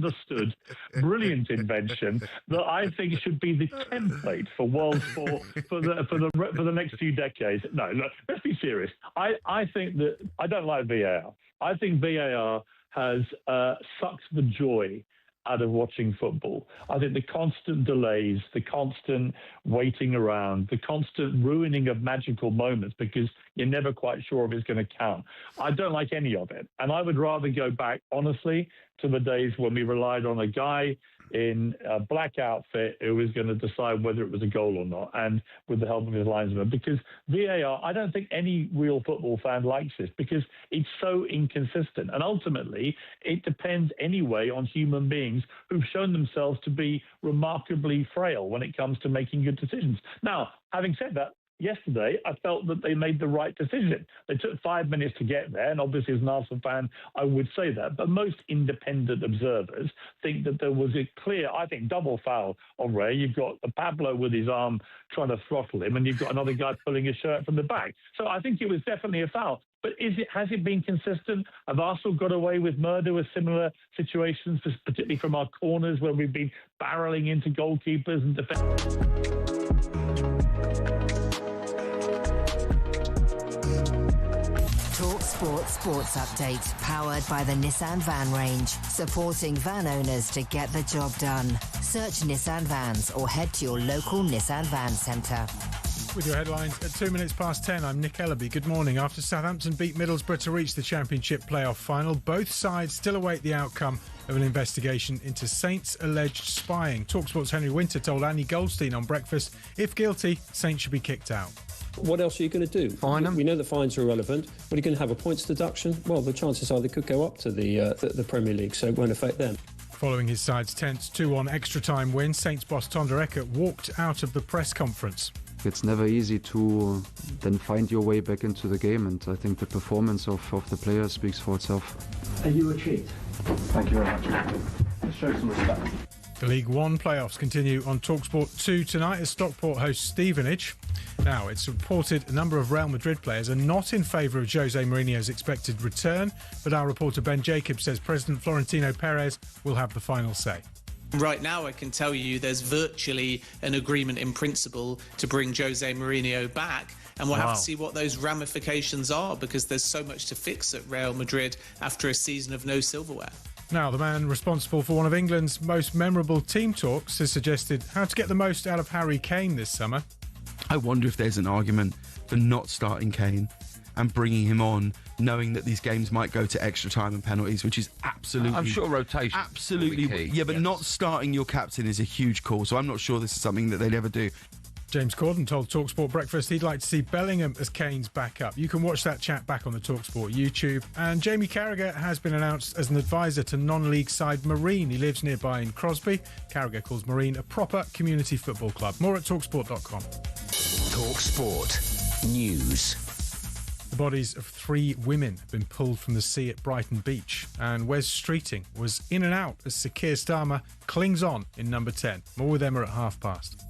misunderstood, brilliant invention that I think should be the template for world sport for the next few decades. No, look, let's be serious. I think that I don't like VAR. I think VAR has sucked the joy out of watching football. I think the constant delays, the constant waiting around, the constant ruining of magical moments because you're never quite sure if it's going to count. I don't like any of it. And I would rather go back, honestly, to the days when we relied on a guy in a black outfit who was going to decide whether it was a goal or not, and with the help of his linesman. Because VAR, I don't think any real football fan likes this because it's so inconsistent. And ultimately, it depends anyway on human beings who've shown themselves to be remarkably frail when it comes to making good decisions. Now, having said that, yesterday, I felt that they made the right decision. They took 5 minutes to get there, and obviously as an Arsenal fan, I would say that. But most independent observers think that there was a clear, I think, double foul on Ray. You've got Pablo with his arm trying to throttle him, and you've got another guy pulling his shirt from the back. So I think it was definitely a foul. But has it been consistent? Have Arsenal got away with murder with similar situations, particularly from our corners where we've been barreling into goalkeepers and defenders? talkSPORT Sports Update, powered by the Nissan Van range, supporting van owners to get the job done. Search Nissan Vans or head to your local Nissan Van Centre. With your headlines at 2 minutes past 10, I'm Nick Ellaby. Good morning. After Southampton beat Middlesbrough to reach the Championship playoff final, both sides still await the outcome of an investigation into Saints' alleged spying. talkSPORT's Henry Winter told Annie Goldstein on Breakfast, if guilty, Saints should be kicked out. What else are you going to do? Fine them. We know the fines are irrelevant. What are you going to have, a points deduction? Well, the chances are they could go up to the Premier League, so it won't affect them. Following his side's tense 2-1 extra-time win, Saints boss Tom Dereck walked out of the press conference. It's never easy to then find your way back into the game, and I think the performance of the players speaks for itself. Are you a cheat? Thank you very much. Let's show some respect. The League One playoffs continue on talkSPORT 2 tonight as Stockport hosts Stevenage. Now, it's reported a number of Real Madrid players are not in favour of Jose Mourinho's expected return, but our reporter Ben Jacobs says President Florentino Perez will have the final say. Right now, I can tell you there's virtually an agreement in principle to bring Jose Mourinho back. And we'll have to see what those ramifications are, because there's so much to fix at Real Madrid after a season of no silverware. Now, the man responsible for one of England's most memorable team talks has suggested how to get the most out of Harry Kane this summer. I wonder if there's an argument for not starting Kane and bringing him on, knowing that these games might go to extra time and penalties, which is absolutely... I'm sure rotation. Absolutely. Yeah, but not starting your captain is a huge call, so I'm not sure this is something that they'd ever do. James Corden told talkSPORT Breakfast he'd like to see Bellingham as Kane's backup. You can watch that chat back on the talkSPORT YouTube. And Jamie Carragher has been announced as an advisor to non-league side Marine. He lives nearby in Crosby. Carragher calls Marine a proper community football club. More at talksport.com. talkSPORT News. The bodies of 3 women have been pulled from the sea at Brighton Beach, and Wes Streeting was in and out as Sakir Starmer clings on in number 10. More with Emma at past.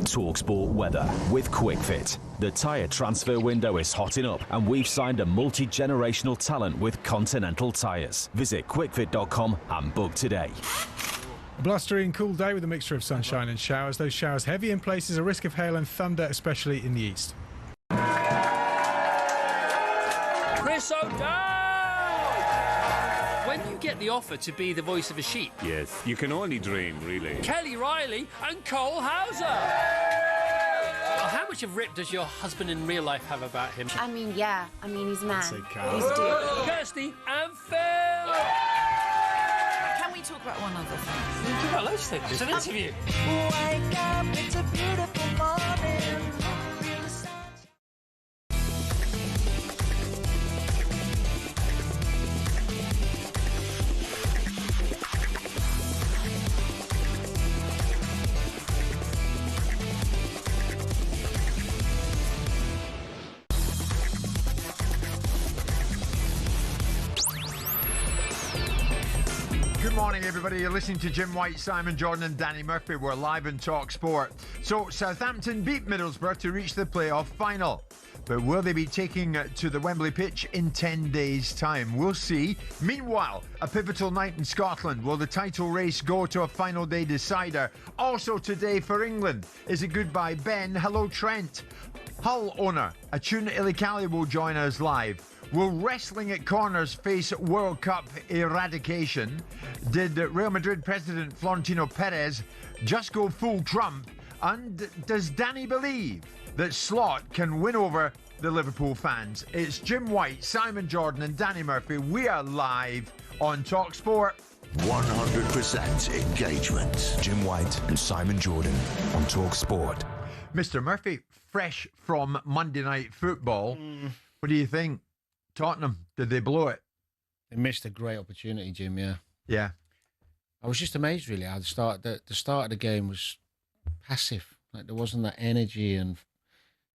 talkSPORT weather with QuickFit. The tyre transfer window is hotting up, and we've signed a multi-generational talent with Continental Tyres. Visit quickfit.com and book today. A blustery and cool day with a mixture of sunshine and showers. Those showers heavy in places, a risk of hail and thunder, especially in the east. Chris O'Dowd! When you get the offer to be the voice of a sheep... Yes, you can only dream, really. Kelly Riley and Cole Hauser! Well, how much of Rip does your husband in real life have about him? I mean, yeah. He's a man. He's a dude. Kirsty and Phil! Can we talk about one other thing? Talk about loads of things. It's an interview. Wake up, it's a beautiful morning. Good morning, everybody. You're listening to Jim White, Simon Jordan and Danny Murphy. We're live on talkSPORT. So, Southampton beat Middlesbrough to reach the playoff final. But will they be taking to the Wembley pitch in 10 days' time? We'll see. Meanwhile, a pivotal night in Scotland. Will the title race go to a final day decider? Also today for England, is it goodbye Ben? Hello, Trent. Hull owner Achun Ilikali will join us live. Will wrestling at corners face World Cup eradication? Did Real Madrid president Florentino Perez just go full Trump? And does Danny believe that Slot can win over the Liverpool fans? It's Jim White, Simon Jordan and Danny Murphy. We are live on talkSPORT. 100% engagement. Jim White and Simon Jordan on talkSPORT. Mr. Murphy, fresh from Monday Night Football, what do you think? Tottenham, did they blow it? They missed a great opportunity, Jim, yeah. Yeah. I was just amazed, really, how the start of the game was passive. Like, there wasn't that energy, and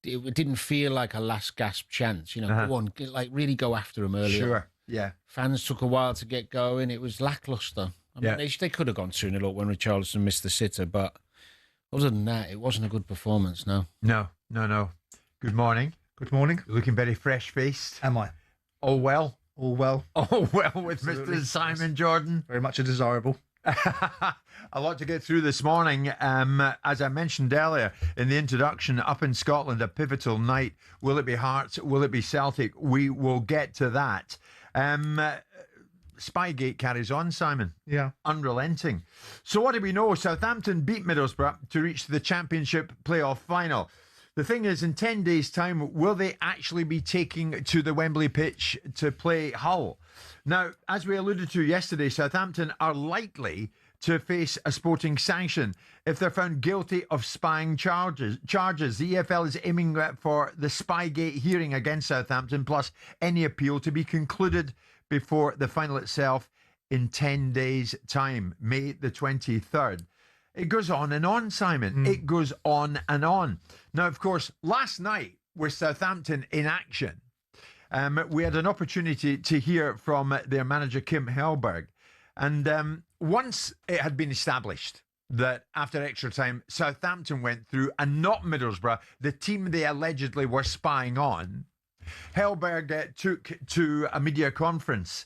it didn't feel like a last gasp chance. You know, go on, really go after them earlier. Sure, yeah. Fans took a while to get going. It was lacklustre. I mean, they could have gone 2-0 up when Richarlison missed the sitter, but other than that, it wasn't a good performance, no. No. Good morning. Good morning. You're looking very fresh-faced. Am I? All well? All well. All well with Absolutely. Mr. Simon Jordan. Very much a desirable. A lot to get through this morning. As I mentioned earlier in the introduction, up in Scotland, a pivotal night. Will it be Hearts? Will it be Celtic? We will get to that. Spygate carries on, Simon. Yeah. Unrelenting. So what do we know? Southampton beat Middlesbrough to reach the Championship playoff final. The thing is, in 10 days' time, will they actually be taking to the Wembley pitch to play Hull? Now, as we alluded to yesterday, Southampton are likely to face a sporting sanction if they're found guilty of spying charges. The EFL is aiming for the Spygate hearing against Southampton, plus any appeal to be concluded before the final itself in 10 days' time, May the 23rd. It goes on and on, Simon. It goes on and on. Now, of course, last night with Southampton in action, we had an opportunity to hear from their manager, Kim Hellberg. And once it had been established that after extra time, Southampton went through and not Middlesbrough, the team they allegedly were spying on, Hellberg took to a media conference.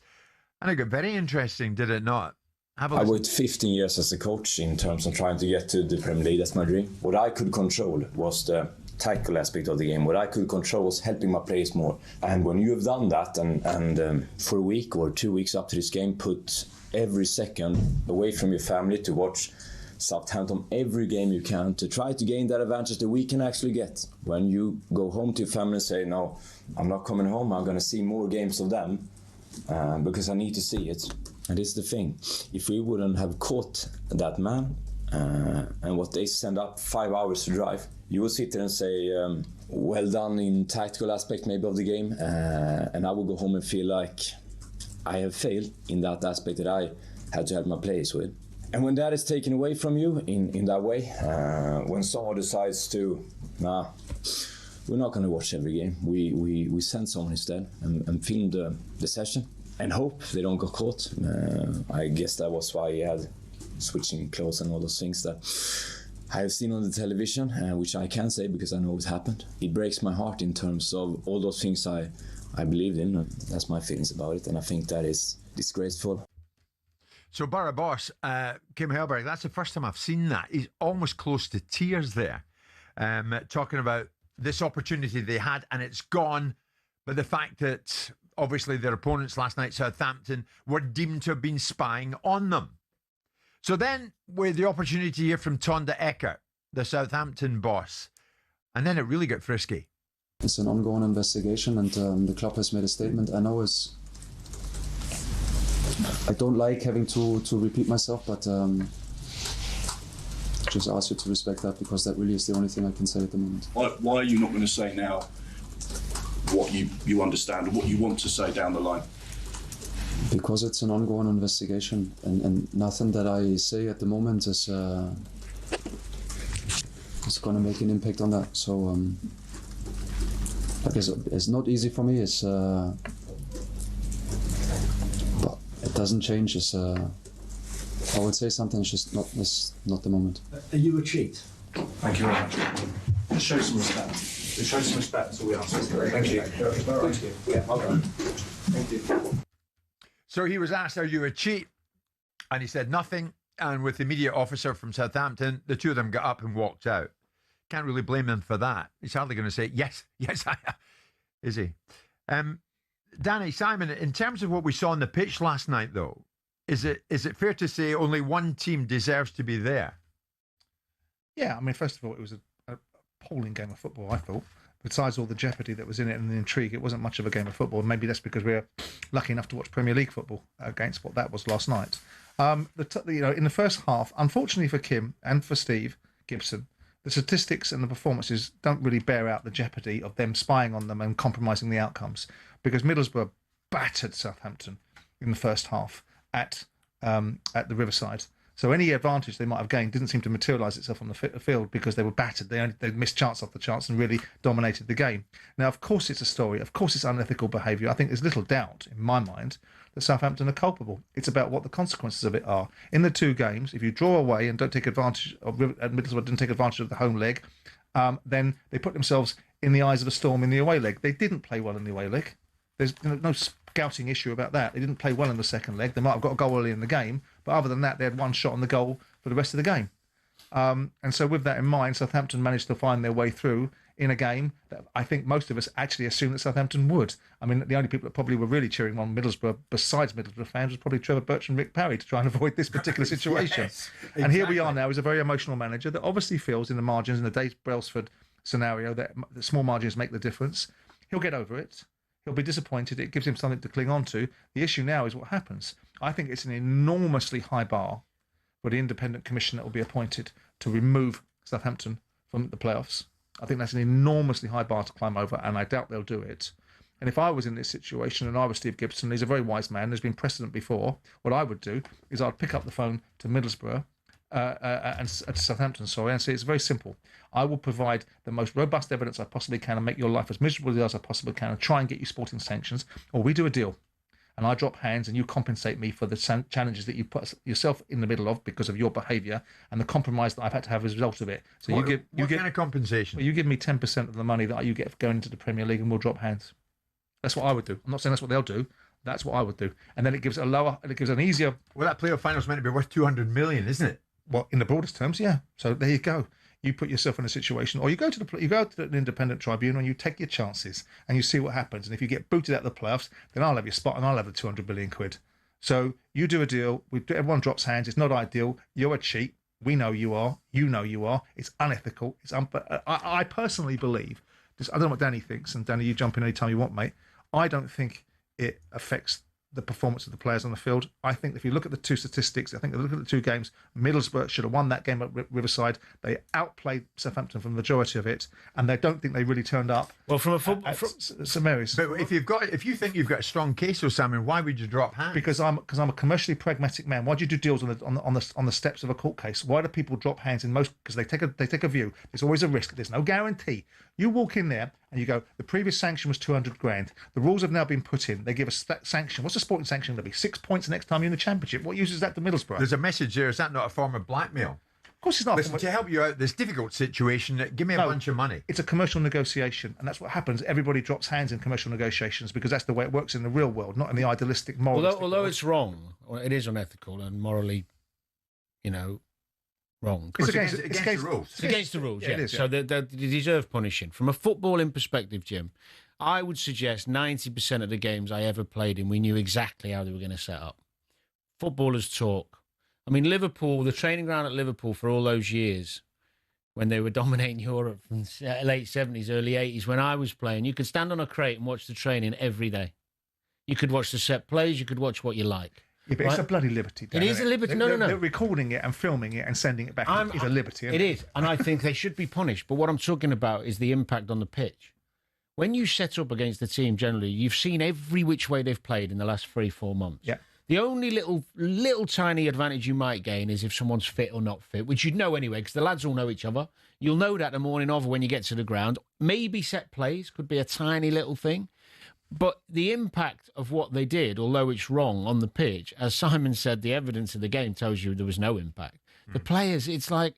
And it got very interesting, did it not? I worked 15 years as a coach in terms of trying to get to the Premier League. That's my dream. What I could control was the tactical aspect of the game. What I could control was helping my players more. And when you have done that and for a week or 2 weeks up to this game, put every second away from your family to watch Southampton every game you can, to try to gain that advantage that we can actually get. When you go home to your family and say, no, I'm not coming home, I'm going to see more games of them because I need to see it. And this is the thing, if we wouldn't have caught that man and what they send up 5 hours to drive, you would sit there and say, well done in tactical aspect maybe of the game, and I would go home and feel like I have failed in that aspect that I had to help my players with. And when that is taken away from you in that way, when someone decides to, we're not going to watch every game, we send someone instead and film the session. And hope they don't get caught. I guess that was why he had switching clothes and all those things that I have seen on the television, which I can say because I know it happened. It breaks my heart in terms of all those things I believed in. That's my feelings about it, and I think that is disgraceful. So Borough boss, Kim Hellberg, that's the first time I've seen that. He's almost close to tears there, talking about this opportunity they had and it's gone, but the fact that obviously their opponents last night, Southampton, were deemed to have been spying on them. So then with the opportunity to hear from Tonda Eckert, the Southampton boss, and then it really got frisky. It's an ongoing investigation and the club has made a statement. I know I don't like having to repeat myself, but just ask you to respect that because that really is the only thing I can say at the moment. Why are you not going to say now what you understand or what you want to say down the line? Because it's an ongoing investigation and nothing that I say at the moment is going to make an impact on that. So I guess it's not easy for me. But it doesn't change. I would say something, it's just not the moment. Are you a cheat? Thank you very much. Just show some respect. Just show some respect, that's all we ask. Thank you. Thank you. Yeah, well done. Thank you. So he was asked, are you a cheat? And he said nothing. And with the media officer from Southampton, the two of them got up and walked out. Can't really blame him for that. He's hardly going to say, yes, I am. Is he? Danny, Simon, in terms of what we saw on the pitch last night, though, is it fair to say only one team deserves to be there? Yeah, I mean, first of all, it was a appalling game of football, I thought. Besides all the jeopardy that was in it and the intrigue, it wasn't much of a game of football. Maybe that's because we're lucky enough to watch Premier League football against what that was last night. In the first half, unfortunately for Kim and for Steve Gibson, the statistics and the performances don't really bear out the jeopardy of them spying on them and compromising the outcomes, because Middlesbrough battered Southampton in the first half at the Riverside. So any advantage they might have gained didn't seem to materialise itself on the field because they were battered. They missed chance after chance and really dominated the game. Now, of course, it's a story. Of course, it's unethical behaviour. I think there's little doubt in my mind that Southampton are culpable. It's about what the consequences of it are. In the two games, if you draw away and don't take advantage of, and Middlesbrough didn't take advantage of the home leg, then they put themselves in the eyes of a storm in the away leg. They didn't play well in the away leg. There's no scouting issue about that. They didn't play well in the second leg. They might have got a goal early in the game, but other than that, they had one shot on the goal for the rest of the game. And so with that in mind, Southampton managed to find their way through in a game that I think most of us actually assumed that Southampton would. I mean, the only people that probably were really cheering on Middlesbrough, besides Middlesbrough fans, was probably Trevor Birch and Rick Parry to try and avoid this particular situation. Yes, exactly. And here we are now as a very emotional manager that obviously feels in the margins, in the Dave Brailsford scenario, that the small margins make the difference. He'll get over it. He'll be disappointed. It gives him something to cling on to. The issue now is what happens. I think it's an enormously high bar for the independent commission that will be appointed to remove Southampton from the playoffs. I think that's an enormously high bar to climb over, and I doubt they'll do it. And if I was in this situation and I was Steve Gibson, he's a very wise man, there's been precedent before, what I would do is I'd pick up the phone to Middlesbrough and to Southampton, and say it's very simple. I will provide the most robust evidence I possibly can and make your life as miserable as I possibly can and try and get you sporting sanctions, or we do a deal and I drop hands and you compensate me for the challenges that you put yourself in the middle of because of your behaviour and the compromise that I've had to have as a result of it. So what kind of compensation? Well, you give me 10% of the money that you get for going into the Premier League and we'll drop hands. That's what I would do. I'm not saying that's what they'll do. That's what I would do. And then it gives an easier... Well, that playoff final's meant to be worth 200 million, isn't it? Well, in the broadest terms, yeah. So there you go. You put yourself in a situation, or you go to an independent tribunal and you take your chances and you see what happens. And if you get booted out of the playoffs, then I'll have your spot and I'll have the 200 billion quid. So you do a deal. Everyone drops hands. It's not ideal. You're a cheat. We know you are. You know you are. It's unethical. I personally believe. I don't know what Danny thinks, and Danny, you jump in any time you want, mate. I don't think it affects the performance of the players on the field. I think if you look at the two statistics, I think if you look at the two games, Middlesbrough should have won that game at Riverside. They outplayed Southampton for the majority of it, and they don't think they really turned up. Well, from a football, St Mary's. But if you think you've got a strong case, Simon, why would you drop hands? Because I'm a commercially pragmatic man. Why do you do deals on the steps of a court case? Why do people drop hands in most? Because they take a view. There's always a risk. There's no guarantee. You walk in there and you go, the previous sanction was 200 grand. The rules have now been put in. They give us that sanction. What's the sporting sanction going to be? 6 points next time you're in the Championship. What use is that to Middlesbrough? There's a message there. Is that not a form of blackmail? Of course it's not. Listen, to help you out this difficult situation, give me a bunch of money. It's a commercial negotiation, and that's what happens. Everybody drops hands in commercial negotiations because that's the way it works in the real world, not in the idealistic, moralistic Although it's wrong, or it is unethical and morally, wrong. It's against the rules. It's against the rules, yeah. It is, So they deserve punishing. From a footballing perspective, Jim, I would suggest 90% of the games I ever played in, we knew exactly how they were going to set up. Footballers talk. I mean, Liverpool, the training ground at Liverpool for all those years, when they were dominating Europe from late 70s, early 80s, when I was playing, you could stand on a crate and watch the training every day. You could watch the set plays, you could watch what you like. Yeah, but it's a bloody liberty. It is a liberty. No. They're recording it and filming it and sending it back. It's a liberty. It is, and I think they should be punished. But what I'm talking about is the impact on the pitch. When you set up against the team, generally, you've seen every which way they've played in the last 3-4 months. Yeah. The only little tiny advantage you might gain is if someone's fit or not fit, which you'd know anyway, because the lads all know each other. You'll know that the morning of when you get to the ground. Maybe set plays could be a tiny little thing. But the impact of what they did, although it's wrong on the pitch, as Simon said, the evidence of the game tells you there was no impact. The players, it's like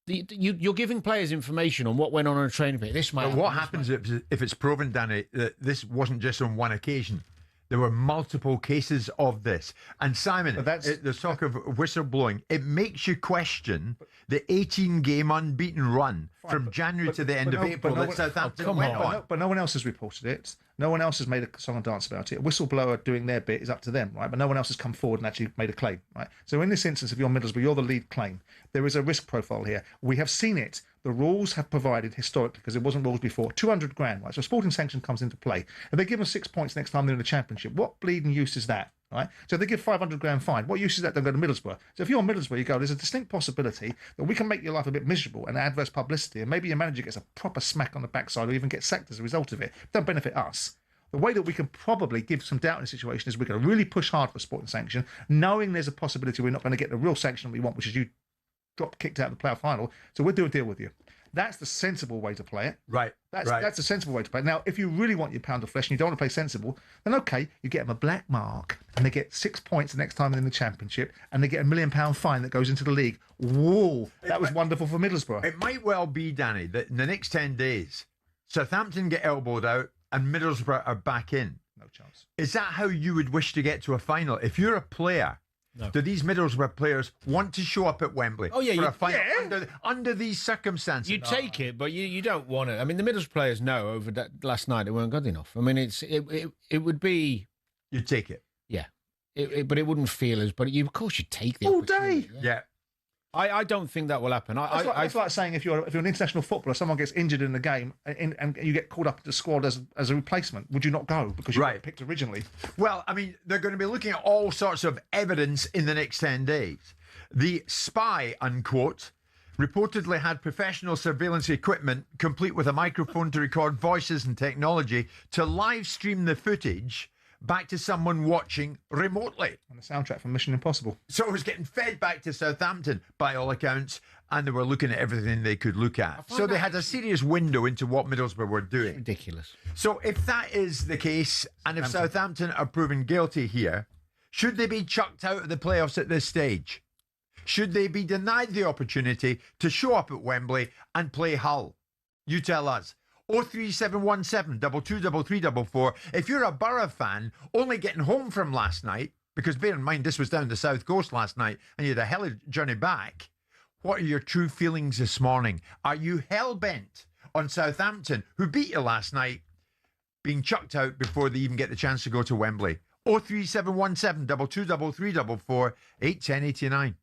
you're giving players information on what went on a training pitch. This might. But what happens if it's proven, Danny, that this wasn't just on one occasion? There were multiple cases of this. And Simon, the talk of whistleblowing, it makes you question the 18-game unbeaten run from January to the end of April that Southampton went on. But no one else has reported it. No one else has made a song and dance about it. A whistleblower doing their bit is up to them, right? But no one else has come forward and actually made a claim, right? So in this instance, if you're Middlesbrough, you're the lead claim. There is a risk profile here. We have seen it. The rules have provided historically, because it wasn't rules before, 200 grand, right? So a sporting sanction comes into play. If they give them 6 points next time they're in the Championship, what bleeding use is that, right? So if they give 500 grand fine, what use is that? Don't go to Middlesbrough. So if you're Middlesbrough, you go, there's a distinct possibility that we can make your life a bit miserable and adverse publicity, and maybe your manager gets a proper smack on the backside or even gets sacked as a result of it. Don't benefit us. The way that we can probably give some doubt in the situation is we're going to really push hard for a sporting sanction, knowing there's a possibility we're not going to get the real sanction we want, which is you kicked out of the playoff final. So we'll do a deal with you. That's the sensible way to play it. Right. That's the sensible way to play it. Now, if you really want your pound of flesh and you don't want to play sensible, then okay, you get them a black mark and they get 6 points the next time they're in the Championship and they get £1 million fine that goes into the league. Whoa, that was wonderful for Middlesbrough. It might well be, Danny, that in the next 10 days, Southampton get elbowed out and Middlesbrough are back in. No chance. Is that how you would wish to get to a final? If you're a player, do these Middlesbrough players want to show up at Wembley for a final under these circumstances? You take it, but you don't want it. I mean, the Middlesbrough players know over that last night they weren't good enough. I mean, it would be... You'd take it. Yeah. But it wouldn't feel as... But of course you'd take the all day. Yeah. I don't think that will happen. It's like saying if you're an international footballer, someone gets injured in the game and you get called up to the squad as a replacement, would you not go because you got picked originally? Well, I mean, they're going to be looking at all sorts of evidence in the next 10 days. The spy, unquote, reportedly had professional surveillance equipment complete with a microphone to record voices and technology to live stream the footage back to someone watching remotely. On the soundtrack from Mission Impossible. So it was getting fed back to Southampton, by all accounts, and they were looking at everything they could look at. So they had a serious window into what Middlesbrough were doing. Ridiculous. So if that is the case, and if Southampton are proven guilty here, should they be chucked out of the playoffs at this stage? Should they be denied the opportunity to show up at Wembley and play Hull? You tell us. 03717 223344. If you're a Borough fan only getting home from last night, because bear in mind this was down the south coast last night and you had a hell of a journey back, what are your true feelings this morning? Are you hell-bent on Southampton, who beat you last night, being chucked out before they even get the chance to go to Wembley? 03717 223344 81089.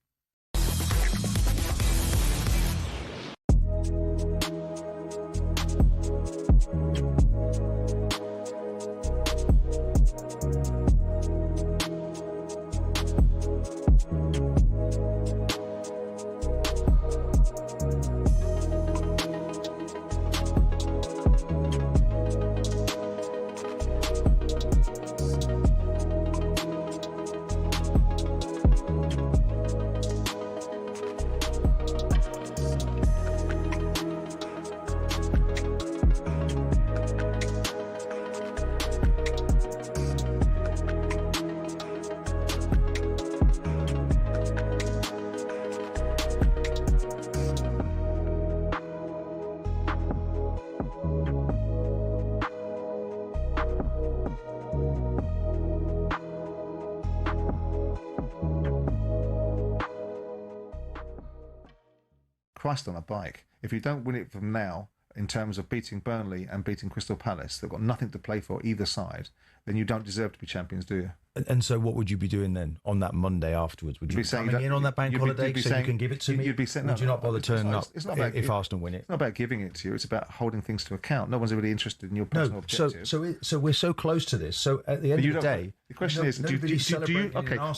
Christ on a bike. If you don't win it from now, in terms of beating Burnley and beating Crystal Palace, they've got nothing to play for either side, then you don't deserve to be champions, do you? And so what would you be doing then on that Monday afterwards? Would you be coming in on that bank holiday so you can give it to me? Would you not bother turning up if Arsenal win it? It's not about giving it to you. It's about holding things to account. No one's really interested in your personal objective. So we're so close to this. So at the end of the day... The question is, do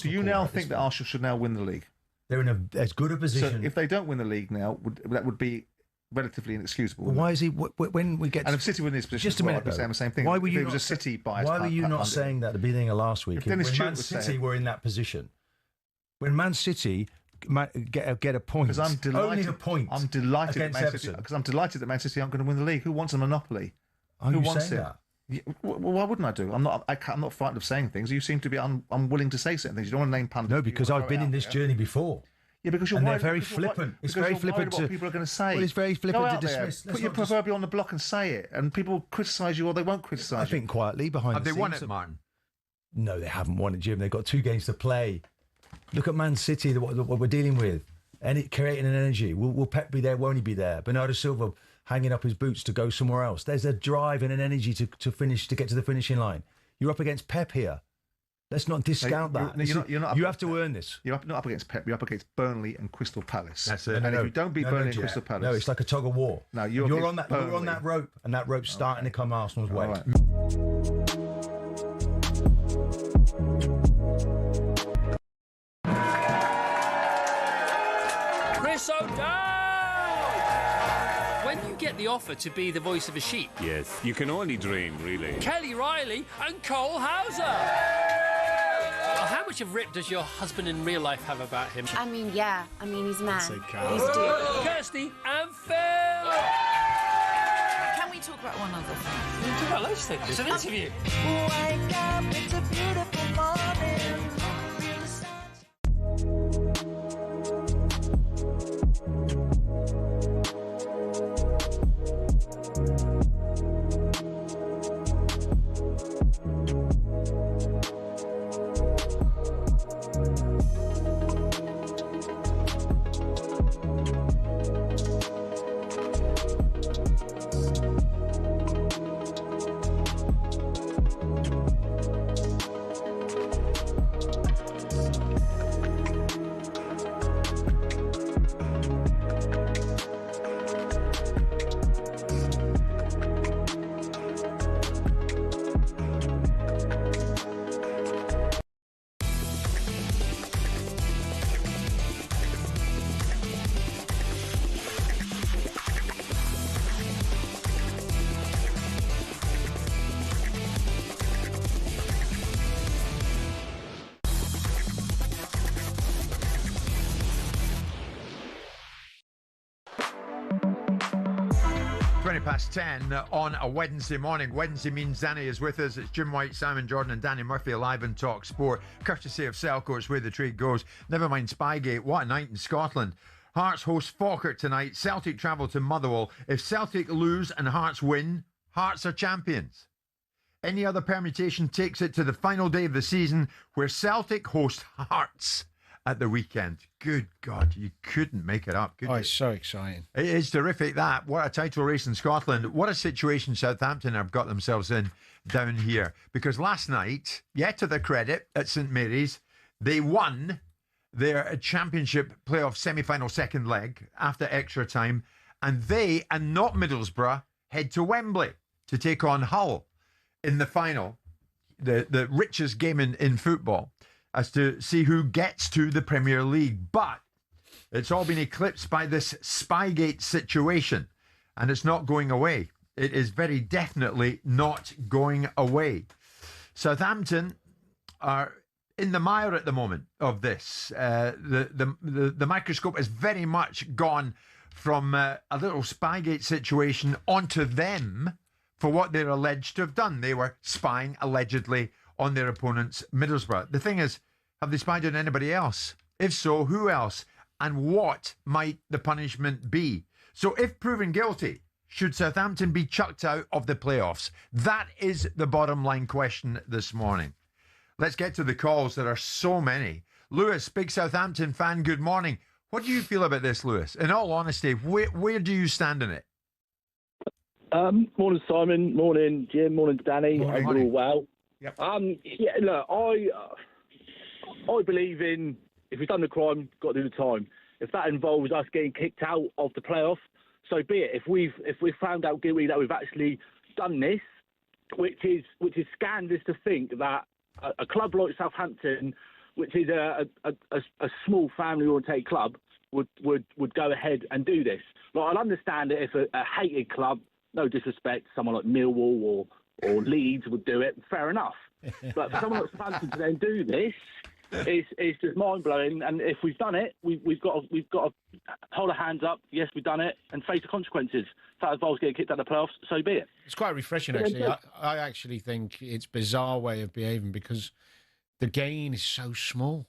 you now think that Arsenal should now win the league? They're in as good a position. So if they don't win the league now, that would be relatively inexcusable. Well, why is he? When we get and if City were in this position, just a minute, I'd be saying the same thing. Why were you? It was a City bias. Why were you not saying that at the beginning of last week? When Man City were in that position, when Man City get a point, because I'm delighted. Only a point. I'm delighted that Man City, because I'm delighted that Man City aren't going to win the league. Who wants a monopoly? Who wants it? That? Yeah, why wouldn't I do? I'm not frightened of saying things. You seem to be unwilling to say certain things. You don't want to name pundits. No, because I've been in this journey before. Yeah, because you're and worried, they're very flippant. It's very flippant to what people are going to say. Well, it's very flippant Go to out there, dismiss. put your proverbial on the block and say it, and people criticise you or they won't criticise you. I think quietly behind the scenes. Have they won it, Martin? No, they haven't won it, Jim. They've got 2 games to play. Look at Man City, what we're dealing with. And creating an energy. Will Pep be there? Won't he be there? Bernardo Silva hanging up his boots to go somewhere else. There's a drive and an energy to get to the finishing line. You're up against Pep here. Let's not discount that. You have to earn this. You're not up against Pep. You're up against Burnley and Crystal Palace. That's it. And if you don't beat Burnley and Crystal Palace, no, it's like a tug of war. No, you're on that rope, and that rope's starting to come Arsenal's way. Right. Chris O'Dowd! When you get the offer to be the voice of a sheep... Yes, you can only dream, really. Kelly Riley and Cole Hauser! Well, how much of Rip does your husband in real life have about him? I mean, yeah. I mean, he's mad. So He's dead. Kirsty and Phil! Can we talk about one other thing? We can talk about loads of things. It's an interview. Wake up, it's a beautiful morning. Past 10 on a Wednesday morning. Wednesday means Danny is with us. It's Jim White, Simon Jordan and Danny Murphy alive on talkSPORT, courtesy of Selco. It's where the trade goes. Never mind Spygate. What a night in Scotland. Hearts host Falkirk tonight. Celtic travel to Motherwell. If Celtic lose and Hearts win, Hearts are champions. Any other permutation takes it to the final day of the season, where Celtic host Hearts at the weekend. Good God, you couldn't make it up, could you? It's so exciting. It is terrific, that. What a title race in Scotland. What a situation Southampton have got themselves in down here. Because last night, yet to their credit, at St Mary's, they won their championship playoff semi-final second leg after extra time. And they, and not Middlesbrough, head to Wembley to take on Hull in the final, the richest game in football, as to see who gets to the Premier League. But it's all been eclipsed by this Spygate situation, and it's not going away. It is very definitely not going away. Southampton are in the mire at the moment of this. The microscope has very much gone from a little Spygate situation onto them for what they're alleged to have done. They were spying, allegedly, on their opponents, Middlesbrough. The thing is, have they spied on anybody else? If so, who else? And what might the punishment be? So if proven guilty, should Southampton be chucked out of the playoffs? That is the bottom line question this morning. Let's get to the calls. There are so many. Lewis, big Southampton fan, good morning. What do you feel about this, Lewis? In all honesty, where do you stand in it? Morning, Simon. Morning, Jim. Morning, Danny. Morning. Hope you're all well. Yep. Yeah, look, I believe in, if we've done the crime, got to do the time. If that involves us getting kicked out of the playoff, so be it. If we've found out guilty that we've actually done this, which is scandalous to think that a club like Southampton, which is a small family-oriented club, would go ahead and do this. Like, I'd understand it if a hated club, no disrespect, someone like Millwall or Leeds would do it, fair enough. But for someone like Southampton to then do this, it's just mind blowing. And if we've done it, we've got to hold our hands up. Yes, we've done it, and face the consequences. If that involves getting kicked out of the playoffs, so be it. It's quite refreshing, actually. I actually think it's a bizarre way of behaving because the gain is so small.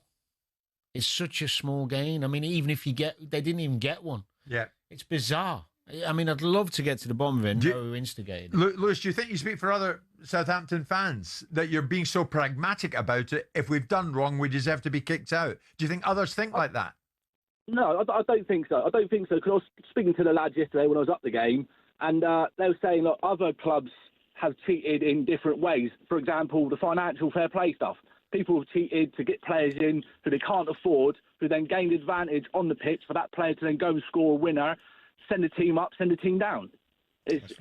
It's such a small gain. I mean, even if they didn't even get one. Yeah. It's bizarre. I mean, I'd love to get to the bottom of it and know who instigated it. Lewis, do you think you speak for other Southampton fans that you're being so pragmatic about it? If we've done wrong, we deserve to be kicked out. Do you think others think like that? No, I don't think so. I don't think so, because I was speaking to the lads yesterday when I was up the game, and they were saying that other clubs have cheated in different ways. For example, the financial fair play stuff. People have cheated to get players in who they can't afford, who then gained advantage on the pitch for that player to then go and score a winner, send the team up, send the team down. It's,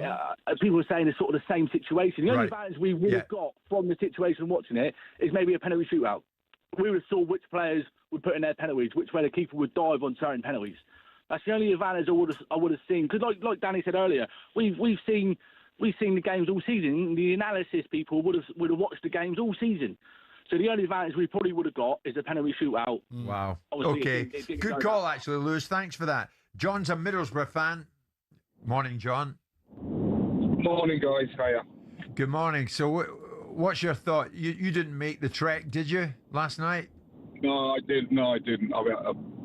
people are saying it's sort of the same situation. The only advantage we would have got from the situation watching it is maybe a penalty shootout. We would have saw which players would put in their penalties, which way the keeper would dive on certain penalties. That's the only advantage I would have seen. Because like Danny said earlier, we've seen the games all season. The analysis people would have watched the games all season. So the only advantage we probably would have got is a penalty shootout. Wow. Obviously, okay. Good call, actually, Lewis. Thanks for that. John's a Middlesbrough fan. Morning, John. Morning, guys. Hiya. Good morning. So what's your thought? You didn't make the trek, did you, last night? No, I didn't. I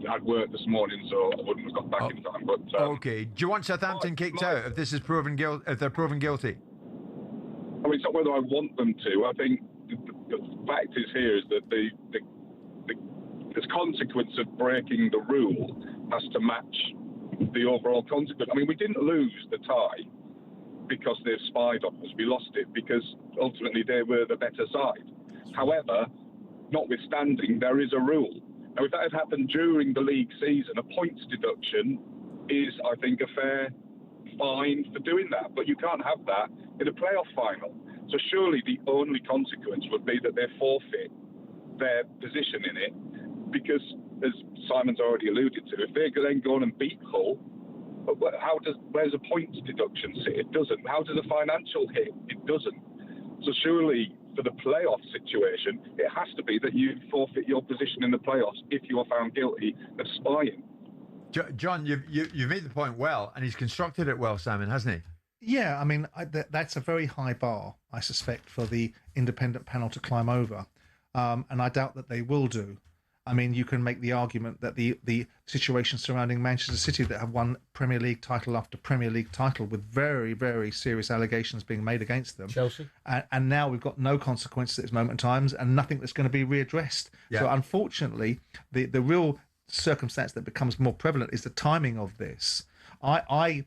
had work this morning, so I wouldn't have got back in time. But okay. Do you want Southampton kicked out if this is proven if they're proven guilty? I mean, it's not whether I want them to. I think the fact is here is that the consequence of breaking the rule has to match the overall consequence. I mean, we didn't lose the tie because they've spied on us. We lost it because ultimately they were the better side. However, notwithstanding, there is a rule. Now, if that had happened during the league season, a points deduction is, I think, a fair fine for doing that. But you can't have that in a playoff final. So surely the only consequence would be that they forfeit their position in it, because, as Simon's already alluded to, if they then go on and beat Hull, where's a points deduction sit? It doesn't. How does a financial hit? It doesn't. So surely for the playoff situation, it has to be that you forfeit your position in the playoffs if you are found guilty of spying. John, you've made the point well, and he's constructed it well, Simon, hasn't he? Yeah, I mean, that's a very high bar, I suspect, for the independent panel to climb over. And I doubt that they will do. I mean, you can make the argument that the situation surrounding Manchester City, that have won Premier League title after Premier League title with very, very serious allegations being made against them. Chelsea. And now we've got no consequences at this moment in time and nothing that's going to be readdressed. Yeah. So unfortunately, the real circumstance that becomes more prevalent is the timing of this. I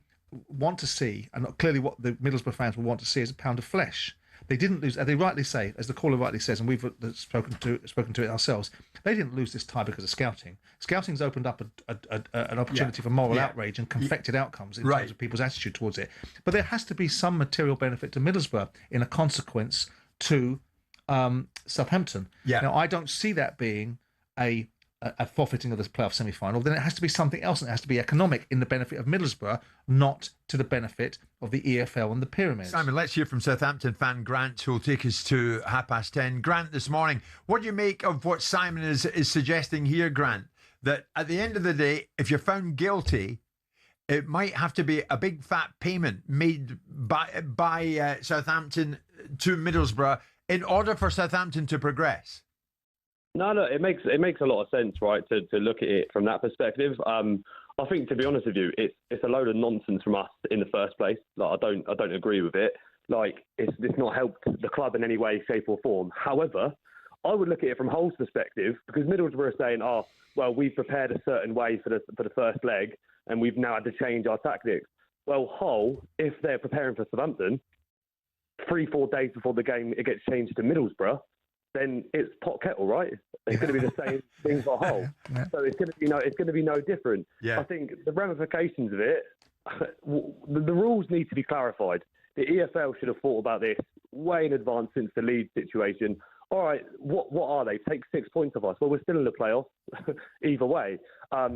want to see, and clearly what the Middlesbrough fans will want to see, is a pound of flesh. They didn't lose, as they rightly say, as the caller rightly says, and we've spoken to it ourselves. They didn't lose this tie because of scouting. Scouting's opened up an opportunity for moral outrage and confected outcomes in terms of people's attitude towards it. But there has to be some material benefit to Middlesbrough in a consequence to Southampton. Yeah. Now, I don't see that being a forfeiting of the playoff semi-final. Then it has to be something else, and it has to be economic in the benefit of Middlesbrough, not to the benefit of the EFL and the Pyramids. Simon, let's hear from Southampton fan Grant, who will take us to 10:30. Grant, this morning, what do you make of what Simon is suggesting here, Grant? That at the end of the day, if you're found guilty, it might have to be a big fat payment made by Southampton to Middlesbrough in order for Southampton to progress. No, it makes a lot of sense, right, to look at it from that perspective. I think, to be honest with you, it's a load of nonsense from us in the first place. Like, I don't agree with it. Like, it's not helped the club in any way, shape or form. However, I would look at it from Hull's perspective, because Middlesbrough are saying, well, we've prepared a certain way for the first leg, and we've now had to change our tactics. Well, Hull, if they're preparing for Southampton, 3-4 days before the game, it gets changed to Middlesbrough, then it's pot kettle, right? It's going to be the same thing for Hull. So it's going to be no different. Yeah. I think the ramifications of it, the rules need to be clarified. The EFL should have thought about this way in advance since the Leeds situation. All right, what are they? Take 6 points of us. Well, we're still in the playoffs either way. I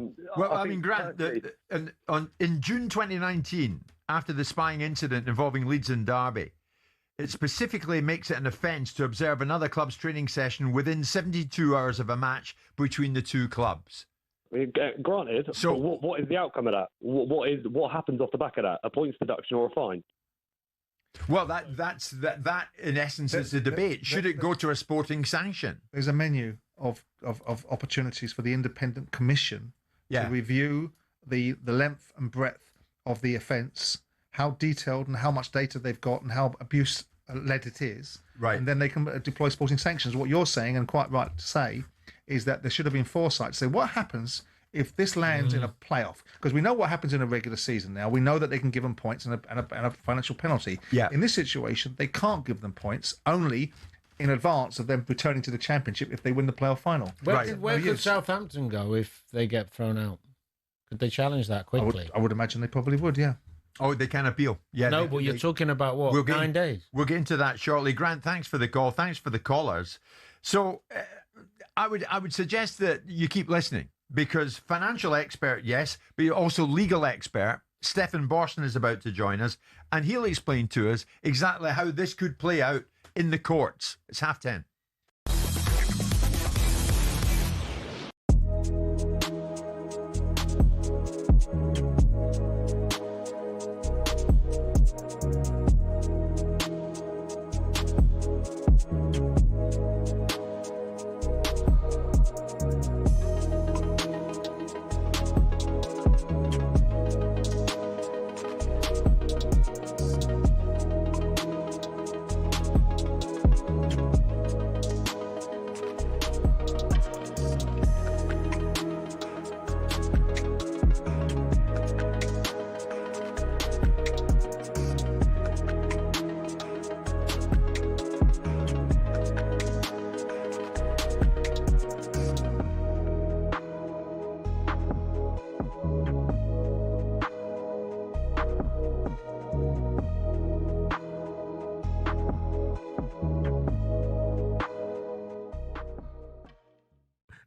mean, Grant, in June 2019, after the spying incident involving Leeds and Derby, it specifically makes it an offence to observe another club's training session within 72 hours of a match between the two clubs. Granted, so what is the outcome of that? What happens off the back of that? A points deduction or a fine? Well, that in essence is the debate. Should it go to a sporting sanction? There's a menu of opportunities for the independent commission to review the length and breadth of the offence, how detailed and how much data they've got, and how abuse-led it is. Right. And then they can deploy sporting sanctions. What you're saying, and quite right to say, is that there should have been foresight. So what happens if this lands in a playoff? Because we know what happens in a regular season now. We know that they can give them points and a financial penalty. Yeah. In this situation, they can't give them points, only in advance of them returning to the Championship if they win the playoff final. Where could Southampton go if they get thrown out? Could they challenge that quickly? I would imagine they probably would, yeah. Oh, they can appeal. Yeah. No, but you're talking about what, 9 days? We'll get into that shortly. Grant, thanks for the call. Thanks for the callers. So I would suggest that you keep listening, because financial expert, yes, but also legal expert, Stefan Borsten is about to join us, and he'll explain to us exactly how this could play out in the courts. It's 10:30.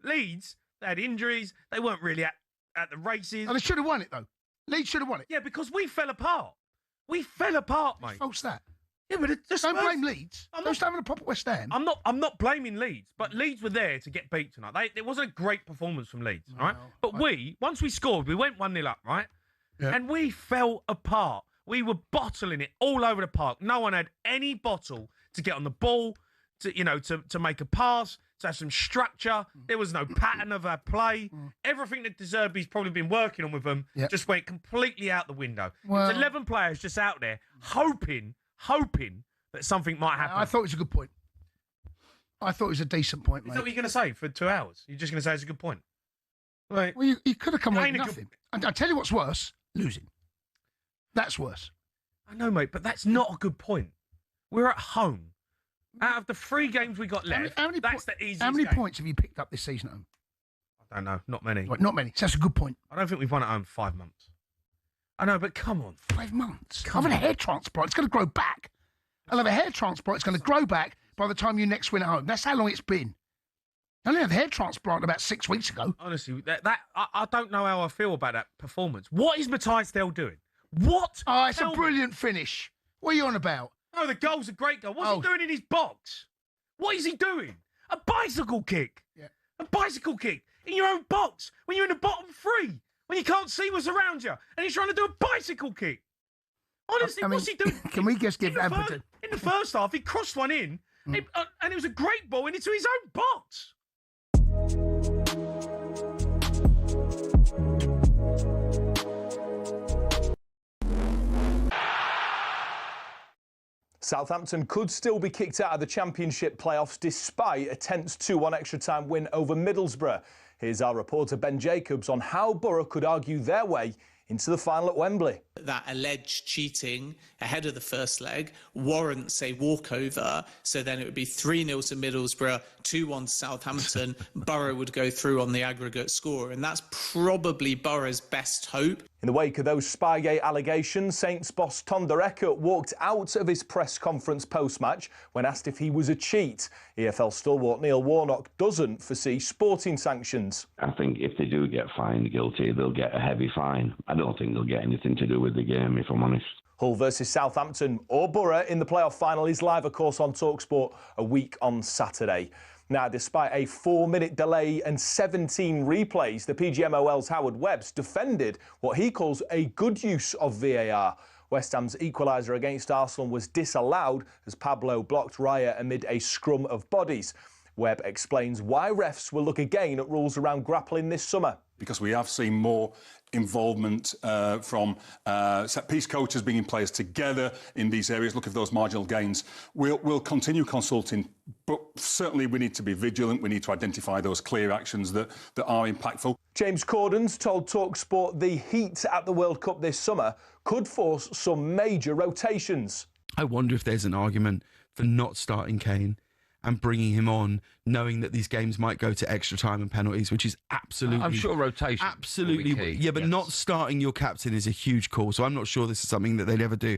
Leeds, they had injuries. They weren't really at the races. And they should have won it, though. Leeds should have won it. Yeah, because we fell apart. We fell apart, mate. False that. Yeah, but don't blame Leeds. Don't stand with a proper West Ham. I'm not blaming Leeds, but Leeds were there to get beat tonight. It wasn't a great performance from Leeds, all right? But once we scored, we went 1-0 up, right? Yeah. And we fell apart. We were bottling it all over the park. No one had any bottle to get on the ball, to make a pass, to have some structure. There was no pattern of our play. Everything that De Zerbi's probably been working on with them just went completely out the window. Well, There's 11 players just out there hoping that something might happen. I thought it was a good point. I thought it was a decent point, mate. Is that what you're going to say for 2 hours? You're just going to say it's a good point? Right. Well, you could have come away with nothing. And I'll tell you what's worse, losing. That's worse. I know, mate, but that's not a good point. We're at home. Out of the 3 games we got left, that's the easiest How many game. points have you picked up this season at home? I don't know. Not many. Right, not many. So that's a good point. I don't think we've won at home for 5 months. I know, but come on. 5 months? I've had a hair transplant. It's going to grow back. I'll have a hair transplant. It's going to grow back by the time you next win at home. That's how long it's been. I only had a hair transplant about 6 weeks ago. Honestly, I don't know how I feel about that performance. What is Matthias Dell doing? What? Oh, it's a brilliant finish. What are you on about? No, the goal's a great goal. What's he doing in his box? What is he doing? A bicycle kick. Yeah. A bicycle kick in your own box when you're in the bottom 3, when you can't see what's around you, and he's trying to do a bicycle kick. Honestly, what's he doing? Can we just give Everton... In the first half, he crossed one in, and it was a great ball into his own box. Southampton could still be kicked out of the Championship playoffs despite a tense 2-1 extra-time win over Middlesbrough. Here's our reporter Ben Jacobs on how Borough could argue their way into the final at Wembley. That alleged cheating ahead of the first leg warrants a walkover, so then it would be 3-0 to Middlesbrough, 2-1 to Southampton. Borough would go through on the aggregate score, and that's probably Borough's best hope. In the wake of those Spygate allegations, Saints boss Tom Dereck walked out of his press conference post-match when asked if he was a cheat. EFL stalwart Neil Warnock doesn't foresee sporting sanctions. I think if they do get fined guilty, they'll get a heavy fine. I don't think they'll get anything to do with the game, if I'm honest. Hull versus Southampton or Borough in the playoff final is live, of course, on talkSPORT a week on Saturday. Now, despite a 4-minute delay and 17 replays, the PGMOL's Howard Webbs defended what he calls a good use of VAR. West Ham's equaliser against Arsenal was disallowed as Pablo blocked Raya amid a scrum of bodies. Webb explains why refs will look again at rules around grappling this summer. Because we have seen more involvement from set-piece coaches bringing players together in these areas, looking for those marginal gains. We'll continue consulting, but certainly we need to be vigilant. We need to identify those clear actions that are impactful. James Corden's told talkSPORT the heat at the World Cup this summer could force some major rotations. I wonder if there's an argument for not starting Kane and bringing him on, knowing that these games might go to extra time and penalties, which is absolutely... I'm sure rotation absolutely will be key. Yeah, but not starting your captain is a huge call, so I'm not sure this is something that they'd ever do.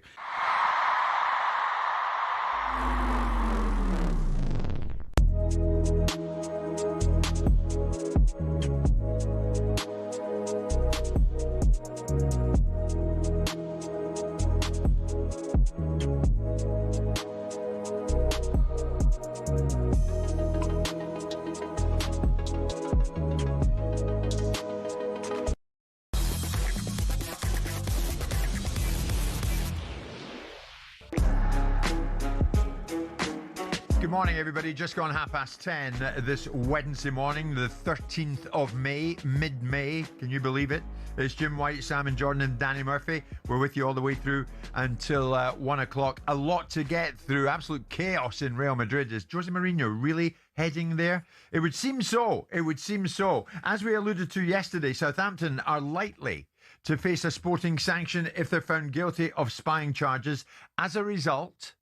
Good morning, everybody. Just gone 10:30 this Wednesday morning, the 13th of May, mid-May. Can you believe it? It's Jim White, Simon Jordan and Danny Murphy. We're with you all the way through until 1 o'clock. A lot to get through. Absolute chaos in Real Madrid. Is Jose Mourinho really heading there? It would seem so. It would seem so. As we alluded to yesterday, Southampton are likely to face a sporting sanction if they're found guilty of spying charges. As a result,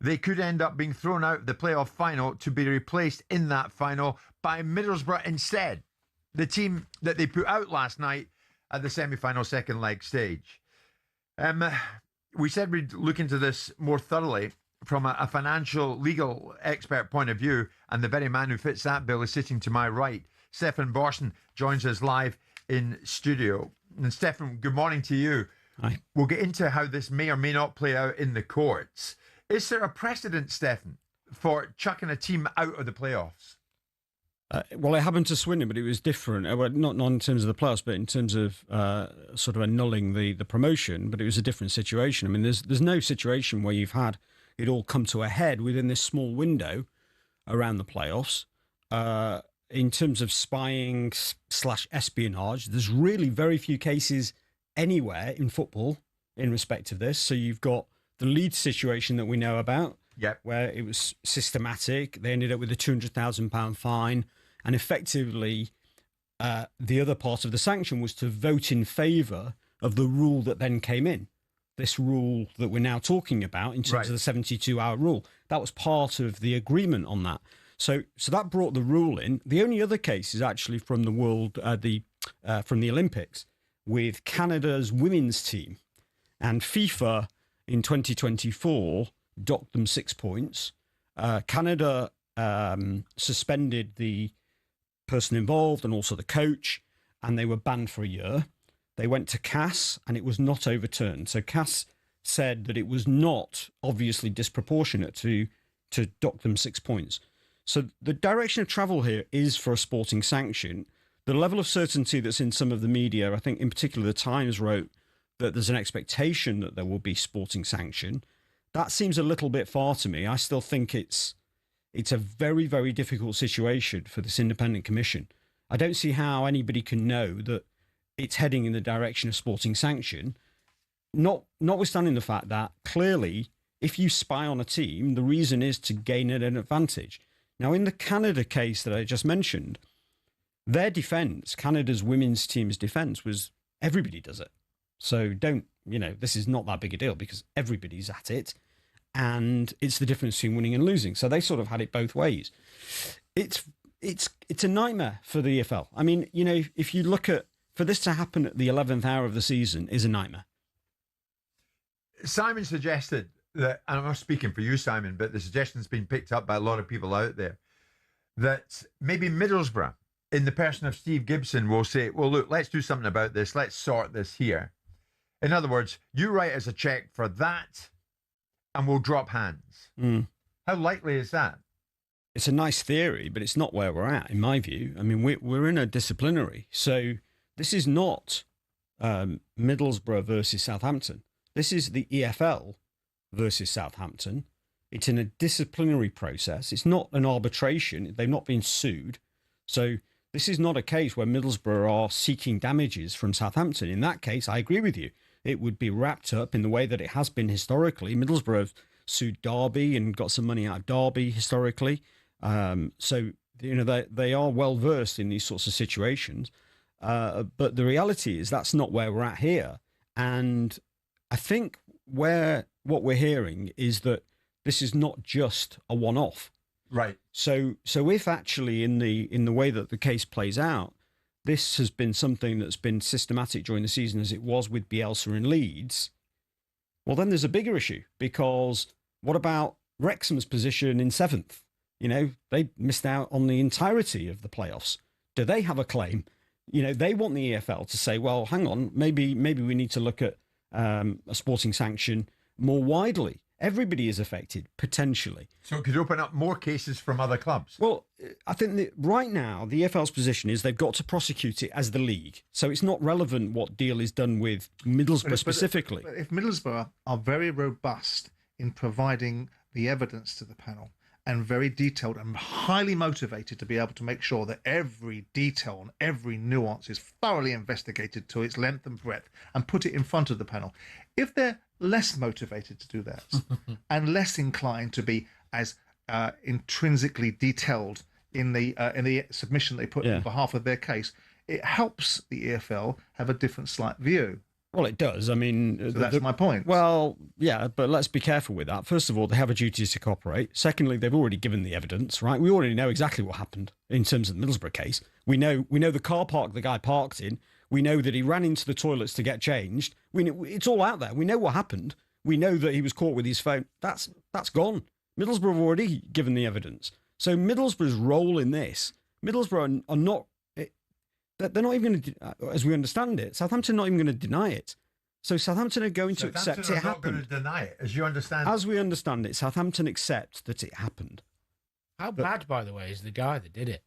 they could end up being thrown out of the playoff final to be replaced in that final by Middlesbrough instead, the team that they put out last night at the semi-final second leg stage. We said we'd look into this more thoroughly from a financial, legal expert point of view, and the very man who fits that bill is sitting to my right. Stefan Borsten joins us live in studio. And Stefan, good morning to you. Hi. We'll get into how this may or may not play out in the courts. Is there a precedent, Stefan, for chucking a team out of the playoffs? Well, it happened to Swindon, but it was different. Well, not in terms of the playoffs, but in terms of sort of annulling the promotion. But it was a different situation. I mean, there's no situation where you've had it all come to a head within this small window around the playoffs. In terms of spying / espionage, there's really very few cases anywhere in football in respect of this. So you've got the Leeds situation that we know about, where it was systematic. They ended up with a £200,000 fine. And effectively, the other part of the sanction was to vote in favour of the rule that then came in. This rule that we're now talking about in terms of the 72-hour rule. That was part of the agreement on that. So that brought the rule in. The only other case is actually from the from the Olympics with Canada's women's team. And FIFA in 2024 docked them 6 points. Canada suspended the person involved and also the coach, and they were banned for a year. They went to CAS and it was not overturned. So CAS said that it was not obviously disproportionate to dock them 6 points. So the direction of travel here is for a sporting sanction. The level of certainty that's in some of the media, I think in particular the Times wrote that there's an expectation that there will be sporting sanction. That seems a little bit far to me. I still think it's a very, very difficult situation for this independent commission. I don't see how anybody can know that it's heading in the direction of sporting sanction, notwithstanding the fact that clearly if you spy on a team, the reason is to gain an advantage. Now, in the Canada case that I just mentioned, their defence, Canada's women's team's defence, was everybody does it. So this is not that big a deal because everybody's at it. And it's the difference between winning and losing. So they sort of had it both ways. It's a nightmare for the EFL. I mean, if you look at for this to happen at the 11th hour of the season is a nightmare. Simon suggested that, and I'm not speaking for you, Simon, but the suggestion's been picked up by a lot of people out there, that maybe Middlesbrough, in the person of Steve Gibson, will say, well, look, let's do something about this. Let's sort this here. In other words, you write us a check for that and we'll drop hands. How likely is that? It's a nice theory, but it's not where we're at, in my view. I mean, we're in a disciplinary. So this is not Middlesbrough versus Southampton. This is the EFL versus Southampton. It's in a disciplinary process. It's not an arbitration. They've not been sued. So this is not a case where Middlesbrough are seeking damages from Southampton. In that case, I agree with you. It would be wrapped up in the way that it has been historically. Middlesbrough have sued Derby and got some money out of Derby historically. So, you know, they are well versed in these sorts of situations. But the reality is that's not where we're at here. And I think what we're hearing is that this is not just a one-off. Right. So if actually in the way that the case plays out, this has been something that's been systematic during the season as it was with Bielsa and Leeds, well, then there's a bigger issue, because what about Wrexham's position in 7th? You know, they missed out on the entirety of the playoffs. Do they have a claim? You know, they want the EFL to say, well, hang on, maybe we need to look at a sporting sanction more widely. Everybody is affected, potentially. So it could open up more cases from other clubs? Well, I think that right now, the EFL's position is they've got to prosecute it as the league. So it's not relevant what deal is done with Middlesbrough specifically. But if Middlesbrough are very robust in providing the evidence to the panel, and very detailed and highly motivated to be able to make sure that every detail and every nuance is thoroughly investigated to its length and breadth and put it in front of the panel. If they're less motivated to do that and less inclined to be as intrinsically detailed in the submission they put on behalf of their case, it helps the EFL have a different slight view. Well, it does. I mean... So that's my point. Well, yeah, but let's be careful with that. First of all, they have a duty to cooperate. Secondly, they've already given the evidence, right? We already know exactly what happened in terms of the Middlesbrough case. We know the car park the guy parked in. We know that he ran into the toilets to get changed. It's all out there. We know what happened. We know that he was caught with his phone. That's gone. Middlesbrough have already given the evidence. So Middlesbrough's role in this, Middlesbrough are not... They're not even going to, as we understand it, Southampton are not even going to deny it. So Southampton are going to accept it happened. Southampton are not going to deny it, as you understand. As we understand it, Southampton accept that it happened. How bad, by the way, is the guy that did it?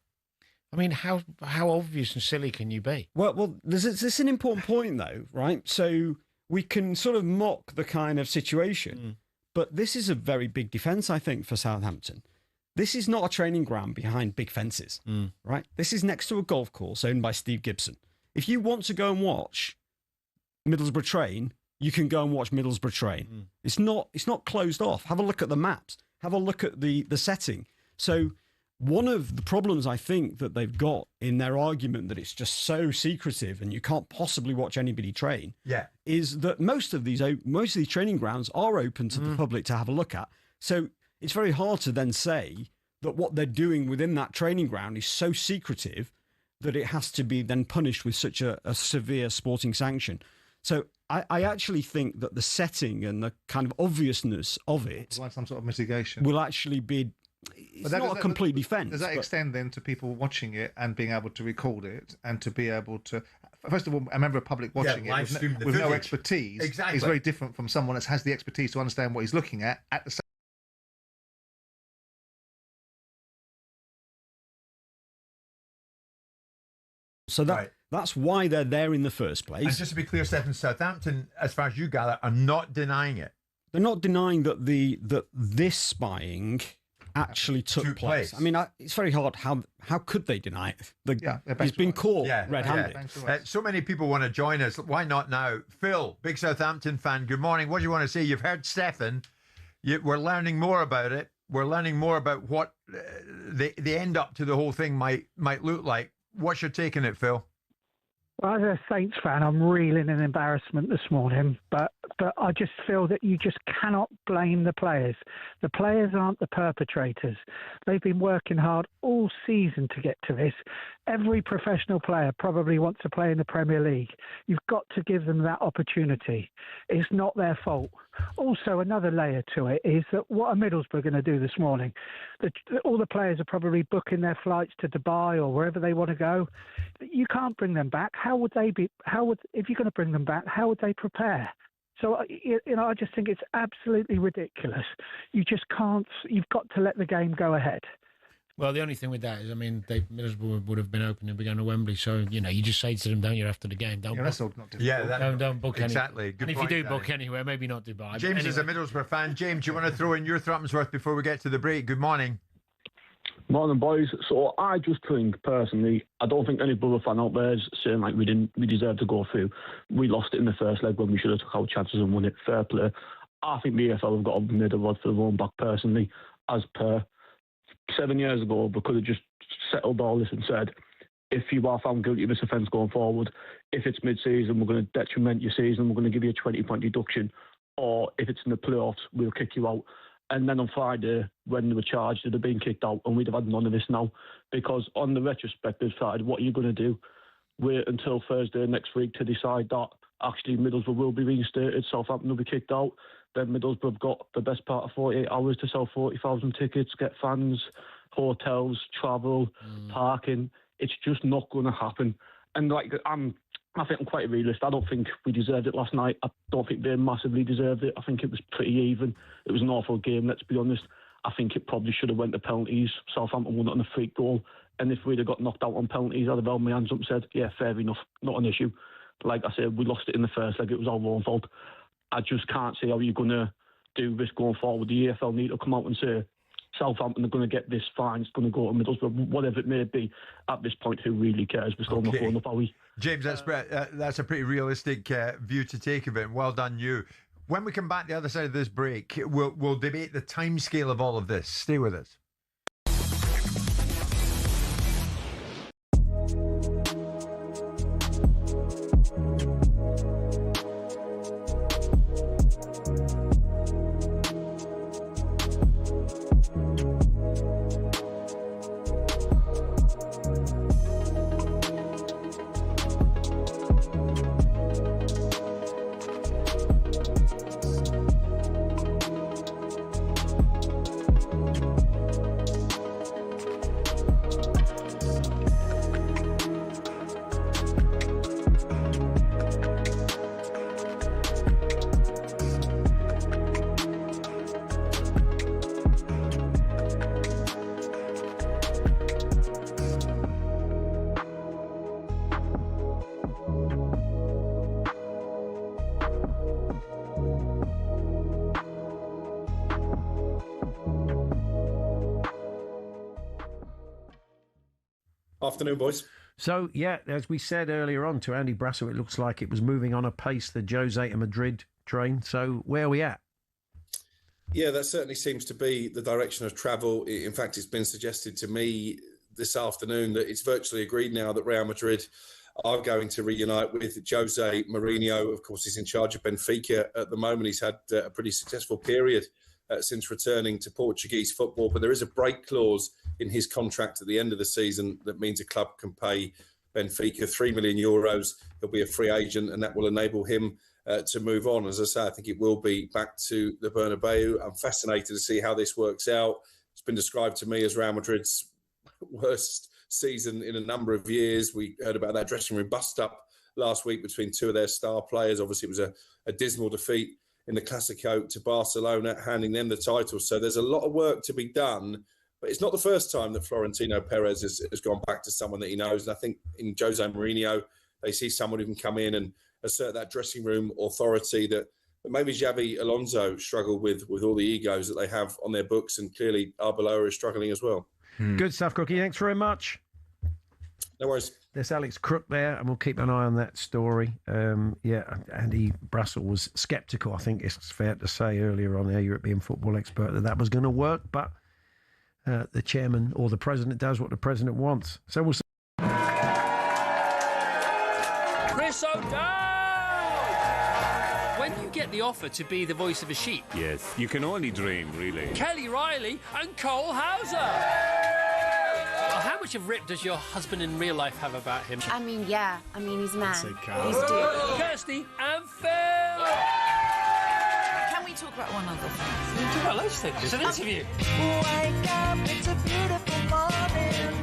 I mean, how obvious and silly can you be? Well, this is an important point, though, right? So we can sort of mock the kind of situation, but this is a very big defence, I think, for Southampton. This is not a training ground behind big fences, right? This is next to a golf course owned by Steve Gibson. If you want to go and watch Middlesbrough train, you can go and watch Middlesbrough train. It's not closed off. Have a look at the maps. Have a look at the setting. So one of the problems I think that they've got in their argument that it's just so secretive and you can't possibly watch anybody train, is that most of these training grounds are open to the public to have a look at. So it's very hard to then say that what they're doing within that training ground is so secretive that it has to be then punished with such a severe sporting sanction. So I actually think that the setting and the kind of obviousness of it, like some sort of mitigation, will actually be. It's not a complete defence. Does that extend then to people watching it and being able to record it and to be able to? First of all, a member of public watching it with no expertise is very different from someone that has the expertise to understand what he's looking at the same. So that's why they're there in the first place. And just to be clear, Stephen, Southampton, as far as you gather, are not denying it. They're not denying that this spying actually took place. I mean, it's very hard. How could they deny it? He's been caught red-handed. So many people want to join us. Why not now? Phil, big Southampton fan. Good morning. What do you want to say? You've heard Stephen. We're learning more about it. We're learning more about what the end up to the whole thing might look like. What's your take on it, Phil? Well, as a Saints fan, I'm reeling in embarrassment this morning, but I just feel that you just cannot blame the players. The players aren't the perpetrators. They've been working hard all season to get to this. Every professional player probably wants to play in the Premier League. You've got to give them that opportunity. It's not their fault. Also, another layer to it is that what are Middlesbrough going to do this morning? All the players are probably booking their flights to Dubai or wherever they want to go. You can't bring them back. If you're going to bring them back, how would they prepare? So, I just think it's absolutely ridiculous. You just can't. You've got to let the game go ahead. Well, the only thing with that is, Middlesbrough would have been open and be going to Wembley. So, you just say to them, don't you, after the game, don't book. That's all not Don't book exactly. Good and if you do book anywhere, maybe not Dubai. James is a Middlesbrough fan. James, do you want to throw in your Throttmsworth before we get to the break? Good morning. Morning, boys. So I just think, personally, I don't think any Borough fan out there is saying like we deserve to go through. We lost it in the first leg when we should have took our chances and won it. Fair play. I think the EFL have got to made a rod for their own back, personally, as per 7 years ago. We could have just settled all this and said, if you are found guilty of this offence going forward, if it's mid-season, we're going to detriment your season, we're going to give you a 20-point deduction, or if it's in the playoffs, we'll kick you out. And then on Friday, when they were charged, they'd have been kicked out, and we'd have had none of this now. Because on the retrospective side, what are you going to do? Wait until Thursday next week to decide that actually Middlesbrough will be reinstated, Southampton will be kicked out. Then Middlesbrough have got the best part of 48 hours to sell 40,000 tickets, get fans, hotels, travel, parking. It's just not going to happen. And I think I'm quite a realist. I don't think we deserved it last night. I don't think they massively deserved it. I think it was pretty even. It was an awful game, let's be honest. I think it probably should have went to penalties. Southampton won it on a freak goal. And if we'd have got knocked out on penalties, I'd have held my hands up and said, yeah, fair enough, not an issue. But like I said, we lost it in the first leg. It was our own fault. I just can't see how you're going to do this going forward. The EFL need to come out and say, Southampton are going to get this fine, it's going to go to Middlesbrough, whatever it may be. At this point, who really cares? We're still not going up, are we? James, that's a pretty realistic view to take of it. Well done, you. When we come back the other side of this break, we'll debate the timescale of all of this. Stay with us. Afternoon, boys. So, yeah, as we said earlier on to Andy Brasso, it looks like it was moving on apace, the Jose to Madrid train. So, where are we at? Yeah, that certainly seems to be the direction of travel. In fact, it's been suggested to me this afternoon that it's virtually agreed now that Real Madrid are going to reunite with Jose Mourinho. Of course, he's in charge of Benfica at the moment. He's had a pretty successful period since returning to Portuguese football, but there is a break clause in his contract at the end of the season that means a club can pay Benfica €3 million. He'll be a free agent, and that will enable him to move on. As I say, I think it will be back to the Bernabeu. I'm fascinated to see how this works out. It's been described to me as Real Madrid's worst season in a number of years. We heard about that dressing room bust-up last week between two of their star players. Obviously, it was a dismal defeat in the Clásico to Barcelona, handing them the title. So there's a lot of work to be done. But it's not the first time that Florentino Perez has gone back to someone that he knows. And I think in Jose Mourinho, they see someone who can come in and assert that dressing room authority that maybe Xavi Alonso struggled with all the egos that they have on their books. And clearly Arbeloa is struggling as well. Good stuff, Cookie. Thanks very much. No worries. There's Alex Crook there, and we'll keep an eye on that story. Andy Brassel was sceptical, I think it's fair to say, earlier on, our European football expert, that was going to work. But the chairman or the president does what the president wants. So we'll see. so down! When you get the offer to be the voice of a sheep, Yes, you can only dream, really. Kelly Riley and Cole Hauser. Well, how much of Rip does your husband in real life have about him? I mean, yeah. I mean, he's a man. Carl. He's dear. Kirsty and Phil. Can we talk about one other thing? We can talk about loads of things. It's an interview. Wake up, it's a beautiful morning.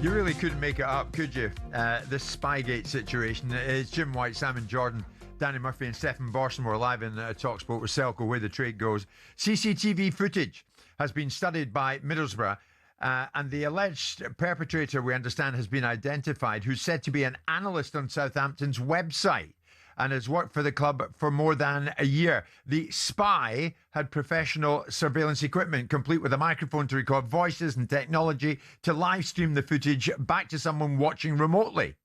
You really couldn't make it up, could you? This Spygate situation. It's Jim White, Simon Jordan, Danny Murphy and Stephen Borston live in talkSPORT with Selco, where the trade goes. CCTV footage has been studied by Middlesbrough, and the alleged perpetrator, we understand, has been identified, who's said to be an analyst on Southampton's website and has worked for the club for more than a year. The spy had professional surveillance equipment, complete with a microphone to record voices and technology to live stream the footage back to someone watching remotely.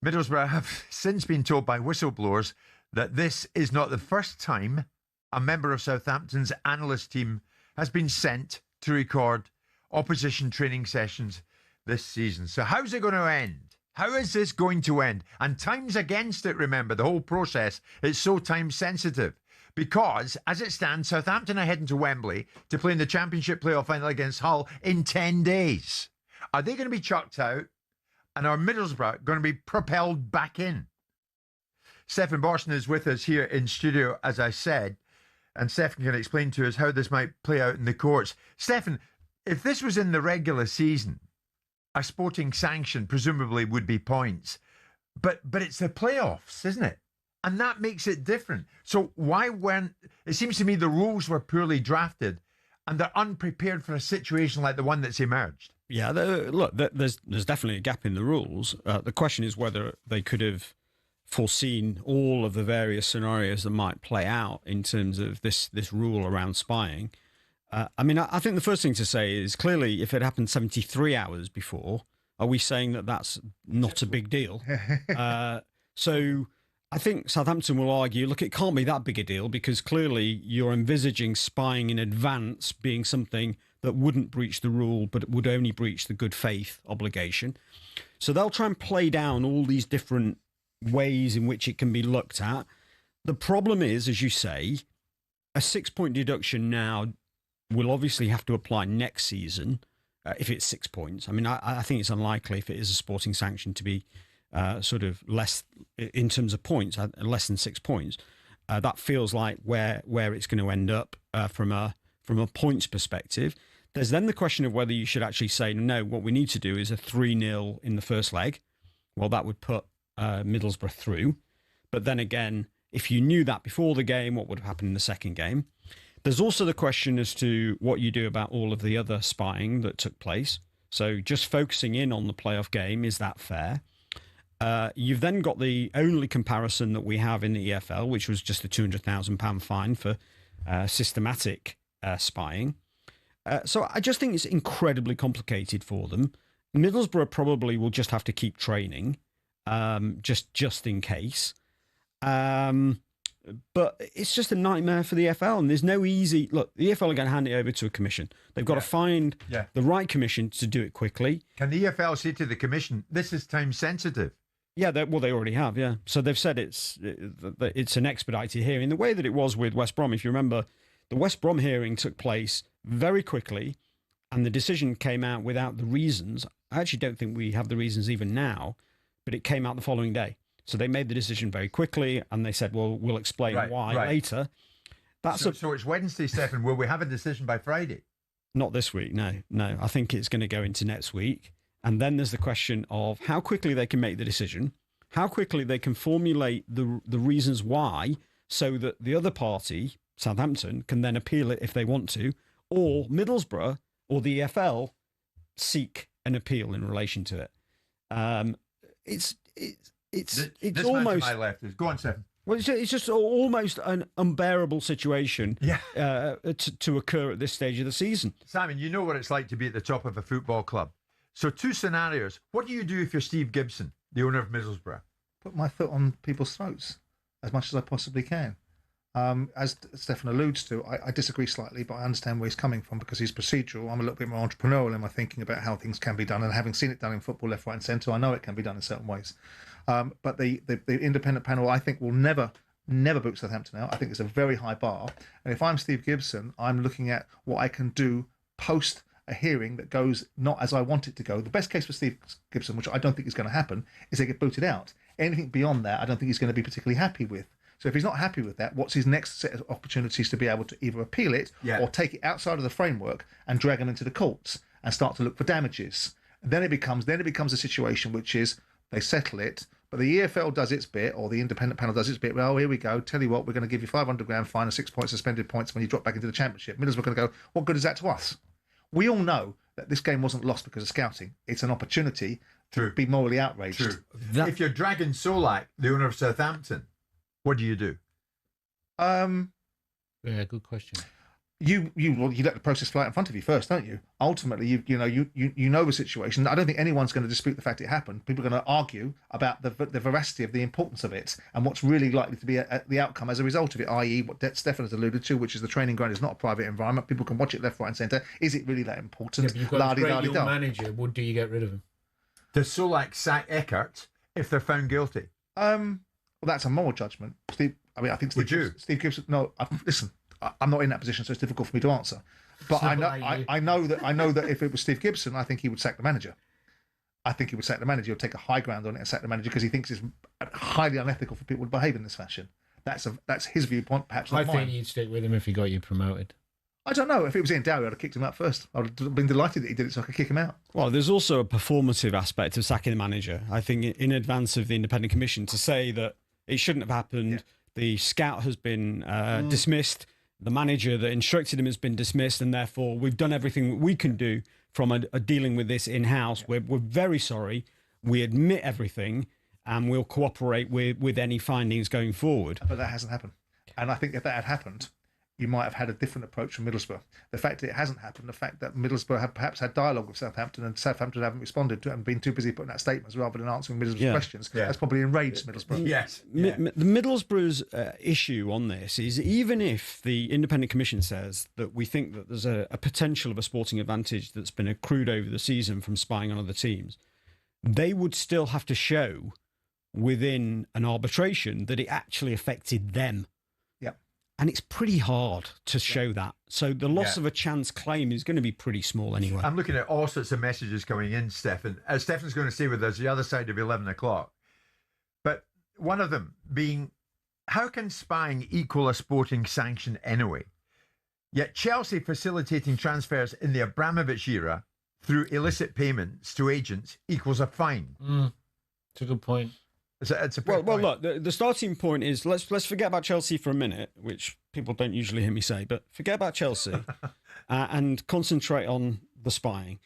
Middlesbrough have since been told by whistleblowers that this is not the first time a member of Southampton's analyst team has been sent to record opposition training sessions this season. So how's it going to end? How is this going to end? And time's against it, remember. The whole process is so time sensitive. Because, as it stands, Southampton are heading to Wembley to play in the Championship playoff final against Hull in 10 days. Are they going to be chucked out? And are Middlesbrough going to be propelled back in? Stephen Borston is with us here in studio, as I said. And Stephen can explain to us how this might play out in the courts. Stephen, if this was in the regular season, a sporting sanction presumably would be points. But it's the playoffs, isn't it? And that makes it different. So why when it seems to me the rules were poorly drafted and they're unprepared for a situation like the one that's emerged? Yeah, look, there's definitely a gap in the rules. The question is whether they could have foreseen all of the various scenarios that might play out in terms of this rule around spying. I mean, I think the first thing to say is clearly if it happened 73 hours before, are we saying that that's not a big deal? So I think Southampton will argue, look, it can't be that big a deal because clearly you're envisaging spying in advance being something that wouldn't breach the rule, but it would only breach the good faith obligation. So they'll try and play down all these different ways in which it can be looked at. The problem is, as you say, a 6-point deduction now will obviously have to apply next season if it's 6 points. I mean, I think it's unlikely if it is a sporting sanction to be sort of less in terms of points, less than 6 points. That feels like where it's going to end up from a points perspective. There's then the question of whether you should actually say, no, what we need to do is a 3-0 in the first leg. Well, that would put Middlesbrough through. But then again, if you knew that before the game, what would happen in the second game? There's also the question as to what you do about all of the other spying that took place. So just focusing in on the playoff game, is that fair? You've then got the only comparison that we have in the EFL, which was just a £200,000 fine for systematic spying. So I just think it's incredibly complicated for them. Middlesbrough probably will just have to keep training, just in case. But it's just a nightmare for the EFL, and there's no easy... Look, the EFL are going to hand it over to a commission. They've got to find the right commission to do it quickly. Can the EFL say to the commission, this is time sensitive? Yeah, they already have, yeah. So they've said it's an expedited hearing. The way that it was with West Brom, if you remember, the West Brom hearing took place very quickly. and the decision came out without the reasons. I actually don't think we have the reasons even now, but it came out the following day. So they made the decision very quickly, and they said, well, we'll explain why later. So it's Wednesday, Stephen. Will we have a decision by Friday? Not this week, no. I think it's going to go into next week. And then there's the question of how quickly they can make the decision, how quickly they can formulate the reasons why, so that the other party, Southampton, can then appeal it if they want to, or Middlesbrough or the EFL seek an appeal in relation to it. It's this almost man to my left is go on, Stephen. Well, it's just almost an unbearable situation to occur at this stage of the season. Simon, you know what it's like to be at the top of a football club. So 2 scenarios. What do you do if you're Steve Gibson, the owner of Middlesbrough? Put my foot on people's throats as much as I possibly can. As Stefan alludes to, I disagree slightly, but I understand where he's coming from because he's procedural. I'm a little bit more entrepreneurial in my thinking about how things can be done, and having seen it done in football, left, right, and centre, I know it can be done in certain ways. But the independent panel, I think, will never boot Southampton out. I think it's a very high bar. And if I'm Steve Gibson, I'm looking at what I can do post a hearing that goes not as I want it to go. The best case for Steve Gibson, which I don't think is going to happen, is they get booted out. Anything beyond that, I don't think he's going to be particularly happy with. So if he's not happy with that, what's his next set of opportunities to be able to either appeal it or take it outside of the framework and drag him into the courts and start to look for damages? And then it becomes a situation which is they settle it, but the EFL does its bit, or the independent panel does its bit. Well, here we go. Tell you what, we're going to give you £500 fine and 6 points suspended points when you drop back into the Championship. Middlesbrough are going to go, what good is that to us? We all know that this game wasn't lost because of scouting. It's an opportunity to be morally outraged. True. If you're dragging Solak, the owner of Southampton, what do you do? Yeah, good question. You let the process fly out in front of you first, don't you? Ultimately, you know the situation. I don't think anyone's going to dispute the fact it happened. People are going to argue about the veracity of the importance of it and what's really likely to be the outcome as a result of it, i.e. what Stefan has alluded to, which is the training ground is not a private environment. People can watch it left, right and centre. Is it really that important? Yeah, but you've got your manager. What do you get rid of him? Does Solak sack Eckert if they're found guilty? Well, that's a moral judgment. Steve, I think Steve Gibson. No, listen. I'm not in that position, so it's difficult for me to answer. But I know that if it was Steve Gibson, I think he would sack the manager. I think he would sack the manager. He'll take a high ground on it and sack the manager because he thinks it's highly unethical for people to behave in this fashion. That's his viewpoint, perhaps not mine. I think you'd stick with him if he got you promoted. I don't know. If it was Ian Dowie, I'd have kicked him out first. I would have been delighted that he did it so I could kick him out. Well, there's also a performative aspect of sacking the manager. I think in advance of the independent commission to say that it shouldn't have happened, the scout has been dismissed, the manager that instructed him has been dismissed, and therefore we've done everything we can do from a dealing with this in-house. We're very sorry. We admit everything, and we'll cooperate with any findings going forward. But that hasn't happened. And I think if that had happened, you might have had a different approach from Middlesbrough. The fact that it hasn't happened, the fact that Middlesbrough have perhaps had dialogue with Southampton and Southampton haven't responded to it and been too busy putting out statements rather than answering Middlesbrough's questions, that's probably enraged Middlesbrough. Yes. The Middlesbrough's issue on this is even if the independent commission says that we think that there's a potential of a sporting advantage that's been accrued over the season from spying on other teams, they would still have to show within an arbitration that it actually affected them. And it's pretty hard to show that. So the loss of a chance claim is going to be pretty small anyway. I'm looking at all sorts of messages coming in, Stefan. Stefan's going to stay with us the other side of 11 o'clock. But one of them being, how can spying equal a sporting sanction anyway? Yet Chelsea facilitating transfers in the Abramovich era through illicit payments to agents equals a fine. It's a good point. It's a well, look, the starting point is let's forget about Chelsea for a minute, which people don't usually hear me say, but forget about Chelsea and concentrate on the spying.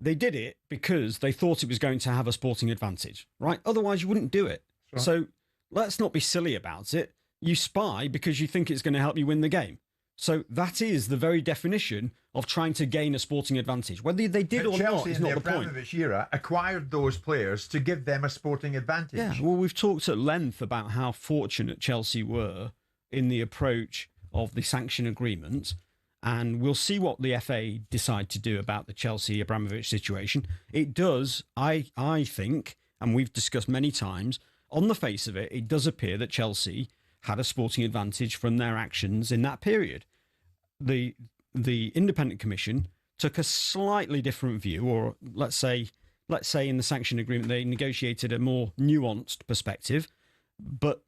They did it because they thought it was going to have a sporting advantage, right? Otherwise, you wouldn't do it. Right. So let's not be silly about it. You spy because you think it's going to help you win the game. So that is the very definition of trying to gain a sporting advantage. Whether they did or not is not the point. Chelsea in the Abramovich era acquired those players to give them a sporting advantage. Yeah, well, we've talked at length about how fortunate Chelsea were in the approach of the sanction agreement, and we'll see what the FA decide to do about the Chelsea Abramovich situation. It does, I think, and we've discussed many times, on the face of it, it does appear that Chelsea had a sporting advantage from their actions in that period. The independent commission took a slightly different view, or let's say in the sanction agreement they negotiated a more nuanced perspective. But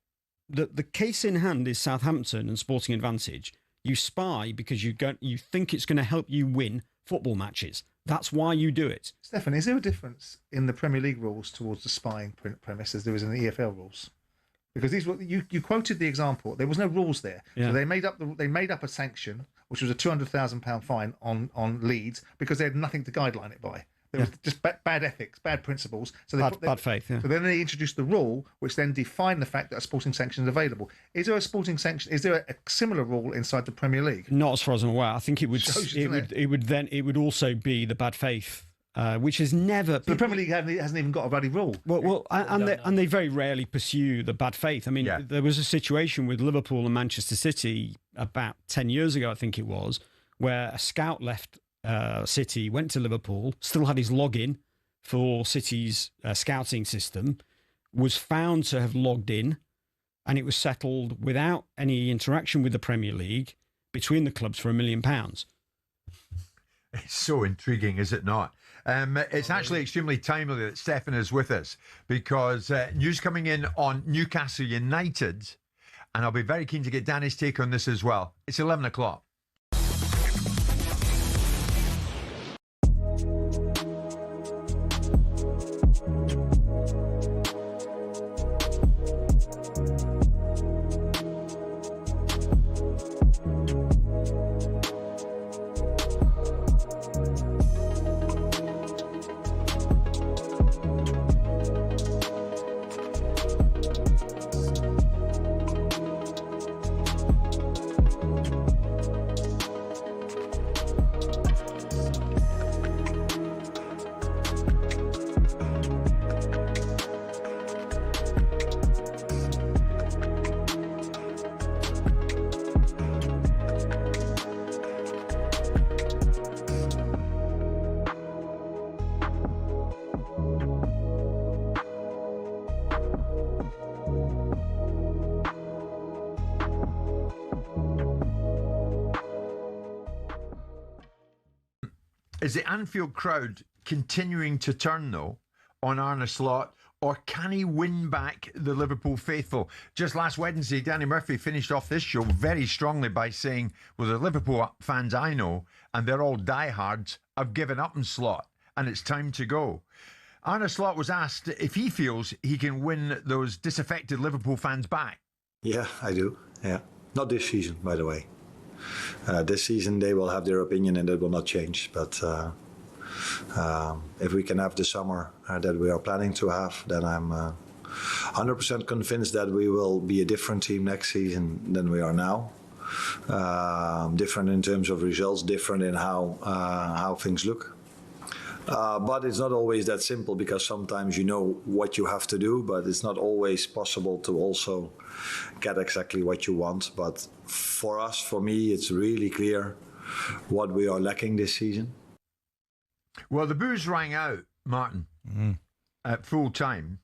the case in hand is Southampton and Sporting Advantage. You spy because you think it's going to help you win football matches. That's why you do it. Stefan, is there a difference in the Premier League rules towards the spying premise as there is in the EFL rules? Because these were you quoted the example. There was no rules there, so they made up a sanction, which was a £200,000 fine on Leeds because they had nothing to guideline it by. There was just bad ethics, bad principles. So bad faith. Yeah. So then they introduced the rule, which then defined the fact that a sporting sanction is available. Is there a sporting sanction? Is there a similar rule inside the Premier League? Not as far as I'm aware. I think it would also be the bad faith, which has never. So the Premier League hasn't even got a bloody rule. And they very rarely pursue the bad faith. I mean, there was a situation with Liverpool and Manchester City about 10 years ago, I think it was, where a scout left City, went to Liverpool, still had his login for City's scouting system, was found to have logged in, and it was settled without any interaction with the Premier League between the clubs for £1 million. It's so intriguing, is it not? It's actually extremely timely that Stefan is with us, because news coming in on Newcastle United, and I'll be very keen to get Danny's take on this as well. It's 11 o'clock. Is the Anfield crowd continuing to turn, though, on Arne Slot, or can he win back the Liverpool faithful? Just last Wednesday, Danny Murphy finished off this show very strongly by saying, well, the Liverpool fans I know, and they're all diehards, have given up on Slot, and it's time to go. Arne Slot was asked if he feels he can win those disaffected Liverpool fans back. Yeah, I do. Yeah. Not this season, by the way. This season they will have their opinion and that will not change. But if we can have the summer that we are planning to have, then I'm 100% convinced that we will be a different team next season than we are now. Different in terms of results, different in how things look. But it's not always that simple, because sometimes you know what you have to do, but it's not always possible to also get exactly what you want. But for us, for me, it's really clear what we are lacking this season. Well, the boos rang out, Martin, at full time,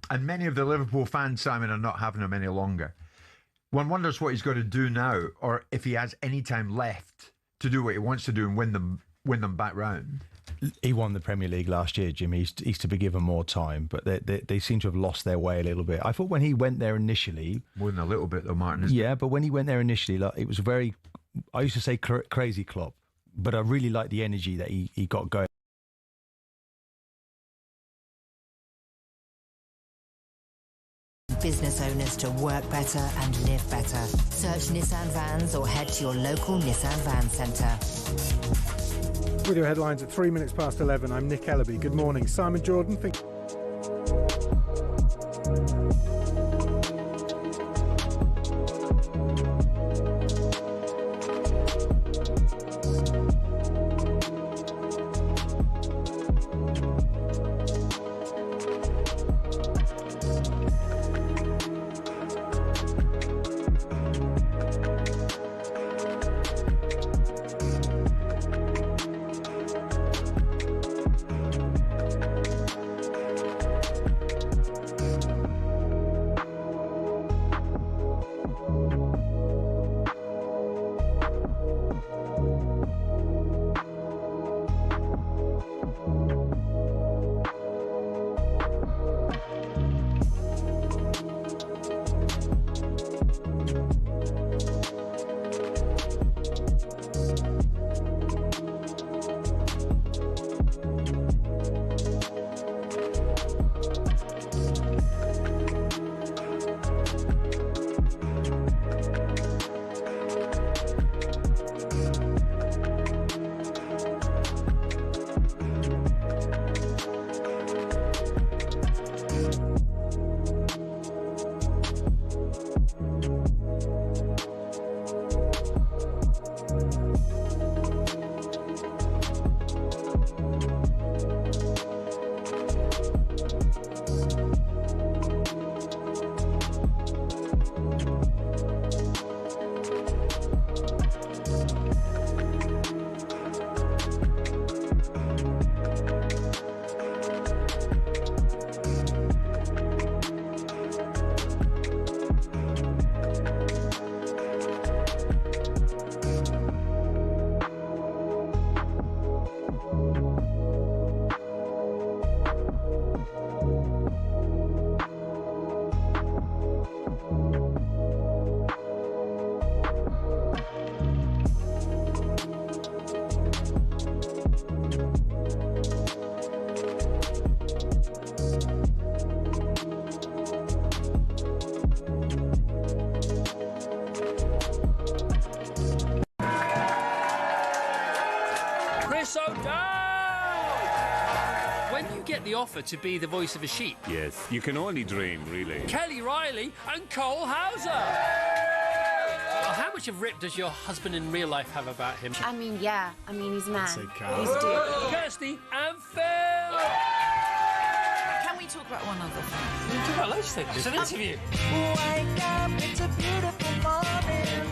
and many of the Liverpool fans, Simon, are not having him any longer. One wonders what he's going to do now, or if he has any time left to do what he wants to do and win them back round. He won the Premier League last year, Jimmy. He's to be given more time, but they seem to have lost their way a little bit. I thought when he went there initially... More than a little bit, though, Martin. Yeah, but when he went there initially, like, it was very... I used to say crazy Klopp, but I really liked the energy that he got going. Business owners to work better and live better. Search Nissan Vans or head to your local Nissan Van Centre. With your headlines at 3 minutes past 11, I'm Nick Ellaby. Good morning. Simon Jordan. offer to be the voice of a sheep. Yes, you can only dream, really. Kelly Riley and Cole Hauser. Well, how much of Rip does your husband in real life have about him? I mean, yeah. I mean, he's a man. He's He's dear. Kirsty and Phil. Can we talk about one other thing? We talk about loads of things. It's an interview. Wake up, it's a beautiful morning.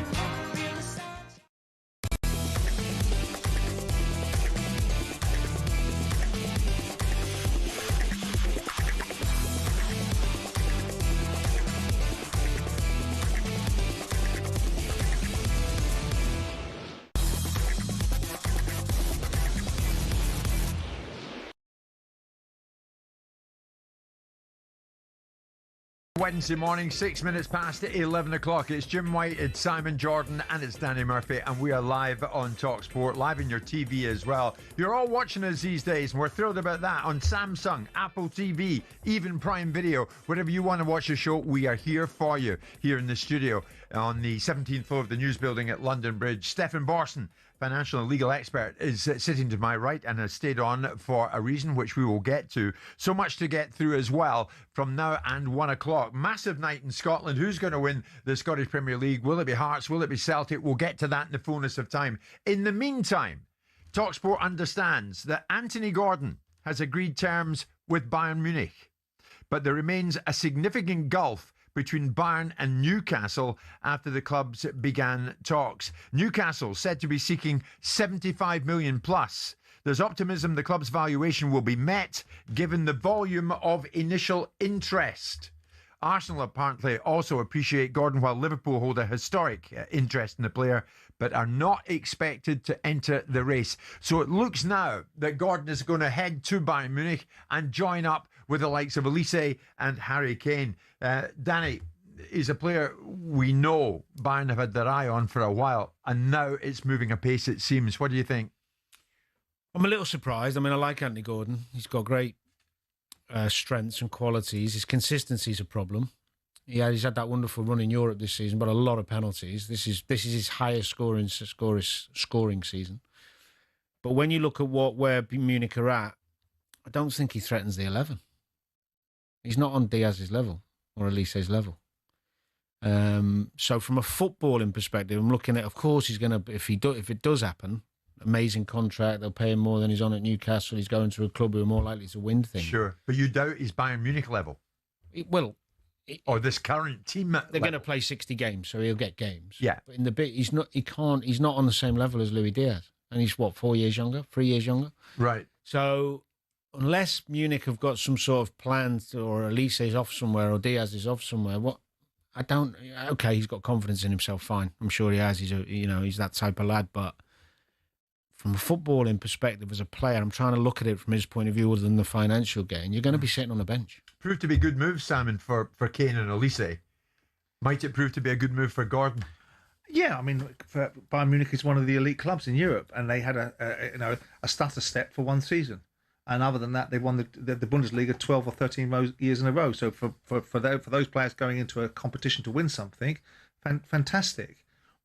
Wednesday morning, 6 minutes past 11 o'clock. It's Jim White, it's Simon Jordan, and it's Danny Murphy, and we are live on talkSPORT, live on your TV as well. You're all watching us these days, and we're thrilled about that on Samsung, Apple TV, even Prime Video. Whatever you want to watch the show, we are here for you, here in the studio on the 17th floor of the News Building at London Bridge. Stephen Borson, financial and legal expert, is sitting to my right and has stayed on for a reason which we will get to. So much to get through as well from now and 1 o'clock. Massive night in Scotland. Who's going to win the Scottish Premier League? Will it be Hearts? Will it be Celtic? We'll get to that in the fullness of time. In the meantime, talkSPORT understands that Anthony Gordon has agreed terms with Bayern Munich, but there remains a significant gulf between Bayern and Newcastle after the clubs began talks. Newcastle said to be seeking 75 million plus. There's optimism the club's valuation will be met given the volume of initial interest. Arsenal apparently also appreciate Gordon, while Liverpool hold a historic interest in the player, but are not expected to enter the race. So it looks now that Gordon is going to head to Bayern Munich and join up with the likes of Elise and Harry Kane. Danny is a player we know Bayern have had their eye on for a while, and now it's moving apace, it seems. What do you think? I'm a little surprised. I mean, I like Anthony Gordon. He's got great strengths and qualities. His consistency is a problem. He's had that wonderful run in Europe this season, but a lot of penalties. This is his highest scoring season. But when you look at where Munich are at, I don't think he threatens the 11. He's not on Diaz's level or Elise's level. So from a footballing perspective, I'm looking at, of course, he's going to, if it does happen, amazing contract, they'll pay him more than he's on at Newcastle. He's going to a club who are more likely to win things. Sure, but you doubt his Bayern Munich level? Or this current team They're going to play 60 games, so he'll get games. Yeah. But in the bit, he's not on the same level as Luis Diaz. And he's, 3 years younger? Right. So unless Munich have got some sort of plan, or Elise is off somewhere, or Diaz is off somewhere, okay, he's got confidence in himself, fine. I'm sure he has. He's that type of lad. But from a footballing perspective, as a player, I'm trying to look at it from his point of view other than the financial gain. You're going to be sitting on the bench. Proved to be good moves, Simon, for Kane and Elise. Might it prove to be a good move for Gordon? Yeah, I mean, Bayern Munich is one of the elite clubs in Europe, and they had a stutter step for one season. And other than that, they won the Bundesliga 12 or 13 years in a row. So for those players going into a competition to win something, fantastic.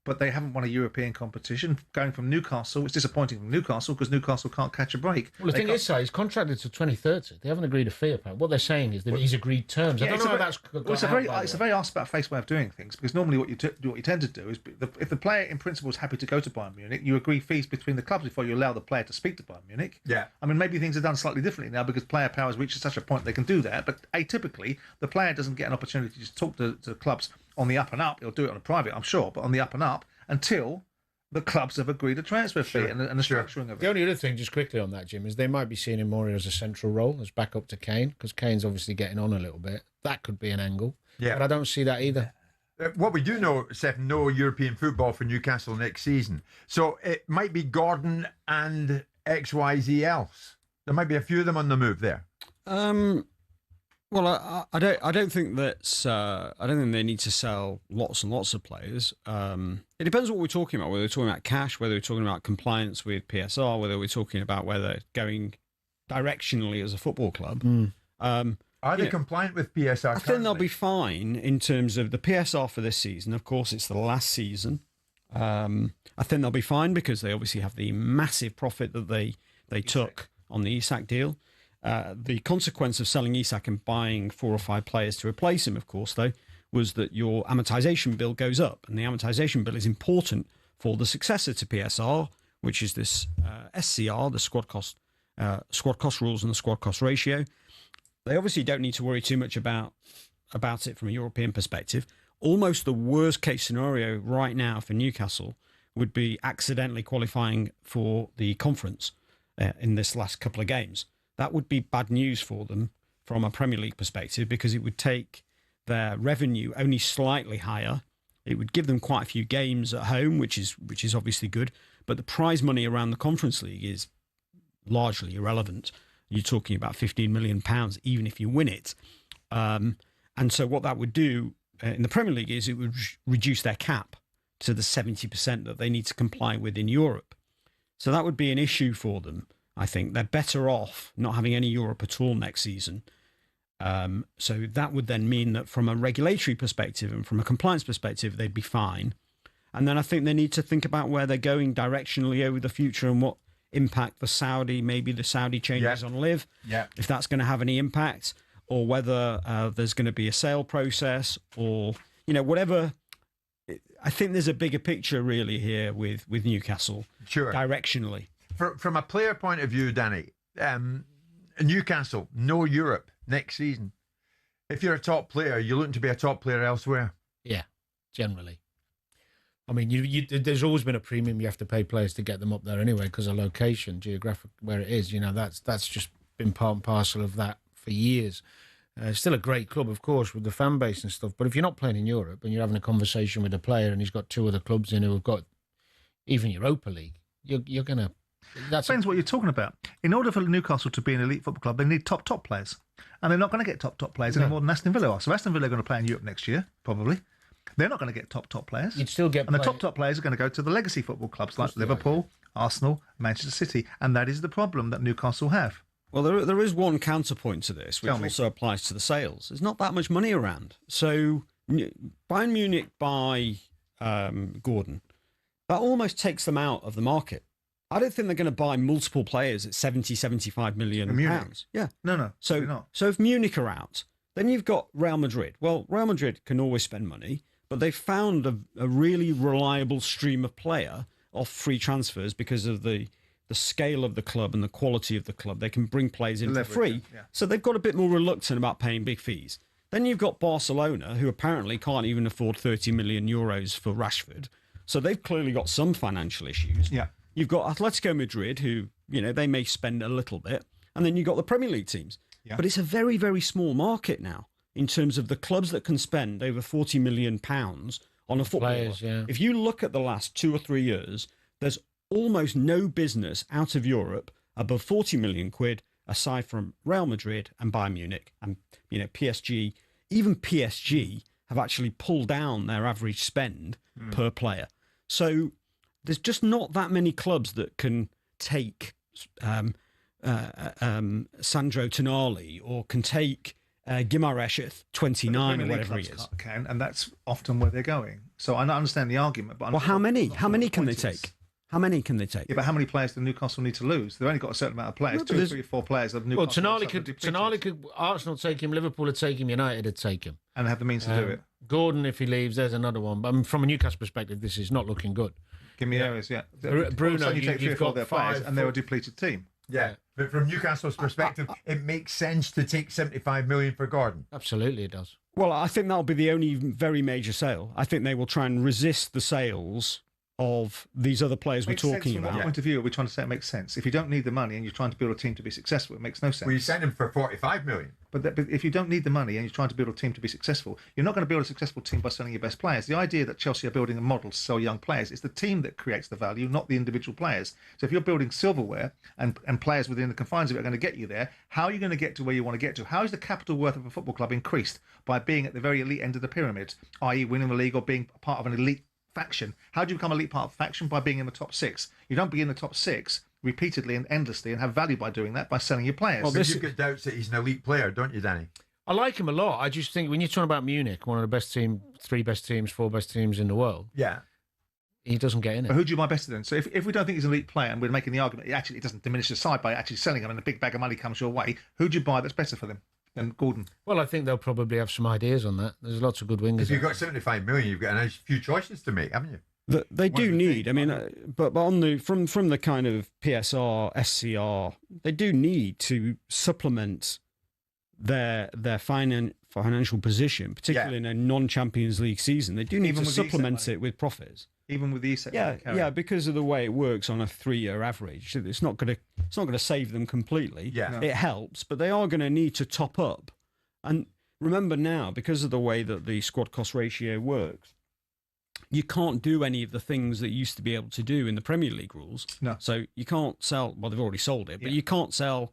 But they haven't won a European competition. Going from Newcastle, it's disappointing from Newcastle because Newcastle can't catch a break. Well, the thing is, he's contracted to 2030. They haven't agreed a fee, apparently. What they're saying is that he's agreed terms. I don't know if that's... It's a very arse-about-face way of doing things, because normally what you tend to do is, if the player in principle is happy to go to Bayern Munich, you agree fees between the clubs before you allow the player to speak to Bayern Munich. Yeah. I mean, maybe things are done slightly differently now because player power has reached such a point they can do that, but atypically, the player doesn't get an opportunity to talk to clubs on the up and up. He'll do it on a private, I'm sure, but on the up and up, until the clubs have agreed a transfer fee and the structuring of it. The only other thing, just quickly on that, Jim, is they might be seeing him more as a central role, as backup to Kane, because Kane's obviously getting on a little bit. That could be an angle. Yeah. But I don't see that either. What we do know, Seth, no European football for Newcastle next season. So it might be Gordon and XYZ else. There might be a few of them on the move there. Well, I don't think that's. I don't think they need to sell lots and lots of players. It depends what we're talking about. Whether we're talking about cash, whether we're talking about compliance with PSR, whether we're talking about whether going directionally as a football club. Are they compliant with PSR? I think they'll be fine in terms of the PSR for this season. Of course, it's the last season. I think they'll be fine because they obviously have the massive profit that they took on the Isak deal. The consequence of selling Isak and buying 4 or 5 players to replace him, of course, though, was that your amortization bill goes up. And the amortization bill is important for the successor to PSR, which is this SCR, the squad cost rules and the squad cost ratio. They obviously don't need to worry too much about it from a European perspective. Almost the worst case scenario right now for Newcastle would be accidentally qualifying for the conference in this last couple of games. That would be bad news for them from a Premier League perspective, because it would take their revenue only slightly higher. It would give them quite a few games at home, which is obviously good. But the prize money around the Conference League is largely irrelevant. You're talking about £15 million, even if you win it. And so what that would do in the Premier League is it would reduce their cap to the 70% that they need to comply with in Europe. So that would be an issue for them. I think they're better off not having any Europe at all next season. So that would then mean that from a regulatory perspective and from a compliance perspective, they'd be fine. And then I think they need to think about where they're going directionally over the future and what impact the Saudi changes on Live, if that's going to have any impact, or whether there's going to be a sale process, or whatever. I think there's a bigger picture really here with Newcastle, directionally. From a player point of view, Danny, Newcastle, no Europe next season. If you're a top player, you're looking to be a top player elsewhere. Yeah, generally. I mean, there's always been a premium you have to pay players to get them up there anyway, because of location, geographic, where it is. That's just been part and parcel of that for years. It's still a great club, of course, with the fan base and stuff. But if you're not playing in Europe and you're having a conversation with a player and he's got 2 other clubs in who have got even Europa League, you're going to... Depends what you're talking about. In order for Newcastle to be an elite football club, they need top players. And they're not going to get top players any more than Aston Villa are. So Aston Villa are going to play in Europe next year, probably. They're not going to get top players. You'd still get... And the top players are going to go to the legacy football clubs like Liverpool, Arsenal, Manchester City. And that is the problem that Newcastle have. Well, there is one counterpoint to this, which also applies to the sales. There's not that much money around. So Bayern Munich buy Gordon. That almost takes them out of the market. I don't think they're going to buy multiple players at 75 million pounds. Yeah. No. So if Munich are out, then you've got Real Madrid. Well, Real Madrid can always spend money, but they've found a really reliable stream of player off free transfers because of the scale of the club and the quality of the club. They can bring players in for free. Yeah. So they've got a bit more reluctant about paying big fees. Then you've got Barcelona, who apparently can't even afford 30 million euros for Rashford. So they've clearly got some financial issues. Yeah. You've got Atletico Madrid, who, they may spend a little bit. And then you've got the Premier League teams. Yeah. But it's a very, very small market now in terms of the clubs that can spend over £40 million on a footballer. If you look at the last 2 or 3 years, there's almost no business out of Europe above 40 million quid, aside from Real Madrid and Bayern Munich. And, PSG, even PSG have actually pulled down their average spend per player. So there's just not that many clubs that can take Sandro Tonali or can take Guimaraes at 29 or whatever he is. And that's often where they're going. So I understand the argument. But how many? How many can they take? How many can they take? Yeah, but how many players do Newcastle need to lose? They've only got a certain amount of players, 2 or 3 or 4 players. Tonali could, Arsenal take him, Liverpool would take him, United would take him. And have the means to do it. Gordon, if he leaves, there's another one. But from a Newcastle perspective, this is not looking good. Give me areas, yeah. Bruno, you take 3 or 4 of their players and they're a depleted team. Yeah, but from Newcastle's perspective, it makes sense to take 75 million for Gordon. Absolutely, it does. Well, I think that'll be the only very major sale. I think they will try and resist the sales of these other players we're talking about. From what point of view are we trying to say it makes sense? If you don't need the money and you're trying to build a team to be successful, it makes no sense. Well, you send him for 45 million. But if you don't need the money and you're trying to build a team to be successful, you're not going to build a successful team by selling your best players. The idea that Chelsea are building a model to sell young players, it's the team that creates the value, not the individual players. So if you're building silverware and players within the confines of it are going to get you there, how are you going to get to where you want to get to? How is the capital worth of a football club increased by being at the very elite end of the pyramid, i.e. winning the league or being part of an elite faction? How do you become elite part of a faction? By being in the top 6. You don't be in the top 6 repeatedly and endlessly and have value by doing that, by selling your players. Well, you've got doubts that he's an elite player, don't you, Danny? I like him a lot. I just think when you're talking about Munich, one of the best 3 best teams, 4 best teams in the world. Yeah. he doesn't get in it. But who do you buy better then? So if we don't think he's an elite player and we're making the argument, it doesn't diminish the side by actually selling him and a big bag of money comes your way, who do you buy that's better for them than Gordon? Well, I think they'll probably have some ideas on that. There's lots of good wingers. If you've got 75 million, you've got a few choices to make, haven't you? They do need. I mean, but on the from the kind of PSR, SCR, they do need to supplement their financial position, particularly in a non-Champions League season. They do need to supplement it with profits. Even with the ESET. Yeah, because of the way it works on a 3-year average, it's not going to save them completely. Yeah, it helps, but they are going to need to top up. And remember now, because of the way that the squad cost ratio works, you can't do any of the things that you used to be able to do in the Premier League rules. No. So you can't sell. Well, they've already sold it, but you can't sell.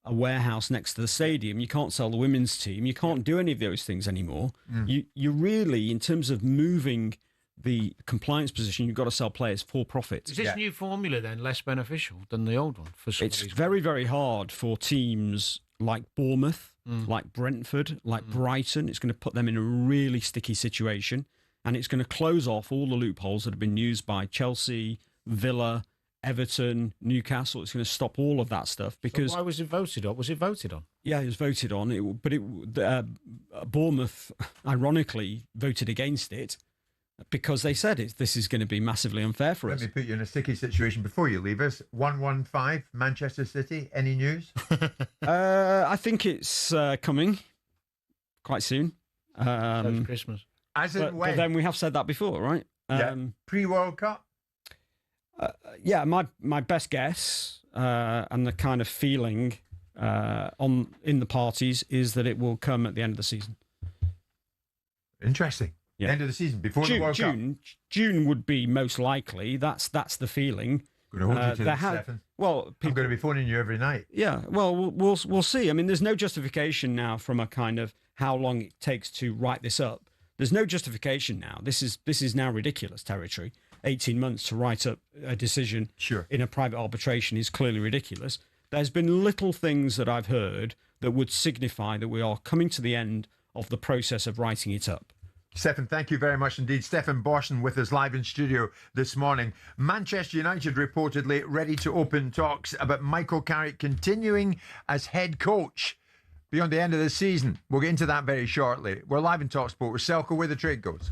A warehouse next to the stadium. You can't sell the women's team. You can't do any of those things anymore. You really, in terms of moving the compliance position, you've got to sell players for profit. Is this new formula then less beneficial than the old one? It's very, very hard for teams like Bournemouth, like Brentford, like Brighton. It's going to put them in a really sticky situation, and it's going to close off all the loopholes that have been used by Chelsea, Villa, Everton, Newcastle. It's going to stop all of that stuff because. So why was it voted on? Was it voted on? Yeah, it was voted on. Bournemouth, ironically, voted against it because they said this is going to be massively unfair for us. Let me put you in a sticky situation before you leave us. 115 Manchester City. Any news? I think it's coming quite soon. Christmas. As in when? But then we have said that before, right? Pre-World Cup. Yeah, my best guess and the kind of feeling in the parties is that it will come at the end of the season. Interesting. Yeah. End of the season before the World Cup. June would be most likely. That's the feeling. Going to hold you to that, Stefan. Well, I'm going to be phoning you every night. Yeah. Well, we'll see. I mean, there's no justification now from a kind of how long it takes to write this up. There's no justification now. This is now ridiculous territory. 18 months to write up a decision in a private arbitration is clearly ridiculous. There's been little things that I've heard that would signify that we are coming to the end of the process of writing it up. Stefan, thank you very much indeed. Stefan Borsson with us live in studio this morning. Manchester United reportedly ready to open talks about Michael Carrick continuing as head coach beyond the end of the season. We'll get into that very shortly. We're live in talkSPORT with Selco, where the trade goes.